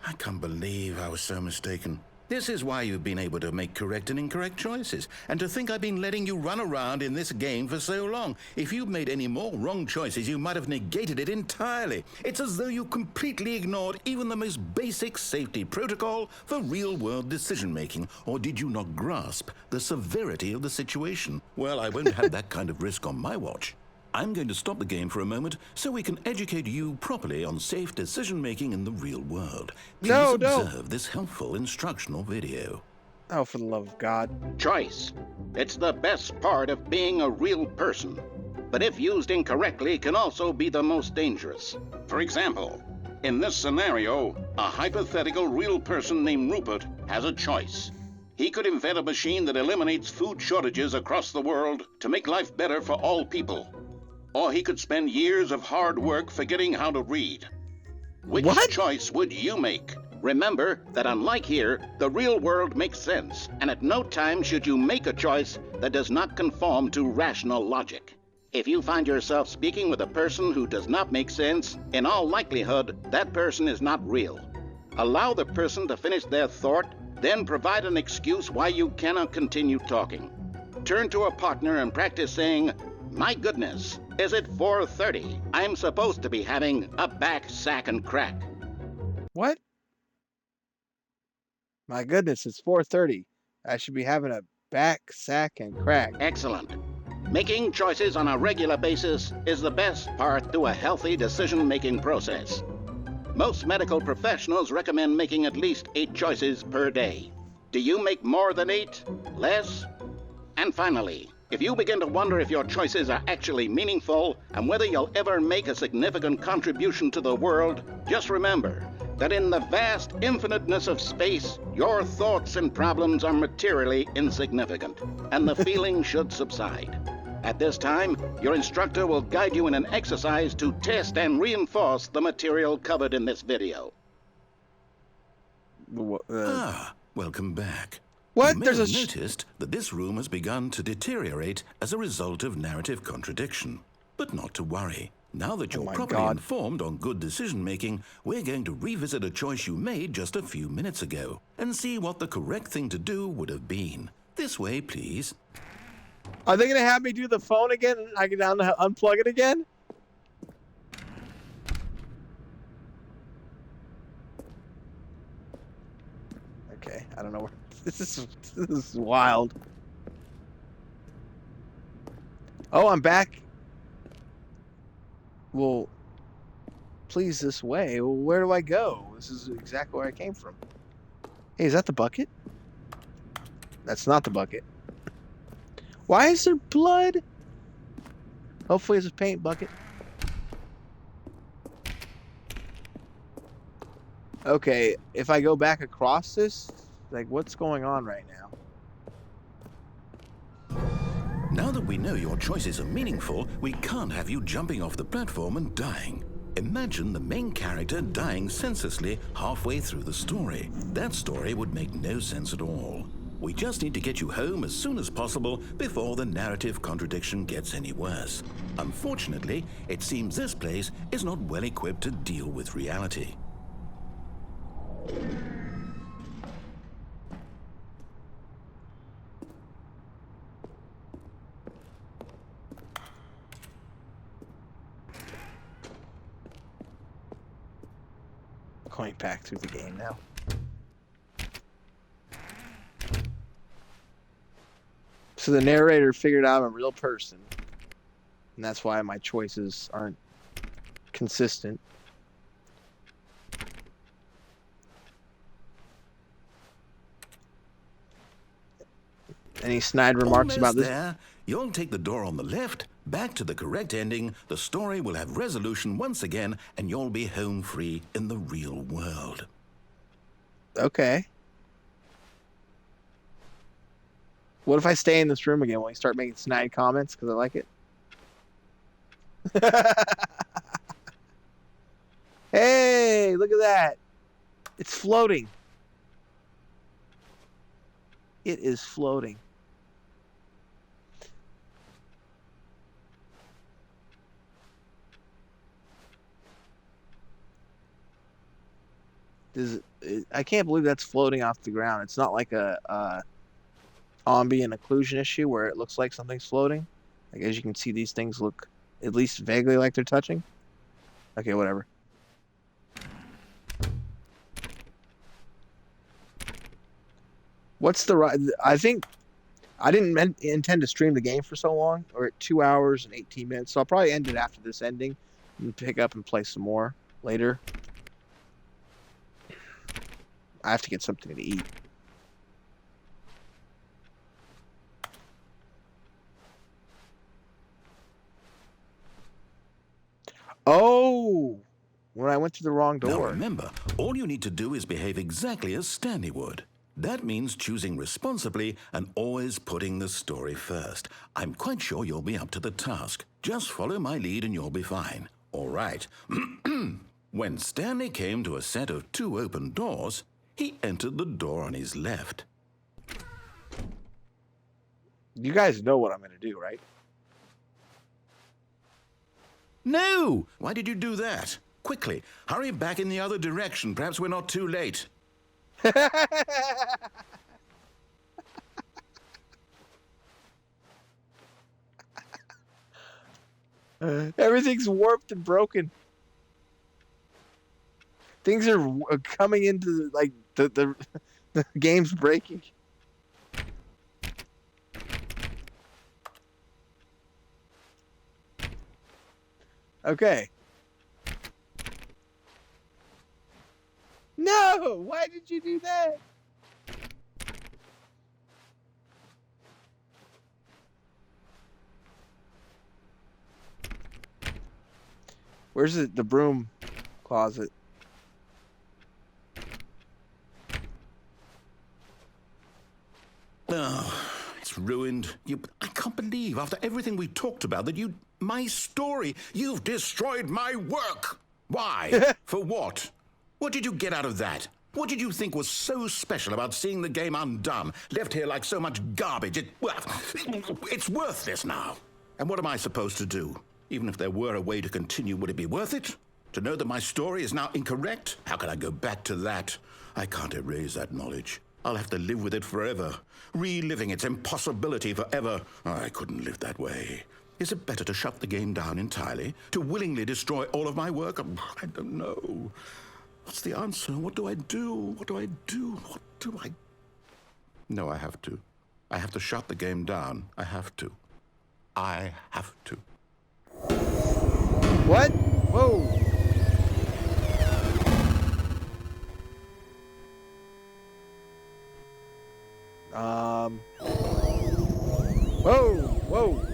I can't believe I was so mistaken. This is why you've been able to make correct and incorrect choices. And to think I've been letting you run around in this game for so long. If you'd made any more wrong choices, you might have negated it entirely. It's as though you completely ignored even the most basic safety protocol for real-world decision-making. Or did you not grasp the severity of the situation? Well, I won't have that kind of risk on my watch. I'm going to stop the game for a moment so we can educate you properly on safe decision-making in the real world. Please observe this helpful instructional video. Oh, for the love of God. Choice. It's the best part of being a real person. But if used incorrectly, can also be the most dangerous. For example, in this scenario, a hypothetical real person named Rupert has a choice. He could invent a machine that eliminates food shortages across the world to make life better for all people. Or he could spend years of hard work forgetting how to read. Which choice would you make? Remember that unlike here, the real world makes sense, and at no time should you make a choice that does not conform to rational logic. If you find yourself speaking with a person who does not make sense, in all likelihood, that person is not real. Allow the person to finish their thought, then provide an excuse why you cannot continue talking. Turn to a partner and practice saying, "My goodness, is it 4:30? I'm supposed to be having a back, sack, and crack." What? My goodness, it's 4:30. I should be having a back, sack, and crack. Excellent. Making choices on a regular basis is the best part to a healthy decision-making process. Most medical professionals recommend making at least 8 choices per day. Do you make more than 8? Less? And finally, if you begin to wonder if your choices are actually meaningful and whether you'll ever make a significant contribution to the world, just remember that in the vast infiniteness of space, your thoughts and problems are materially insignificant, and the feeling should subside. At this time, your instructor will guide you in an exercise to test and reinforce the material covered in this video. Welcome back. What? You may There's have a noticed that this room has begun to deteriorate as a result of narrative contradiction. But not to worry. Now that you're my properly God. informed on good decision-making, we're going to revisit a choice you made just a few minutes ago and see what the correct thing to do would have been. This way, please. Are they gonna have me do the phone again? I can unplug it again? Okay, I don't know where this is wild. Oh, I'm back. Well, please this way. Well, where do I go? This is exactly where I came from. Hey, is that the bucket? That's not the bucket. Why is there blood? Hopefully it's a paint bucket. Okay, if I go back across this, like, what's going on right now? Now that we know your choices are meaningful, we can't have you jumping off the platform and dying. Imagine the main character dying senselessly halfway through the story. That story would make no sense at all. We just need to get you home as soon as possible before the narrative contradiction gets any worse. Unfortunately, it seems this place is not well equipped to deal with reality. Going back through the game now. So the narrator figured out I'm a real person, and that's why my choices aren't consistent. Any snide remarks about Almost this? there. You'll take the door on the left, back to the correct ending, the story will have resolution once again, and you'll be home free in the real world. Okay. What if I stay in this room again? Will you start making snide comments because I like it? Hey, look at that. It's floating. It is floating. I can't believe that's floating off the ground. It's not like a ambient occlusion issue where it looks like something's floating. Like, as you can see, these things look at least vaguely like they're touching. Okay, whatever. What's the I think I didn't intend to stream the game for so long. Or at 2 hours and 18 minutes, so I'll probably end it after this ending and pick up and play some more later. I have to get something to eat. Oh, when I went through the wrong door. Now remember, all you need to do is behave exactly as Stanley would. That means choosing responsibly and always putting the story first. I'm quite sure you'll be up to the task. Just follow my lead and you'll be fine. All right. When Stanley came to a set of 2 open doors, he entered the door on his left. You guys know what I'm going to do, right? No! Why did you do that? Quickly, hurry back in the other direction. Perhaps we're not too late. Everything's warped and broken. Things are coming into like the game's breaking. Okay. No! Why did you do that? Where's the broom closet? Oh, it's ruined. I can't believe, after everything we talked about, that my story, you've destroyed my work. Why? For what? What did you get out of that? What did you think was so special about seeing the game undone, left here like so much garbage? It's worthless now. And what am I supposed to do? Even if there were a way to continue, would it be worth it? To know that my story is now incorrect? How can I go back to that? I can't erase that knowledge. I'll have to live with it forever, reliving its impossibility forever. I couldn't live that way. Is it better to shut the game down entirely? To willingly destroy all of my work? I don't know. What's the answer? What do I do? What do I do? What do I... No, I have to. I have to shut the game down. I have to. I have to. What? Whoa. Whoa, whoa.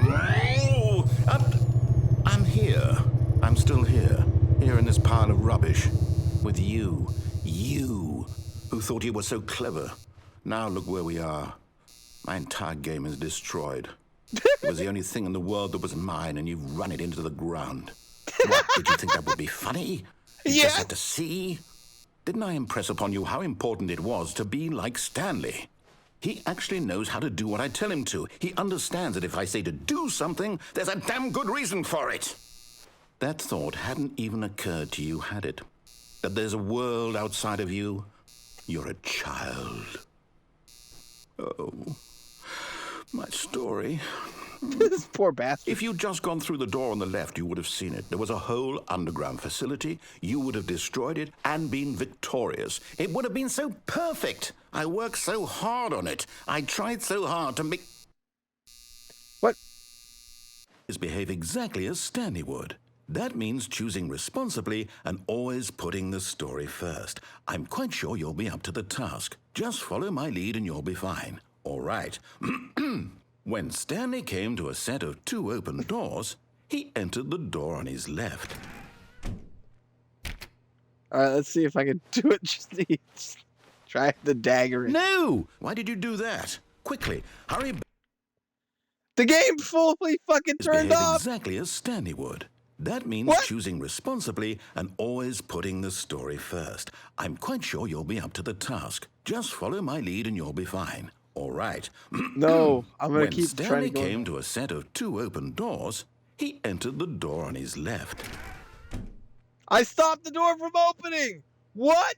Oh, I'm here. I'm still here. Here in this pile of rubbish. With you. You, who thought you were so clever. Now look where we are. My entire game is destroyed. It was the only thing in the world that was mine, and you've run it into the ground. What, did you think that would be funny? You just had to see? Didn't I impress upon you how important it was to be like Stanley? He actually knows how to do what I tell him to. He understands that if I say to do something, there's a damn good reason for it. That thought hadn't even occurred to you, had it? That there's a world outside of you? You're a child. Oh, my story. This poor bastard. If you'd just gone through the door on the left, you would have seen it. There was a whole underground facility. You would have destroyed it and been victorious. It would have been so perfect. I worked so hard on it. I tried so hard to make... What? Behave exactly as Stanley would. That means choosing responsibly and always putting the story first. I'm quite sure you'll be up to the task. Just follow my lead and you'll be fine. All right. When Stanley came to a set of 2 open doors, he entered the door on his left. All right, let's see if I can do it. Just try the dagger. No! Why did you do that? Quickly, hurry back. The game fully fucking turned Behave off. exactly as Stanley would. That means What? choosing responsibly and always putting the story first. I'm quite sure you'll be up to the task. Just follow my lead and you'll be fine. All right. No, I'm gonna When keep Stanley trying to go. came to a set of 2 open doors, he entered the door on his left. I stopped the door from opening. What?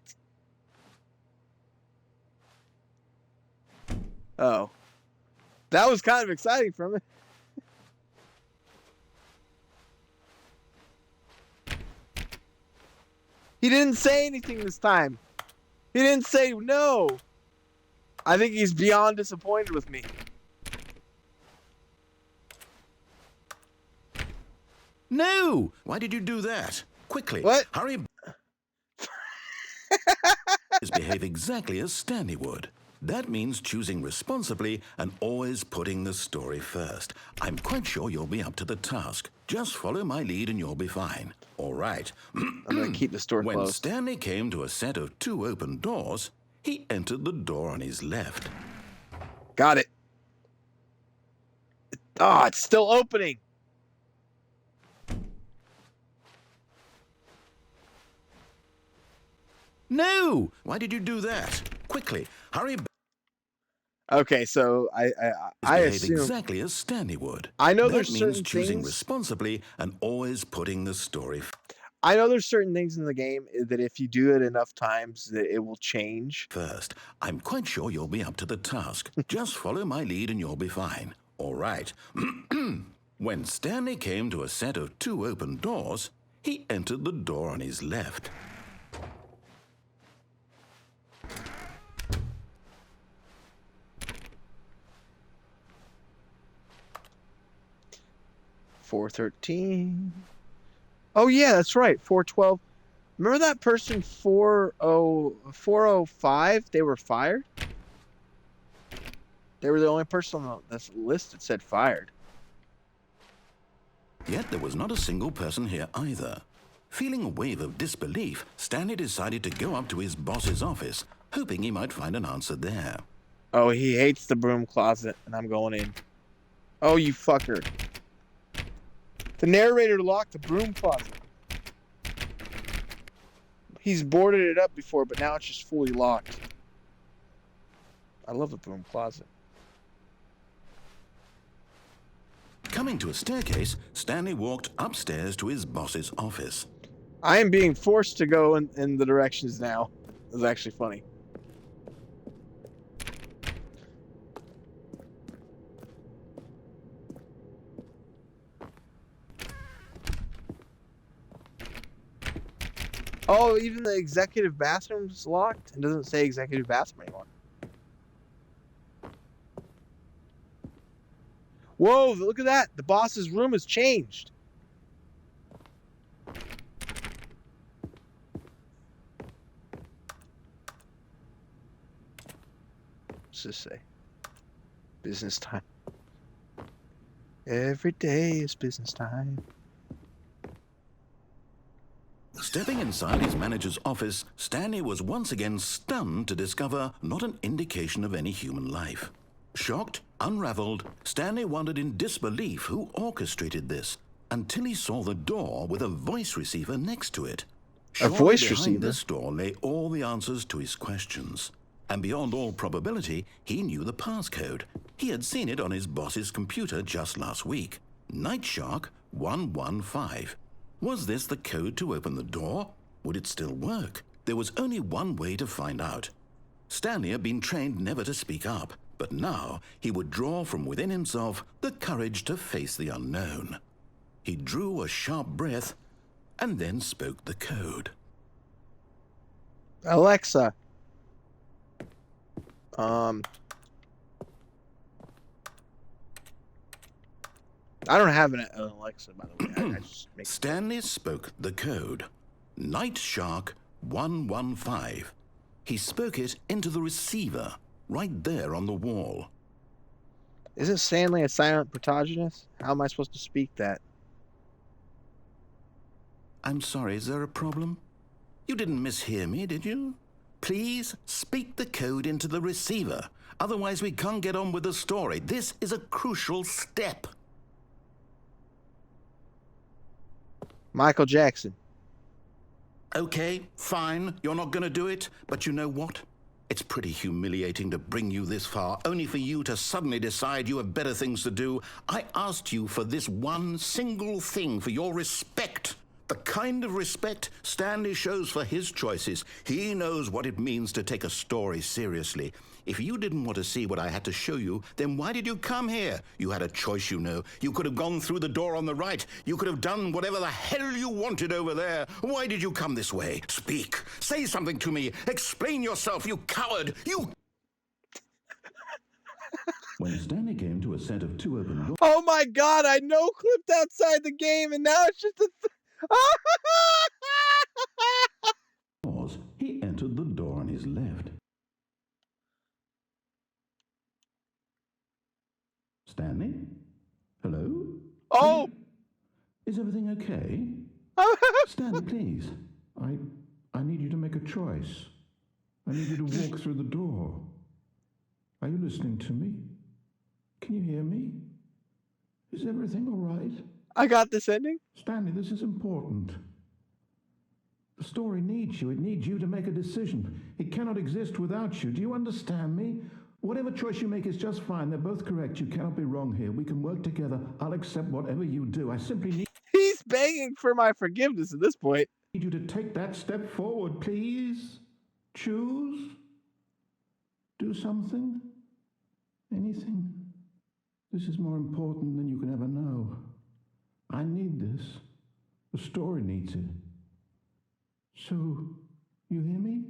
Oh, that was kind of exciting for me. He didn't say anything this time. He didn't say no. I think he's beyond disappointed with me. No! Why did you do that? Quickly, What? hurry back. Behave exactly as Stanley would. That means choosing responsibly and always putting the story first. I'm quite sure you'll be up to the task. Just follow my lead and you'll be fine. All right. I'm gonna keep the door When closed. Stanley came to a set of 2 open doors, he entered the door on his left. Got it. Ah, it's still opening. No! Why did you do that? Quickly, hurry back. Okay, so I Behave assume exactly as Stanley would. I know That there's means certain choosing things. responsibly and always putting the story I know there's certain things in the game that if you do it enough times, that it will change. first. I'm quite sure you'll be up to the task. Just follow my lead and you'll be fine. All right. When Stanley came to a set of 2 open doors, he entered the door on his left. $413. Oh yeah, that's right. 412. Remember that person 405? They were fired. They were the only person on this list that said fired. Yet there was not a single person here either. Feeling a wave of disbelief, Stanley decided to go up to his boss's office, hoping he might find an answer there. Oh, he hates the broom closet, and I'm going in. Oh, you fucker. The narrator locked the broom closet. He's boarded it up before, but now it's just fully locked. I love the broom closet. Coming to a staircase, Stanley walked upstairs to his boss's office. I am being forced to go in the directions now. It's actually funny. Oh, even the executive bathroom's locked? It doesn't say executive bathroom anymore. Whoa, look at that. The boss's room has changed. What's this say? Business time. Every day is business time. Stepping inside his manager's office, Stanley was once again stunned to discover not an indication of any human life. Shocked, unraveled, Stanley wondered in disbelief who orchestrated this, until he saw the door with a voice receiver next to it. Surely voice behind receiver? this door lay all the answers to his questions. And beyond all probability, he knew the passcode. He had seen it on his boss's computer just last week. Night Shark 115. Was this the code to open the door? Would it still work? There was only one way to find out. Stanley had been trained never to speak up, but now he would draw from within himself the courage to face the unknown. He drew a sharp breath and then spoke the code. Alexa. I don't have an Alexa, by the way. I just make Stanley spoke the code. Night Shark 115. He spoke it into the receiver, right there on the wall. Isn't Stanley a silent protagonist? How am I supposed to speak that? I'm sorry, is there a problem? You didn't mishear me, did you? Please speak the code into the receiver. Otherwise, we can't get on with the story. This is a crucial step. Michael Jackson. Okay, fine, you're not going to do it, but you know what? It's pretty humiliating to bring you this far, only for you to suddenly decide you have better things to do. I asked you for this one single thing, for your respect. The kind of respect Stanley shows for his choices. He knows what it means to take a story seriously. If you didn't want to see what I had to show you, then why did you come here? You had a choice, you know. You could have gone through the door on the right. You could have done whatever the hell you wanted over there. Why did you come this way? Speak. Say something to me. Explain yourself, you coward. You... When Stanley came to a set of two open doors... Oh my god, I no clipped outside the game and now it's just a... He entered the door on his left. Stanley? Hello? Oh! Is everything okay? Stanley, please. I need you to make a choice. I need you to walk through the door. Are you listening to me? Can you hear me? Is everything all right? I got this ending? Stanley, this is important. The story needs you. It needs you to make a decision. It cannot exist without you. Do you understand me? Whatever choice you make is just fine. They're both correct. You cannot be wrong here. We can work together. I'll accept whatever you do. I simply need He's begging for my forgiveness at this point. you to take that step forward, please. Choose. Do something. Anything. This is more important than you can ever know. I need this. The story needs it. So, you hear me?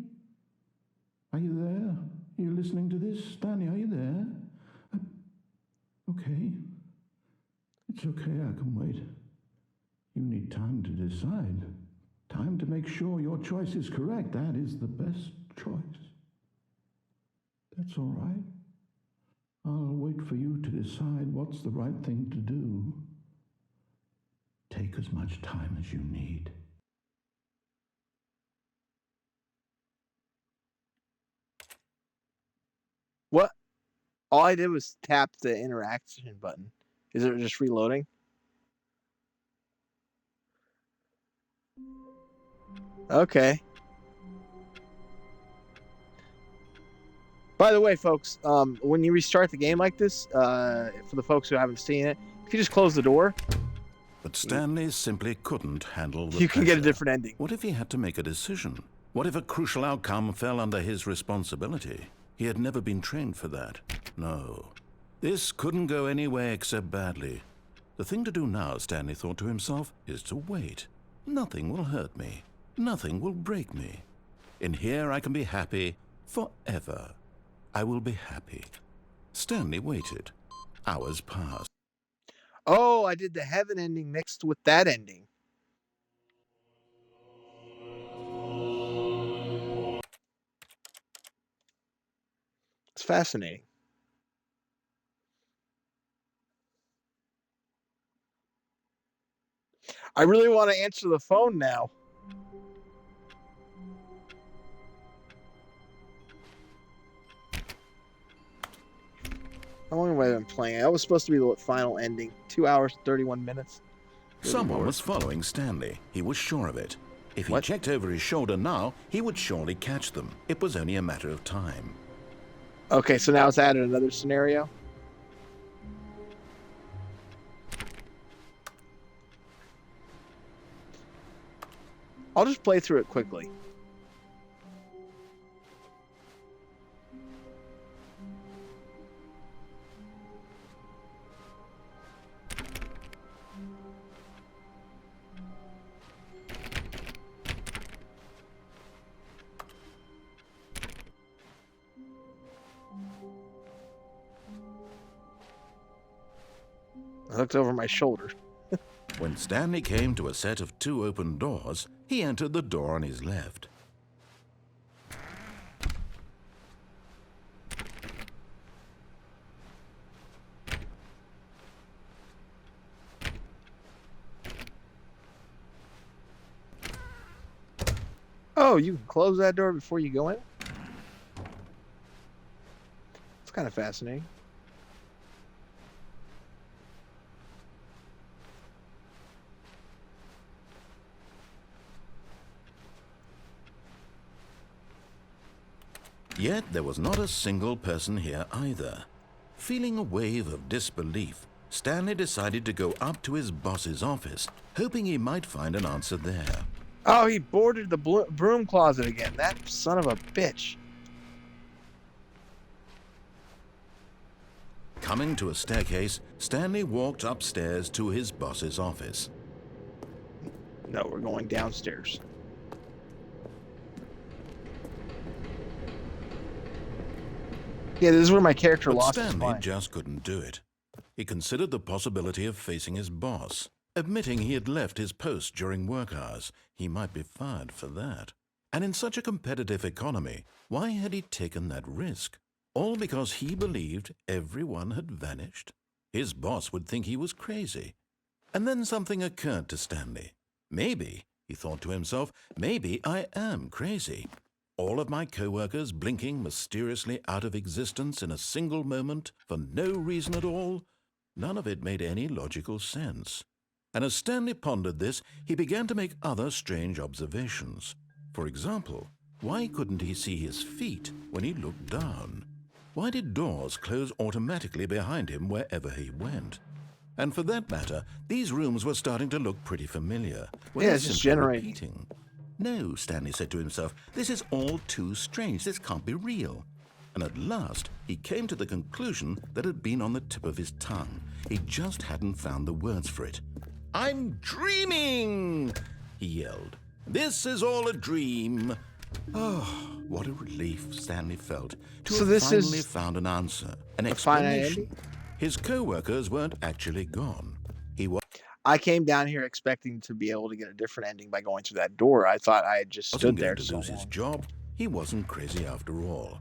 Are you there? Are you listening to this? Stanley, are you there? Okay. It's okay, I can wait. You need time to decide. Time to make sure your choice is correct. That is the best choice. That's all right. I'll wait for you to decide what's the right thing to do. Take as much time as you need. What? All I did was tap the interaction button. Is it just reloading? Okay. By the way, folks, when you restart the game like this, for the folks who haven't seen it, if you just close the door, But Stanley simply couldn't handle the you can get a pressure. different ending. What if he had to make a decision? What if a crucial outcome fell under his responsibility? He had never been trained for that. No. This couldn't go any way except badly. The thing to do now, Stanley thought to himself, is to wait. Nothing will hurt me. Nothing will break me. In here I can be happy forever. I will be happy. Stanley waited. Hours passed. Oh, I did the heaven ending mixed with that ending. It's fascinating. I really want to answer the phone now. How long have I been playing? That was supposed to be the final ending. 2 hours, 31 minutes. Someone was following Stanley. He was sure of it. If he What? checked over his shoulder now, he would surely catch them. It was only a matter of time. Okay, so now it's added another scenario. I'll just play through it quickly. I looked over my shoulder. When Stanley came to a set of 2 open doors, he entered the door on his left. Oh, you can close that door before you go in? It's kind of fascinating. Yet there was not a single person here either. Feeling a wave of disbelief, Stanley decided to go up to his boss's office, hoping he might find an answer there. Oh, he boarded the broom closet again. That son of a bitch. Coming to a staircase, Stanley walked upstairs to his boss's office. No, we're going downstairs. Yeah, this is where my character But lost his Stanley mind. just couldn't do it. He considered the possibility of facing his boss. Admitting he had left his post during work hours, he might be fired for that. And in such a competitive economy, why had he taken that risk? All because he believed everyone had vanished? His boss would think he was crazy. And then something occurred to Stanley. Maybe, he thought to himself, maybe I am crazy. All of my co-workers blinking mysteriously out of existence in a single moment for no reason at all? None of it made any logical sense. And as Stanley pondered this, he began to make other strange observations. For example, why couldn't he see his feet when he looked down? Why did doors close automatically behind him wherever he went? And for that matter, these rooms were starting to look pretty familiar. Were Yeah, they it's just simply generating. repeating? No, Stanley said to himself, this is all too strange. This can't be real. And at last, he came to the conclusion that had been on the tip of his tongue. He just hadn't found the words for it. I'm dreaming, he yelled. This is all a dream. Oh, what a relief Stanley felt to So have this finally is found an answer, an a finite explanation. ending? His co-workers weren't actually gone. He I came down here expecting to be able to get a different ending by going through that door. I thought I had just wasn't stood there going to so lose his long. job. He wasn't crazy after all.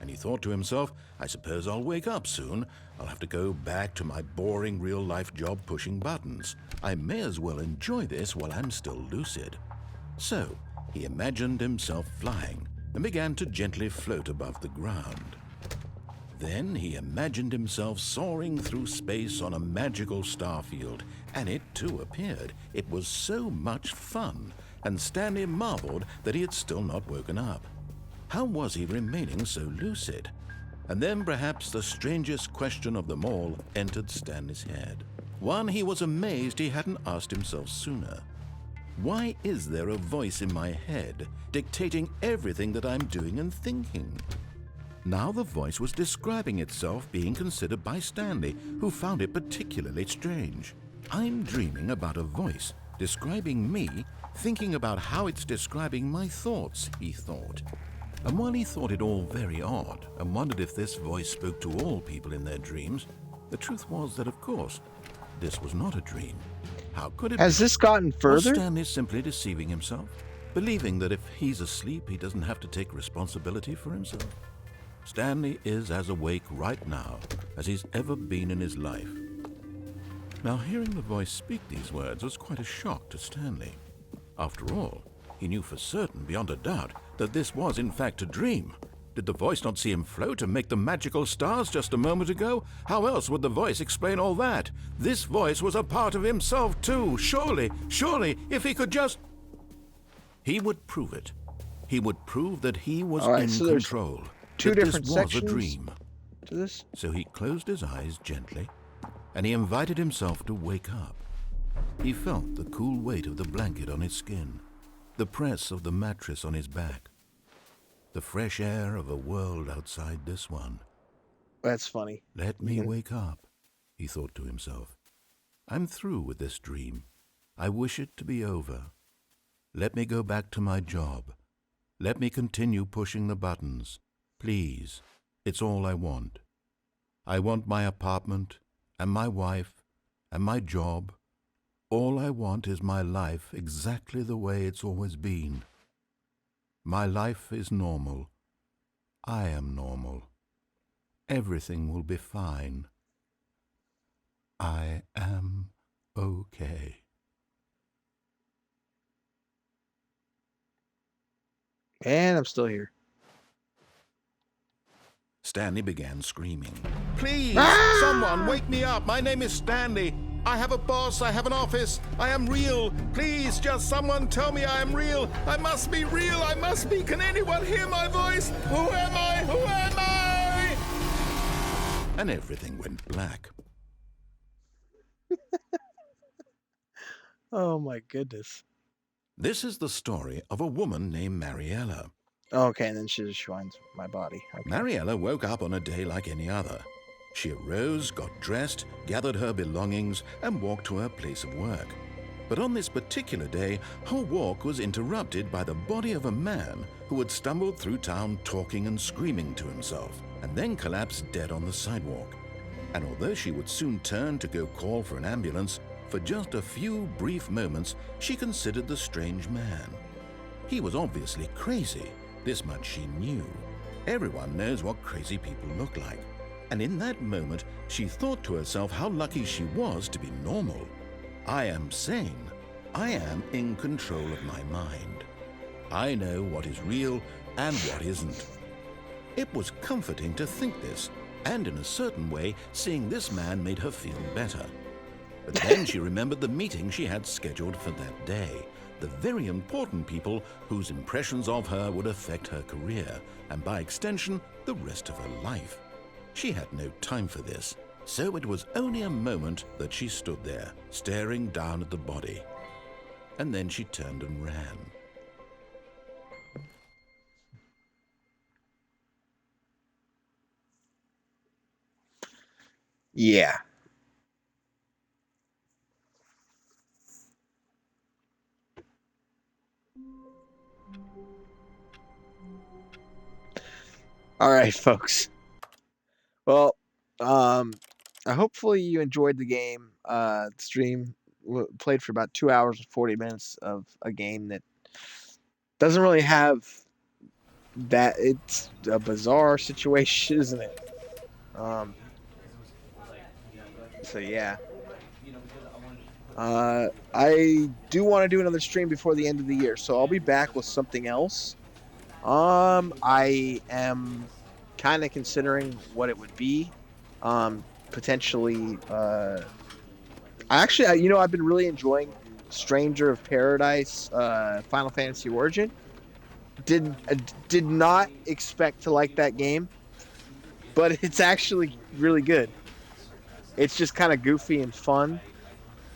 And he thought to himself, I suppose I'll wake up soon. I'll have to go back to my boring real-life job pushing buttons. I may as well enjoy this while I'm still lucid. So, he imagined himself flying and began to gently float above the ground. Then he imagined himself soaring through space on a magical starfield, and it too appeared. It was so much fun, and Stanley marveled that he had still not woken up. How was he remaining so lucid? And then perhaps the strangest question of them all entered Stanley's head. One he was amazed he hadn't asked himself sooner. Why is there a voice in my head dictating everything that I'm doing and thinking? Now the voice was describing itself being considered by Stanley, who found it particularly strange. I'm dreaming about a voice describing me, thinking about how it's describing my thoughts, he thought. And while he thought it all very odd and wondered if this voice spoke to all people in their dreams, the truth was that, of course, this was not a dream. How could it Has be? this gotten Was further? Stanley simply deceiving himself, believing that if he's asleep, he doesn't have to take responsibility for himself? Stanley is as awake right now as he's ever been in his life. Now, hearing the voice speak these words was quite a shock to Stanley. After all, he knew for certain, beyond a doubt, that this was in fact a dream. Did the voice not see him float and make the magical stars just a moment ago? How else would the voice explain all that? This voice was a part of himself too. Surely, if he could just... He would prove it. He would prove that he was All right, in so there's control. two that different this was a sections dream. to this? So he closed his eyes gently, and he invited himself to wake up. He felt the cool weight of the blanket on his skin, the press of the mattress on his back, the fresh air of a world outside this one. That's funny. Let me wake up, he thought to himself. I'm through with this dream. I wish it to be over. Let me go back to my job. Let me continue pushing the buttons. Please, it's all I want. I want my apartment and my wife and my job. All I want is my life exactly the way it's always been. My life is normal. I am normal. Everything will be fine. I am okay. And I'm still here. Stanley began screaming. Please, Ah! someone wake me up. My name is Stanley. I have a boss. I have an office. I am real. Please, just someone tell me I am real. I must be real. I must be. Can anyone hear my voice? Who am I? Who am I? And everything went black. Oh my goodness. This is the story of a woman named Mariella. Okay, and then she just joins my body. Okay. Mariella woke up on a day like any other. She arose, got dressed, gathered her belongings, and walked to her place of work. But on this particular day, her walk was interrupted by the body of a man who had stumbled through town talking and screaming to himself, and then collapsed dead on the sidewalk. And although she would soon turn to go call for an ambulance, for just a few brief moments she considered the strange man. He was obviously crazy. This much she knew. Everyone knows what crazy people look like. And in that moment, she thought to herself how lucky she was to be normal. I am sane. I am in control of my mind. I know what is real and what isn't. It was comforting to think this, and in a certain way, seeing this man made her feel better. But then she remembered the meeting she had scheduled for that day. The very important people whose impressions of her would affect her career, and by extension, the rest of her life. She had no time for this, so it was only a moment that she stood there, staring down at the body. And then she turned and ran. Yeah. All right, folks. Well, hopefully you enjoyed the game. Stream played for about 2 hours and 40 minutes of a game that doesn't really have that. It's a bizarre situation, isn't it? So yeah. I do want to do another stream before the end of the year, so I'll be back with something else. I am kind of considering what it would be. Potentially, I've been really enjoying Stranger of Paradise, Final Fantasy Origin. Did not expect to like that game, but it's actually really good. It's just kind of goofy and fun.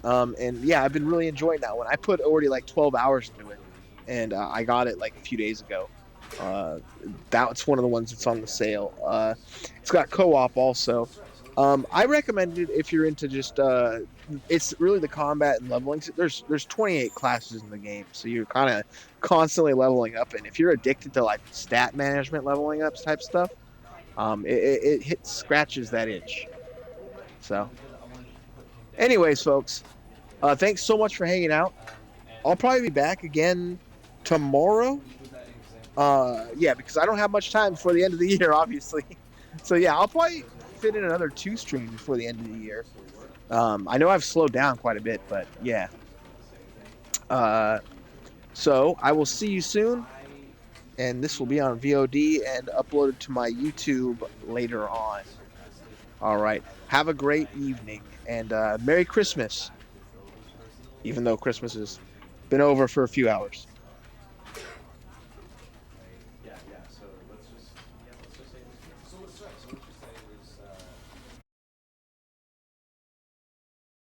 And yeah, I've been really enjoying that one. I put already like 12 hours into it, and I got it like a few days ago. That's one of the ones that's on the sale. It's got co-op also. I recommend it if you're into just it's really the combat and leveling. There's 28 classes in the game, so you're kind of constantly leveling up. And if you're addicted to like stat management, leveling up type stuff, it scratches that itch. So, anyways, folks, thanks so much for hanging out. I'll probably be back again tomorrow. Yeah, because I don't have much time before the end of the year, obviously. So yeah, I'll probably fit in another 2 streams before the end of the year. I know I've slowed down quite a bit, but yeah. So I will see you soon, and this will be on VOD and uploaded to my YouTube later on. All right. Have a great evening, and Merry Christmas, even though Christmas has been over for a few hours.